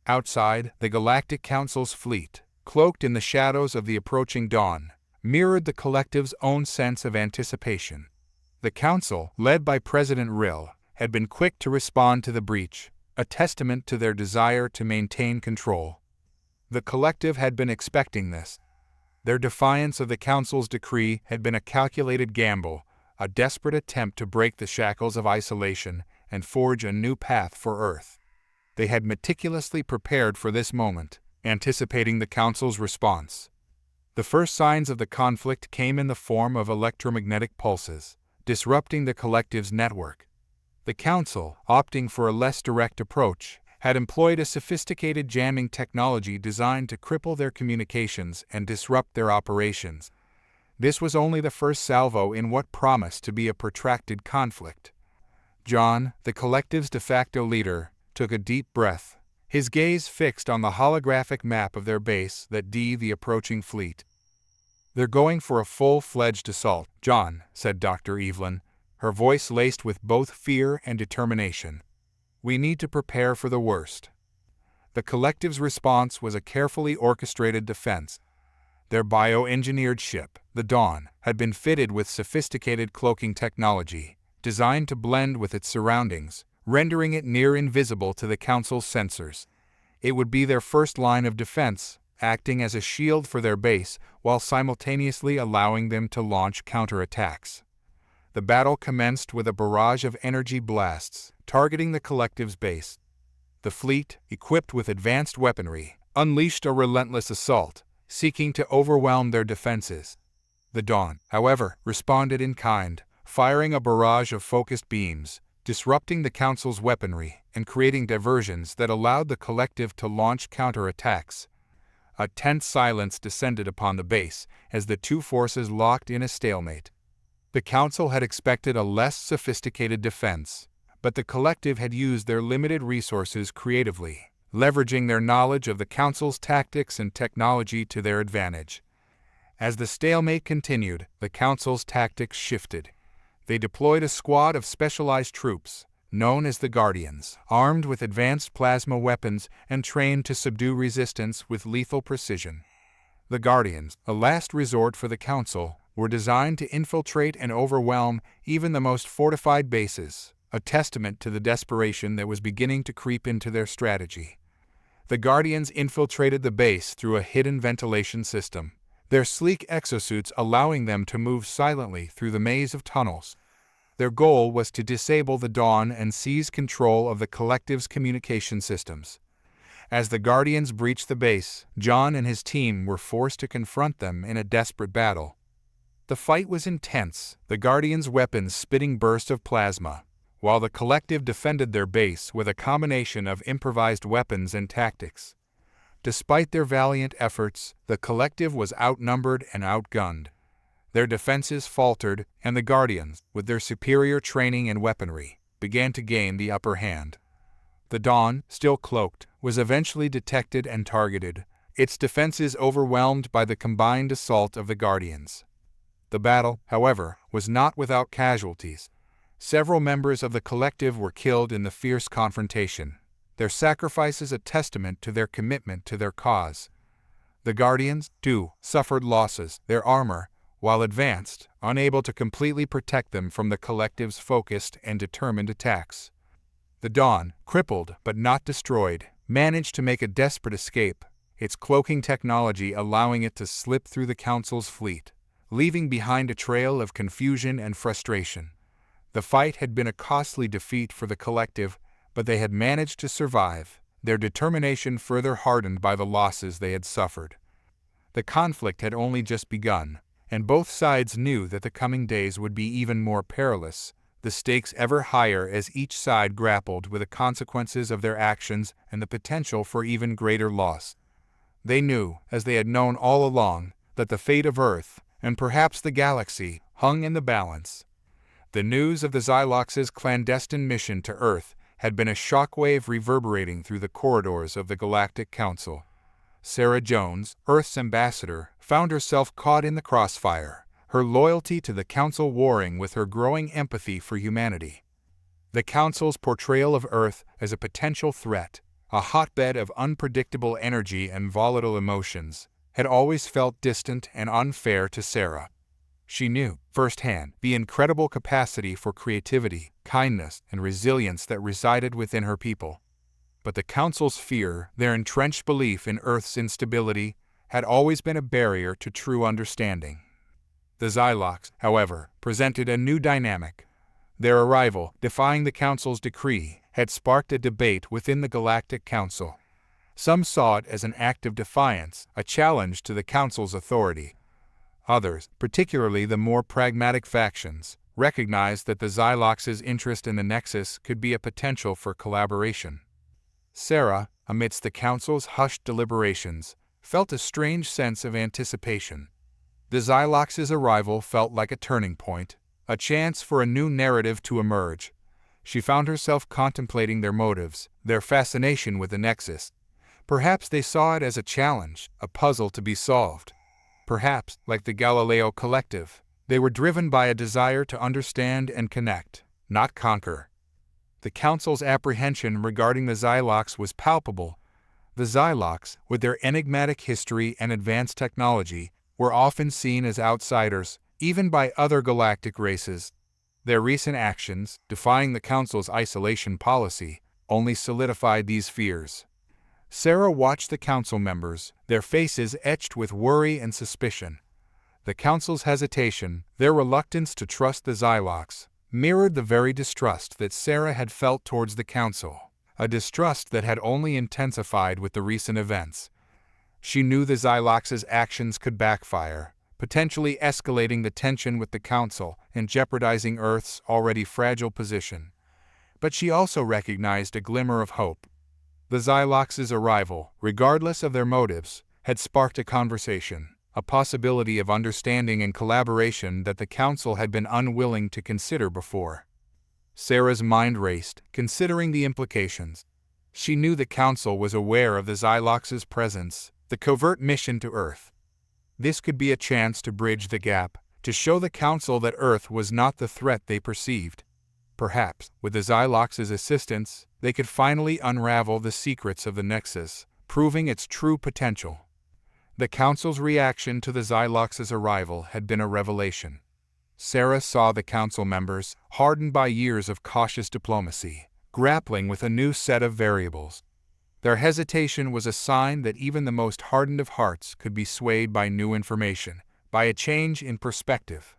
Outside, the Galactic Council's fleet, cloaked in the shadows of the approaching dawn, mirrored the Collective's own sense of anticipation. The Council, led by President Rill, had been quick to respond to the breach, a testament to their desire to maintain control. The Collective had been expecting this. Their defiance of the Council's decree had been a calculated gamble, a desperate attempt to break the shackles of isolation and forge a new path for Earth. They had meticulously prepared for this moment, anticipating the Council's response. The first signs of the conflict came in the form of electromagnetic pulses, disrupting the Collective's network. The Council, opting for a less direct approach, had employed a sophisticated jamming technology designed to cripple their communications and disrupt their operations. This was only the first salvo in what promised to be a protracted conflict. John, the Collective's de facto leader, took a deep breath, his gaze fixed on the holographic map of their base that d the approaching fleet. "They're going for a full-fledged assault, John," said Dr. Evelyn, her voice laced with both fear and determination. "We need to prepare for the worst." The Collective's response was a carefully orchestrated defense. Their bioengineered ship, the Dawn, had been fitted with sophisticated cloaking technology, designed to blend with its surroundings, rendering it near invisible to the Council's sensors. It would be their first line of defense, acting as a shield for their base while simultaneously allowing them to launch counterattacks. The battle commenced with a barrage of energy blasts, targeting the Collective's base. The fleet, equipped with advanced weaponry, unleashed a relentless assault, seeking to overwhelm their defenses. The Dawn, however, responded in kind, firing a barrage of focused beams, disrupting the Council's weaponry and creating diversions that allowed the Collective to launch counterattacks. A tense silence descended upon the base as the two forces locked in a stalemate. The Council had expected a less sophisticated defense, but the Collective had used their limited resources creatively, leveraging their knowledge of the Council's tactics and technology to their advantage. As the stalemate continued, the Council's tactics shifted. They deployed a squad of specialized troops, known as the Guardians, armed with advanced plasma weapons and trained to subdue resistance with lethal precision. The Guardians, a last resort for the Council, were designed to infiltrate and overwhelm even the most fortified bases, a testament to the desperation that was beginning to creep into their strategy. The Guardians infiltrated the base through a hidden ventilation system, their sleek exosuits allowing them to move silently through the maze of tunnels. Their goal was to disable the Dawn and seize control of the Collective's communication systems. As the Guardians breached the base, John and his team were forced to confront them in a desperate battle. The fight was intense, the Guardians' weapons spitting bursts of plasma, while the Collective defended their base with a combination of improvised weapons and tactics. Despite their valiant efforts, the Collective was outnumbered and outgunned. Their defenses faltered, and the Guardians, with their superior training and weaponry, began to gain the upper hand. The Dawn, still cloaked, was eventually detected and targeted, its defenses overwhelmed by the combined assault of the Guardians. The battle, however, was not without casualties. Several members of the Collective were killed in the fierce confrontation, their sacrifices a testament to their commitment to their cause. The Guardians, too, suffered losses, their armor, while advanced, unable to completely protect them from the Collective's focused and determined attacks. The Dawn, crippled but not destroyed, managed to make a desperate escape, its cloaking technology allowing it to slip through the Council's fleet, leaving behind a trail of confusion and frustration. The fight had been a costly defeat for the Collective, but they had managed to survive, their determination further hardened by the losses they had suffered. The conflict had only just begun, and both sides knew that the coming days would be even more perilous, the stakes ever higher as each side grappled with the consequences of their actions and the potential for even greater loss. They knew, as they had known all along, that the fate of Earth, and perhaps the galaxy, hung in the balance. The news of the Xylox's clandestine mission to Earth had been a shockwave reverberating through the corridors of the Galactic Council. Sarah Jones, Earth's ambassador, found herself caught in the crossfire, her loyalty to the Council warring with her growing empathy for humanity. The Council's portrayal of Earth as a potential threat, a hotbed of unpredictable energy and volatile emotions, had always felt distant and unfair to Sarah. She knew, firsthand, the incredible capacity for creativity, kindness, and resilience that resided within her people. But the Council's fear, their entrenched belief in Earth's instability, had always been a barrier to true understanding. The Xylox, however, presented a new dynamic. Their arrival, defying the Council's decree, had sparked a debate within the Galactic Council. Some saw it as an act of defiance, a challenge to the Council's authority. Others, particularly the more pragmatic factions, recognized that the Xylox's interest in the Nexus could be a potential for collaboration. Sarah, amidst the Council's hushed deliberations, felt a strange sense of anticipation. The Xylox's arrival felt like a turning point, a chance for a new narrative to emerge. She found herself contemplating their motives, their fascination with the Nexus. Perhaps they saw it as a challenge, a puzzle to be solved. Perhaps, like the Galileo Collective, they were driven by a desire to understand and connect, not conquer. The Council's apprehension regarding the Xylox was palpable. The Xylox, with their enigmatic history and advanced technology, were often seen as outsiders, even by other galactic races. Their recent actions, defying the Council's isolation policy, only solidified these fears. Sarah watched the Council members, their faces etched with worry and suspicion. The Council's hesitation, their reluctance to trust the Xylox, mirrored the very distrust that Sarah had felt towards the Council, a distrust that had only intensified with the recent events. She knew the Xylox's actions could backfire, potentially escalating the tension with the Council and jeopardizing Earth's already fragile position. But she also recognized a glimmer of hope. The Xylox's arrival, regardless of their motives, had sparked a conversation, a possibility of understanding and collaboration that the Council had been unwilling to consider before. Sarah's mind raced, considering the implications. She knew the Council was aware of the Xylox's presence, the covert mission to Earth. This could be a chance to bridge the gap, to show the Council that Earth was not the threat they perceived. Perhaps, with the Xylox's assistance, they could finally unravel the secrets of the Nexus, proving its true potential. The Council's reaction to the Xylox's arrival had been a revelation. Sarah saw the Council members, hardened by years of cautious diplomacy, grappling with a new set of variables. Their hesitation was a sign that even the most hardened of hearts could be swayed by new information, by a change in perspective.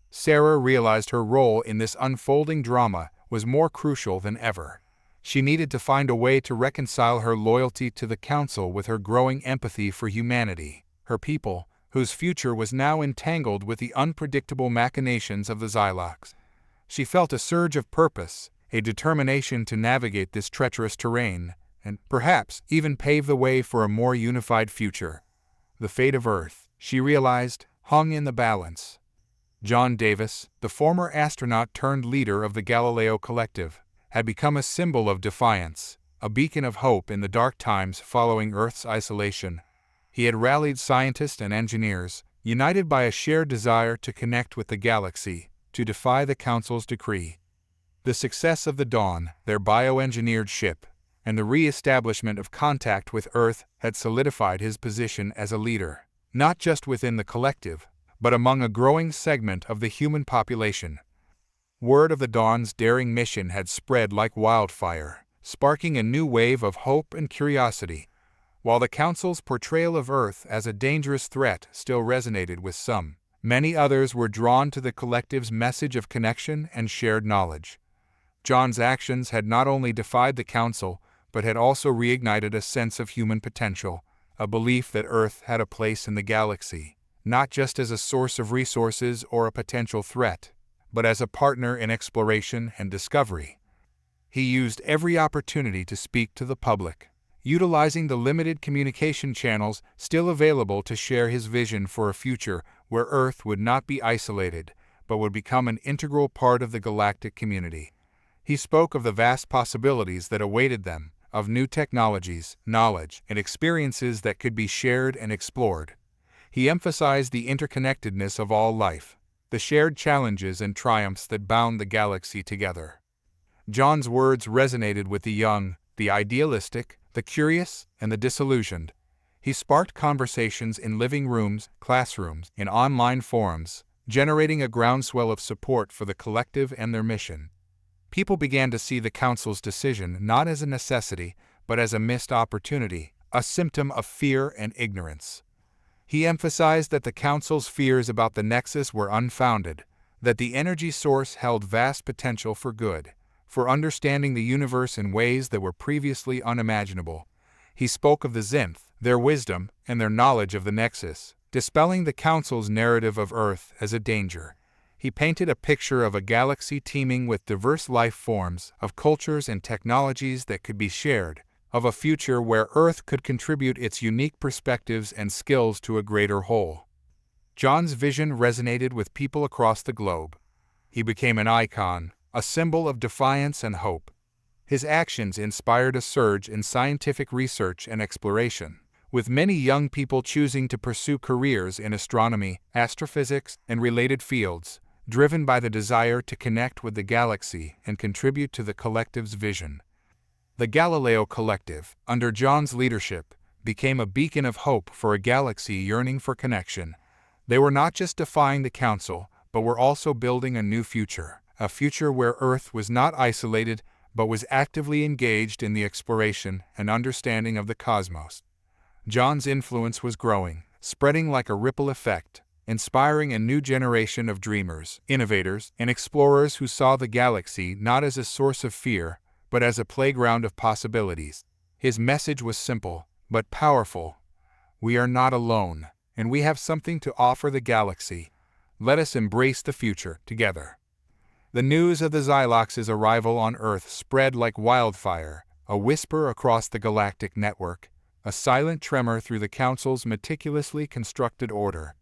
Sarah realized her role in this unfolding drama was more crucial than ever. She needed to find a way to reconcile her loyalty to the Council with her growing empathy for humanity, her people, whose future was now entangled with the unpredictable machinations of the Xylox. She felt a surge of purpose, a determination to navigate this treacherous terrain, and perhaps even pave the way for a more unified future. The fate of Earth, she realized, hung in the balance. John Davis, the former astronaut turned leader of the Galileo Collective, had become a symbol of defiance, a beacon of hope in the dark times following Earth's isolation. He had rallied scientists and engineers, united by a shared desire to connect with the galaxy, to defy the Council's decree. The success of the Dawn, their bioengineered ship, and the re-establishment of contact with Earth had solidified his position as a leader, not just within the collective, but among a growing segment of the human population. Word of the Dawn's daring mission had spread like wildfire, sparking a new wave of hope and curiosity. While the Council's portrayal of Earth as a dangerous threat still resonated with some, many others were drawn to the collective's message of connection and shared knowledge. John's actions had not only defied the Council, but had also reignited a sense of human potential, a belief that Earth had a place in the galaxy, not just as a source of resources or a potential threat, but as a partner in exploration and discovery. He used every opportunity to speak to the public, utilizing the limited communication channels still available to share his vision for a future where Earth would not be isolated, but would become an integral part of the galactic community. He spoke of the vast possibilities that awaited them, of new technologies, knowledge, and experiences that could be shared and explored. He emphasized the interconnectedness of all life, the shared challenges and triumphs that bound the galaxy together. John's words resonated with the young, the idealistic, the curious, and the disillusioned. He sparked conversations in living rooms, classrooms, and online forums, generating a groundswell of support for the collective and their mission. People began to see the Council's decision not as a necessity, but as a missed opportunity, a symptom of fear and ignorance. He emphasized that the Council's fears about the Nexus were unfounded, that the energy source held vast potential for good, for understanding the universe in ways that were previously unimaginable. He spoke of the Zenth, their wisdom, and their knowledge of the Nexus, dispelling the Council's narrative of Earth as a danger. He painted a picture of a galaxy teeming with diverse life forms, of cultures and technologies that could be shared, of a future where Earth could contribute its unique perspectives and skills to a greater whole. John's vision resonated with people across the globe. He became an icon, a symbol of defiance and hope. His actions inspired a surge in scientific research and exploration, with many young people choosing to pursue careers in astronomy, astrophysics, and related fields, driven by the desire to connect with the galaxy and contribute to the collective's vision. The Galileo Collective, under John's leadership, became a beacon of hope for a galaxy yearning for connection. They were not just defying the Council, but were also building a new future, a future where Earth was not isolated, but was actively engaged in the exploration and understanding of the cosmos. John's influence was growing, spreading like a ripple effect, inspiring a new generation of dreamers, innovators, and explorers who saw the galaxy not as a source of fear, but as a playground of possibilities. His message was simple, but powerful. We are not alone, and we have something to offer the galaxy. Let us embrace the future together. The news of the Xylox's arrival on Earth spread like wildfire, a whisper across the galactic network. a silent tremor through the Council's meticulously constructed order.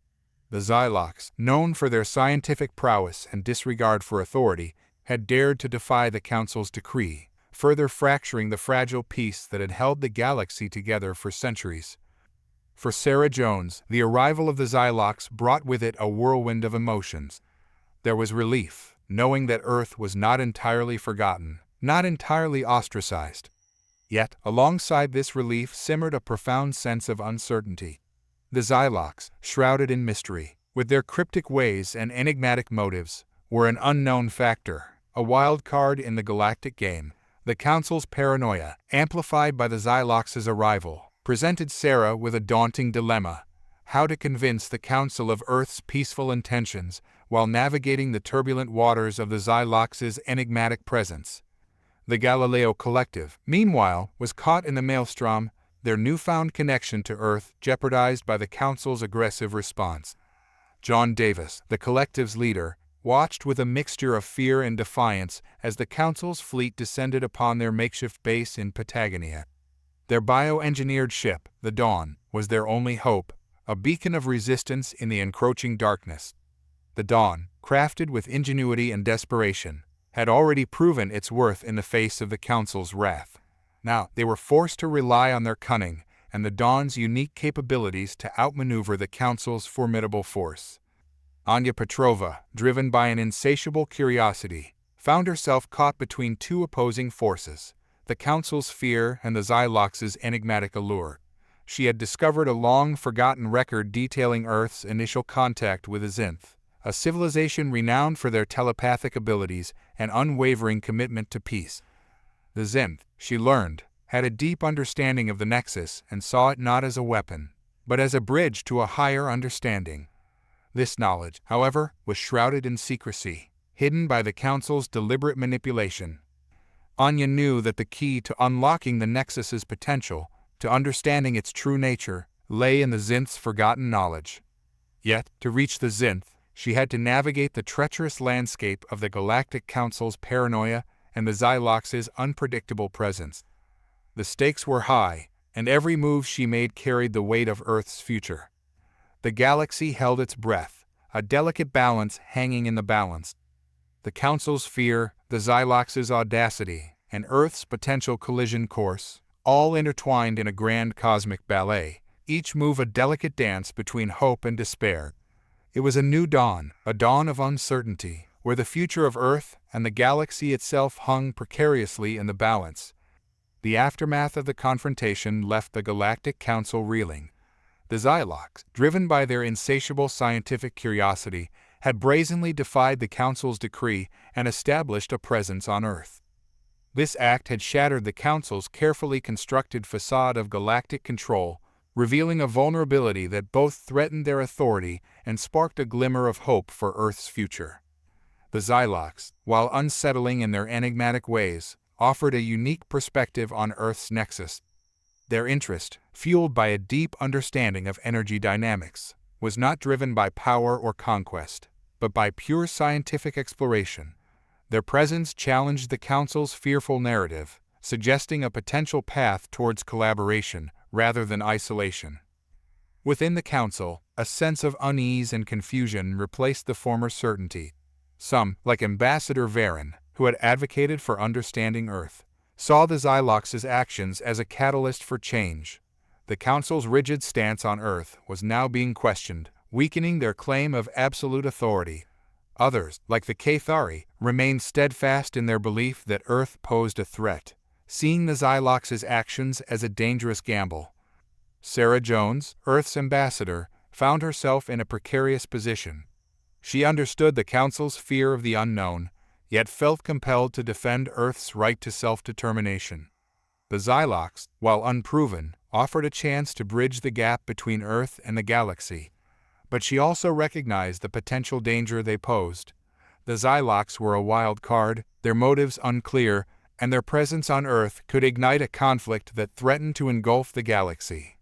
The Xylox, known for their scientific prowess and disregard for authority, had dared to defy the Council's decree, further fracturing the fragile peace that had held the galaxy together for centuries. For Sarah Jones, the arrival of the Xylox brought with it a whirlwind of emotions. There was relief, knowing that Earth was not entirely forgotten, not entirely ostracized. Yet, alongside this relief simmered a profound sense of uncertainty. The Xylox, shrouded in mystery, with their cryptic ways and enigmatic motives, were an unknown factor, a wild card in the galactic game. The Council's paranoia, amplified by the Xylox's arrival, presented Sarah with a daunting dilemma: how to convince the Council of Earth's peaceful intentions while navigating the turbulent waters of the Xylox's enigmatic presence. The Galileo Collective, meanwhile, was caught in the maelstrom, their newfound connection to Earth jeopardized by the Council's aggressive response. John Davis, the collective's leader, watched with a mixture of fear and defiance as the Council's fleet descended upon their makeshift base in Patagonia. Their bioengineered ship, the Dawn, was their only hope, a beacon of resistance in the encroaching darkness. The Dawn, crafted with ingenuity and desperation, had already proven its worth in the face of the Council's wrath. Now, they were forced to rely on their cunning and the Dawn's unique capabilities to outmaneuver the Council's formidable force. Anya Petrova, driven by an insatiable curiosity, found herself caught between two opposing forces, the Council's fear and the Xylox's enigmatic allure. She had discovered a long-forgotten record detailing Earth's initial contact with a Zinth, a civilization renowned for their telepathic abilities and unwavering commitment to peace. The Zinth, she learned, had a deep understanding of the Nexus and saw it not as a weapon, but as a bridge to a higher understanding. This knowledge, however, was shrouded in secrecy, hidden by the Council's deliberate manipulation. Anya knew that the key to unlocking the Nexus's potential, to understanding its true nature, lay in the Zinth's forgotten knowledge. Yet, to reach the Zinth, she had to navigate the treacherous landscape of the Galactic Council's paranoia and the Xylox's unpredictable presence. The stakes were high, and every move she made carried the weight of Earth's future. The galaxy held its breath, a delicate balance hanging in the balance. The Council's fear, the Xylox's audacity, and Earth's potential collision course, all intertwined in a grand cosmic ballet, each move a delicate dance between hope and despair. It was a new dawn, a dawn of uncertainty, where the future of Earth and the galaxy itself hung precariously in the balance. The aftermath of the confrontation left the Galactic Council reeling. The Xylox, driven by their insatiable scientific curiosity, had brazenly defied the Council's decree and established a presence on Earth. This act had shattered the Council's carefully constructed facade of galactic control, revealing a vulnerability that both threatened their authority and sparked a glimmer of hope for Earth's future. The Xylox, while unsettling in their enigmatic ways, offered a unique perspective on Earth's Nexus. Their interest, fueled by a deep understanding of energy dynamics, was not driven by power or conquest, but by pure scientific exploration. Their presence challenged the Council's fearful narrative, suggesting a potential path towards collaboration rather than isolation. Within the Council, a sense of unease and confusion replaced the former certainty. Some, like Ambassador Varen, who had advocated for understanding Earth, saw the Xylox's actions as a catalyst for change. The Council's rigid stance on Earth was now being questioned, weakening their claim of absolute authority. Others, like the Cathari, remained steadfast in their belief that Earth posed a threat, seeing the Xylox's actions as a dangerous gamble. Sarah Jones, Earth's ambassador, found herself in a precarious position. She understood the Council's fear of the unknown, yet felt compelled to defend Earth's right to self-determination. The Xylox, while unproven, offered a chance to bridge the gap between Earth and the galaxy. But she also recognized the potential danger they posed. The Xylox were a wild card, their motives unclear, and their presence on Earth could ignite a conflict that threatened to engulf the galaxy.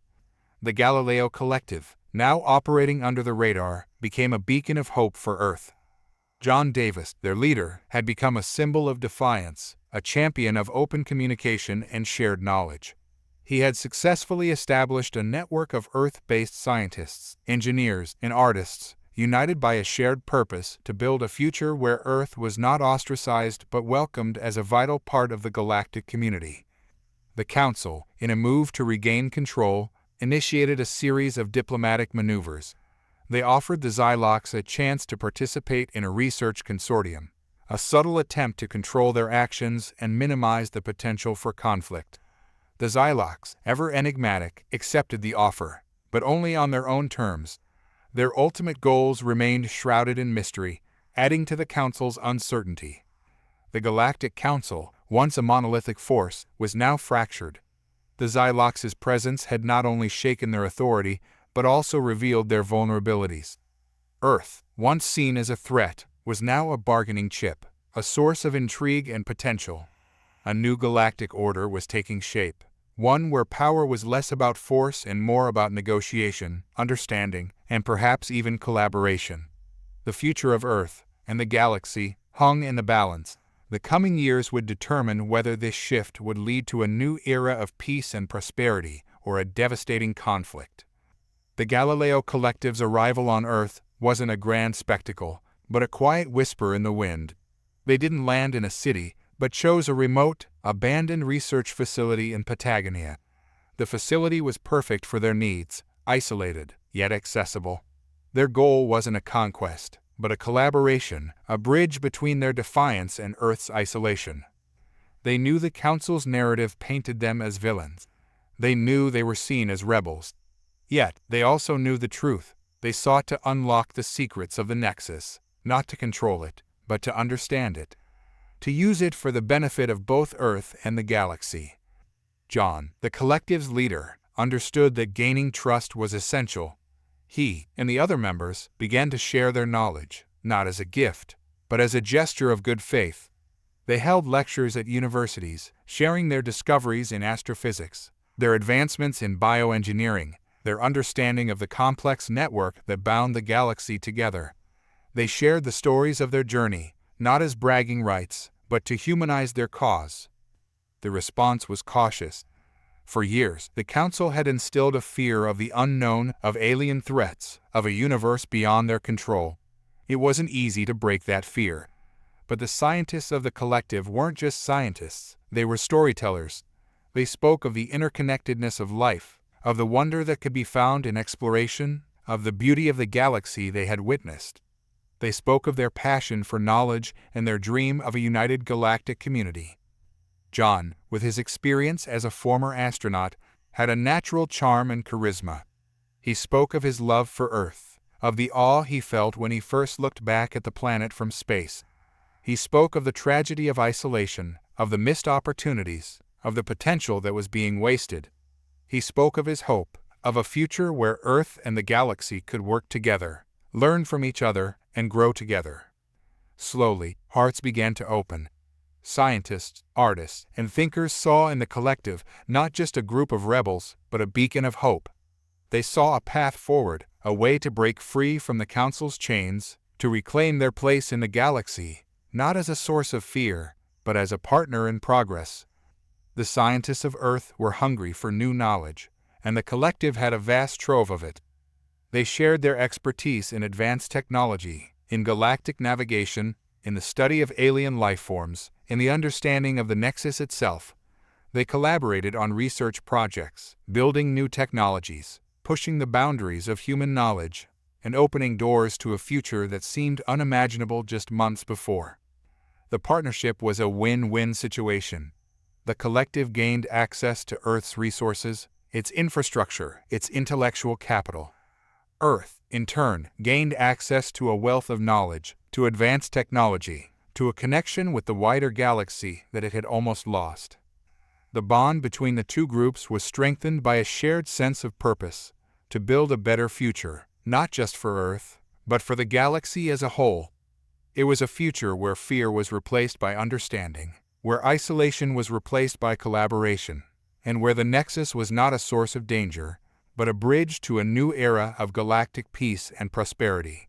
The Galileo Collective, now operating under the radar, became a beacon of hope for Earth. John Davis, their leader, had become a symbol of defiance, a champion of open communication and shared knowledge. He had successfully established a network of Earth-based scientists, engineers, and artists, united by a shared purpose to build a future where Earth was not ostracized but welcomed as a vital part of the galactic community. The Council, in a move to regain control, initiated a series of diplomatic maneuvers. They offered the Xylox a chance to participate in a research consortium, a subtle attempt to control their actions and minimize the potential for conflict. The Xylox, ever enigmatic, accepted the offer, but only on their own terms. Their ultimate goals remained shrouded in mystery, adding to the Council's uncertainty. The Galactic Council, once a monolithic force, was now fractured. The Xylox's presence had not only shaken their authority, but also revealed their vulnerabilities. Earth, once seen as a threat, was now a bargaining chip, a source of intrigue and potential. A new galactic order was taking shape, one where power was less about force and more about negotiation, understanding, and perhaps even collaboration. The future of Earth and the galaxy hung in the balance. The coming years would determine whether this shift would lead to a new era of peace and prosperity or a devastating conflict. The Galileo Collective's arrival on Earth wasn't a grand spectacle, but a quiet whisper in the wind. They didn't land in a city, but chose a remote, abandoned research facility in Patagonia. The facility was perfect for their needs, isolated, yet accessible. Their goal wasn't a conquest, but a collaboration, a bridge between their defiance and Earth's isolation. They knew the Council's narrative painted them as villains. They knew they were seen as rebels. Yet, they also knew the truth. They sought to unlock the secrets of the Nexus, not to control it, but to understand it. To use it for the benefit of both Earth and the galaxy. John, the collective's leader, understood that gaining trust was essential. He and the other members began to share their knowledge, not as a gift, but as a gesture of good faith. They held lectures at universities, sharing their discoveries in astrophysics, their advancements in bioengineering, their understanding of the complex network that bound the galaxy together. They shared the stories of their journey, not as bragging rights, but to humanize their cause. The response was cautious. For years, the Council had instilled a fear of the unknown, of alien threats, of a universe beyond their control. It wasn't easy to break that fear. But the scientists of the collective weren't just scientists, they were storytellers. They spoke of the interconnectedness of life, of the wonder that could be found in exploration, of the beauty of the galaxy they had witnessed. They spoke of their passion for knowledge and their dream of a united galactic community. John, with his experience as a former astronaut, had a natural charm and charisma. He spoke of his love for Earth, of the awe he felt when he first looked back at the planet from space. He spoke of the tragedy of isolation, of the missed opportunities, of the potential that was being wasted. He spoke of his hope, of a future where Earth and the galaxy could work together, learn from each other, and grow together. Slowly, hearts began to open. Scientists, artists, and thinkers saw in the collective not just a group of rebels, but a beacon of hope. They saw a path forward, a way to break free from the Council's chains, to reclaim their place in the galaxy, not as a source of fear, but as a partner in progress. The scientists of Earth were hungry for new knowledge, and the collective had a vast trove of it. They shared their expertise in advanced technology, in galactic navigation, in the study of alien life forms, in the understanding of the Nexus itself. They collaborated on research projects, building new technologies, pushing the boundaries of human knowledge, and opening doors to a future that seemed unimaginable just months before. The partnership was a win-win situation. The collective gained access to Earth's resources, its infrastructure, its intellectual capital. Earth, in turn, gained access to a wealth of knowledge, to advanced technology, to a connection with the wider galaxy that it had almost lost. The bond between the two groups was strengthened by a shared sense of purpose, to build a better future, not just for Earth, but for the galaxy as a whole. It was a future where fear was replaced by understanding, where isolation was replaced by collaboration, and where the Nexus was not a source of danger, but a bridge to a new era of galactic peace and prosperity.